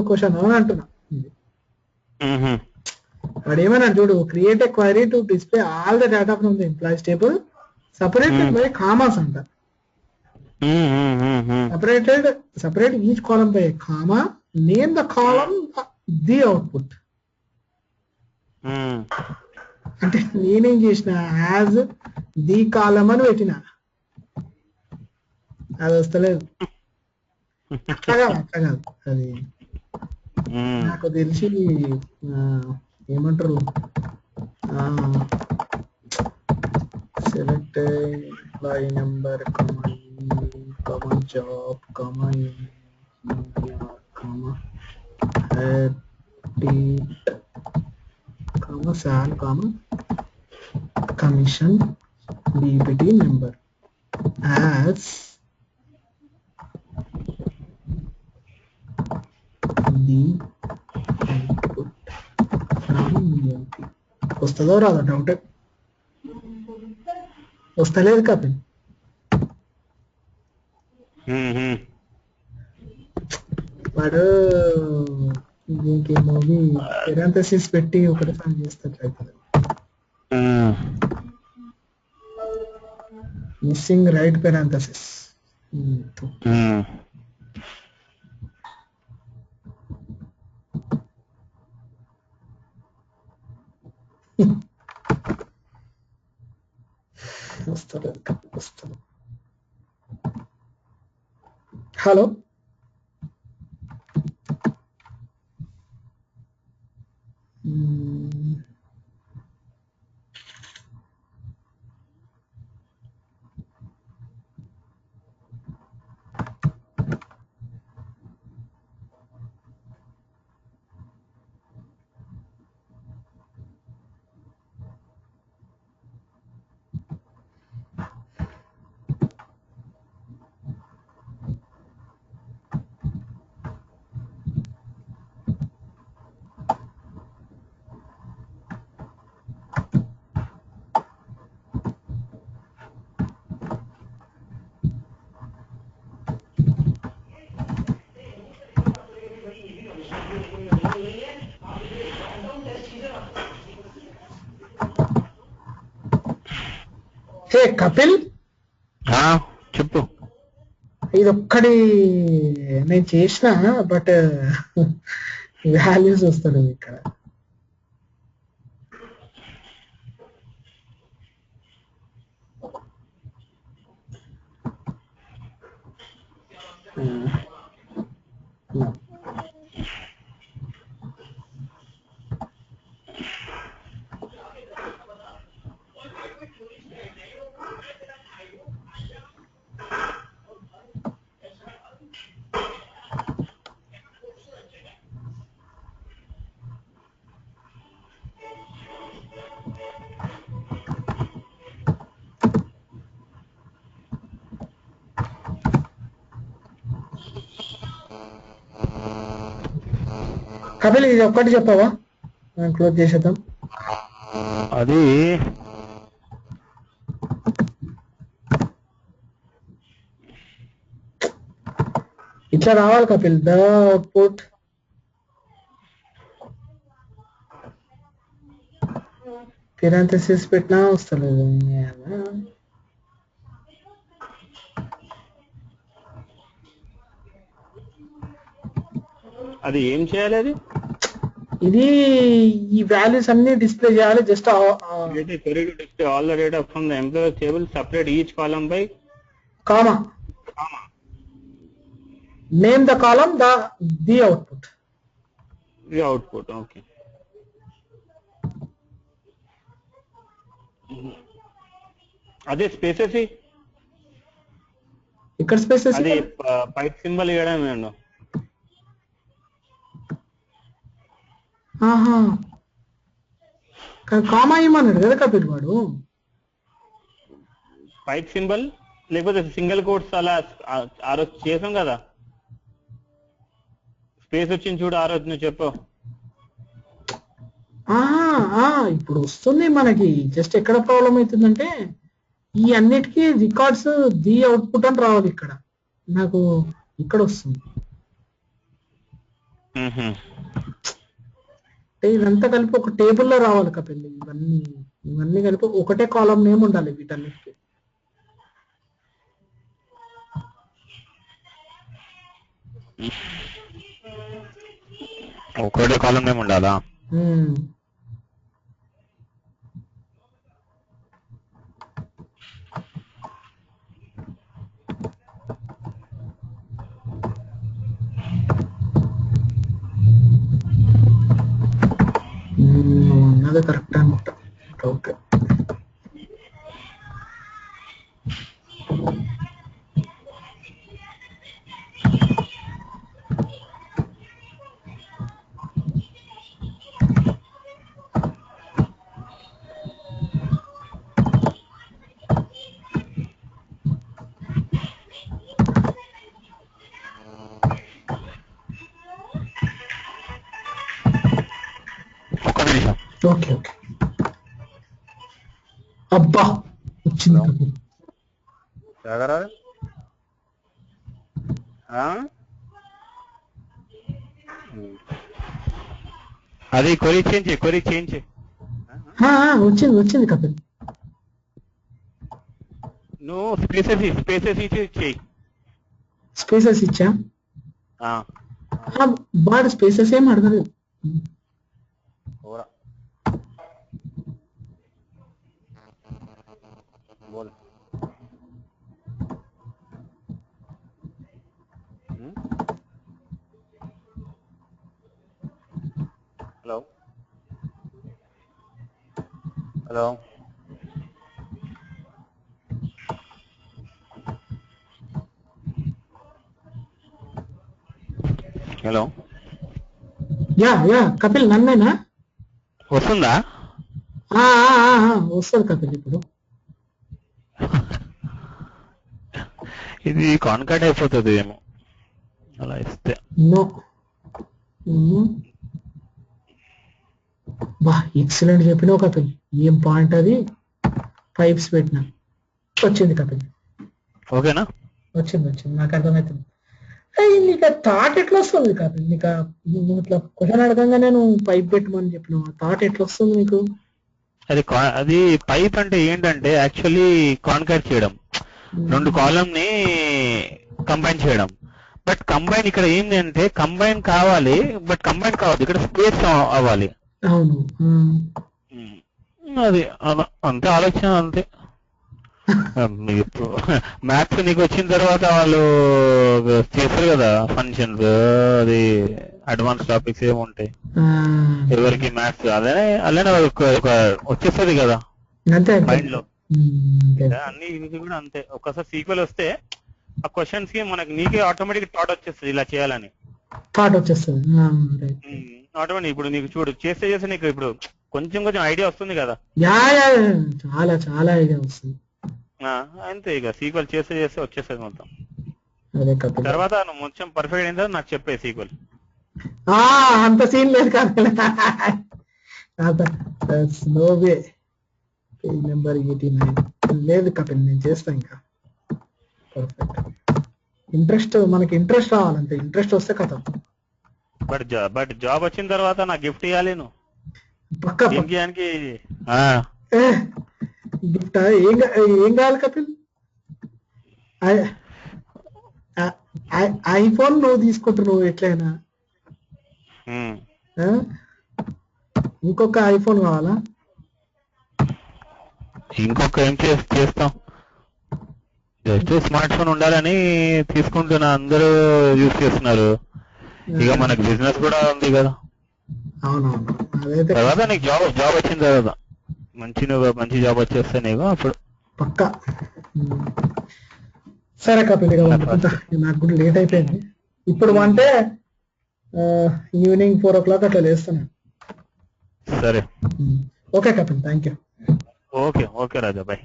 question అని అంటున్నా. వాడు ఏమన్నా చూడు, create a query to display all the data from the employees table separated by commas అంట. Separate each column by comma, name the column the output. అంటే నేనేం చేసిన, as the column అని పెట్టిన, అది వస్తలేదు. అట్లా కాదు అది, నాకు తెలిసి ఏమంటారు, select employee number, job, credit comma sal comma commission dpt number as the output from EMP. వస్తుందో రాదో డౌట్, వస్తలేదు కపిల్. వాడు దీనికి మూవీ పెరాంథసిస్ పెట్టి ఒకటి ఫైన్ చేస్తాడు అవుతుంది. Missing right parenthesis. వస్తుంది. హలో హే కపిల్, చెప్పు. ఇది ఒక్కడి నేను చేసిన, బట్ వాల్యూస్ వస్తలేదు ఇక్కడ. కపిల్ ఇది ఒక్కటి చెప్పవా, మనం క్లోజ్ చేసేద్దాం. అది ఇట్లా రావాలి కపిల్. ద అవుట్పుట్ పెరాంథసిస్ పెట్టినా వస్తలేదు. అది ఏం చేయాలి? అది ఇది ఈ వాల్యూస్ అన్ని డిస్ప్లే చేయాలి. Just display all the data from the employee table, separate each column by comma. Name the column the output. The output, okay. అదే స్పేసెస్ ఇక్కడ స్పేసెస్ అది పైప్ సింబల్ ఇవ్వడమే అండి. కామా ఇమ్మన్నాడు కదా కపిల్ వాడు. పైప్ సింబల్ లేకపోతే సింగిల్ కోట్స్ అలా ఆ రోజు చేసాం కదా, స్పేస్ వచ్చింది చూడు ఆ రోజు, నువ్వు చెప్పు. ఇప్పుడు వస్తుంది మనకి. జస్ట్ ఎక్కడ ప్రాబ్లం అవుతుందంటే ఈ అన్నిటికీ రికార్డ్స్ ది అవుట్పుట్ అని రావాలి. ఇక్కడ నాకు ఇక్కడ వస్తుంది. ఇదంతా కలిపి ఒక టేబుల్లో రావాలి కపిల్. ఇవన్నీ కలిపి ఒకటే కాలం నేమ్ ఉండాలి వీటన్నిటికీ. ఒకటే కాలం నేమ్ ఉండాలా? అదే కరెక్ట్ అనమాట. ఓకే, ఒక్క నిమిషం. Okay okay. అబ్బా వచ్చింది కపిల్. అది కొరి చేంజ్ వచ్చింది కపిల్. నువ్వు స్పేసెస్ ఇచ్చి చేయి. స్పేసెస్ ఇచ్చా, వాడు స్పేసెస్ ఏం అడగలేదు. Hello hello hello yeah Kapil నన్నేనా? వస్తుందా? వస్తుంది కపిల్ ఇప్పుడు. ఇది కాన్కాట్ అయిపోతుంది ఏమో అలా ఇస్తే. నో బా ఎక్సలెంట్ చెప్పినావు కపిల్. ఏం పాయింట్ అది, పైప్స్ పెట్టినా. వచ్చింది కపిల్. ఓకేనా? వచ్చింది నాకు అర్థమవుతుంది. నీకు థాట్ ఎట్లా వస్తుంది కపిల్? నువ్వు ఇట్లా క్వశ్చన్ అడగంగా నేను పైప్ పెట్టమని చెప్పినావు, థాట్ ఎట్లా వస్తుంది నీకు? అది పైప్ అంటే ఏంటంటే యాక్చువల్లీ కాన్కాట్ చేయడం, రెండు కాలం ని కంబైన్ చేయడం. బట్ కంబైన్ ఇక్కడ ఏంటి అంటే కంబైన్ కావాలి, బట్ కంబైన్ కావద్దు, ఇక్కడ స్పేస్ అవ్వాలి. అవును, అది అంతే ఆలోచన, అంతే. మ్యాథ్స్ నీకు వచ్చిన తర్వాత వాళ్ళు చేస్తారు కదా ఫంక్షన్స్, అది అడ్వాన్స్ టాపిక్స్ ఏముంటాయి ఎవరికి మ్యాథ్స్, అలానే వచ్చేస్తుంది కదా మైండ్ లో. అన్ని ఇది కూడా అంతే. ఒక్కసారి సీక్వెల్ వస్తే ఆ క్వశ్చన్స్ కి మనకి నీకే ఆటోమేటిక్ థాట్ వచ్చేస్తుంది ఇలా చేయాలని. థాట్ వచ్చేస్తుంది ఆటోమేటిక్. ఇప్పుడు నీకు చూడు చేస్తే నీకు ఇప్పుడు కొంచెం ఐడియా వస్తుంది కదా. చాలా చాలా ఐడియా వస్తుంది. అంతే, ఇక సీక్వెల్ చేస్తే వచ్చేస్తుంది మొత్తం. అదే తర్వాత నువ్వు మొత్తం పర్ఫెక్ట్ అయిన తర్వాత నాకు చెప్పే సీక్వెల్. అంత సీన్ లేదు కపిల్. No way. నెంబర్ 89 లేదు కపిల్, నేను చేస్తా ఇంకా పర్ఫెక్ట్. మనకి ఇంట్రెస్ట్ రావాలంటే, ఇంట్రెస్ట్ వస్తే కథ. బట్ జాబ్ వచ్చిన తర్వాత నాకు గిఫ్ట్ ఇవ్వాలి నువ్వు. పక్కా గిఫ్ట్ ఏం కావాలి కపిల్? ఐఫోన్ నువ్వు తీసుకుంటున్నావు ఎట్లయినా. ఇంకొక ఐఫోన్ కావాలా? ఇంకొక ఏం చేస్తాం, జస్ట్ స్మార్ట్ ఫోన్ ఉండాలని తీసుకుంటున్నా, అందరూ యూజ్ చేస్తున్నారు. ఇక మనకు బిజినెస్ కూడా ఉంది కదా. అవునవును, అదైతే తర్వాత నీకు జాబ్ వచ్చిన తర్వాత మంచి జాబ్ వచ్చేస్తే నీకు అప్పుడు పక్కా. సరే కపిల్, నాకు కూడా లేట్ అయిపోయింది. ఇప్పుడు అంటే ఈవినింగ్ 4 o'clock అట్లా లేస్తున్నాను. సరే okay Kapil, thank you. Okay Raja, bye.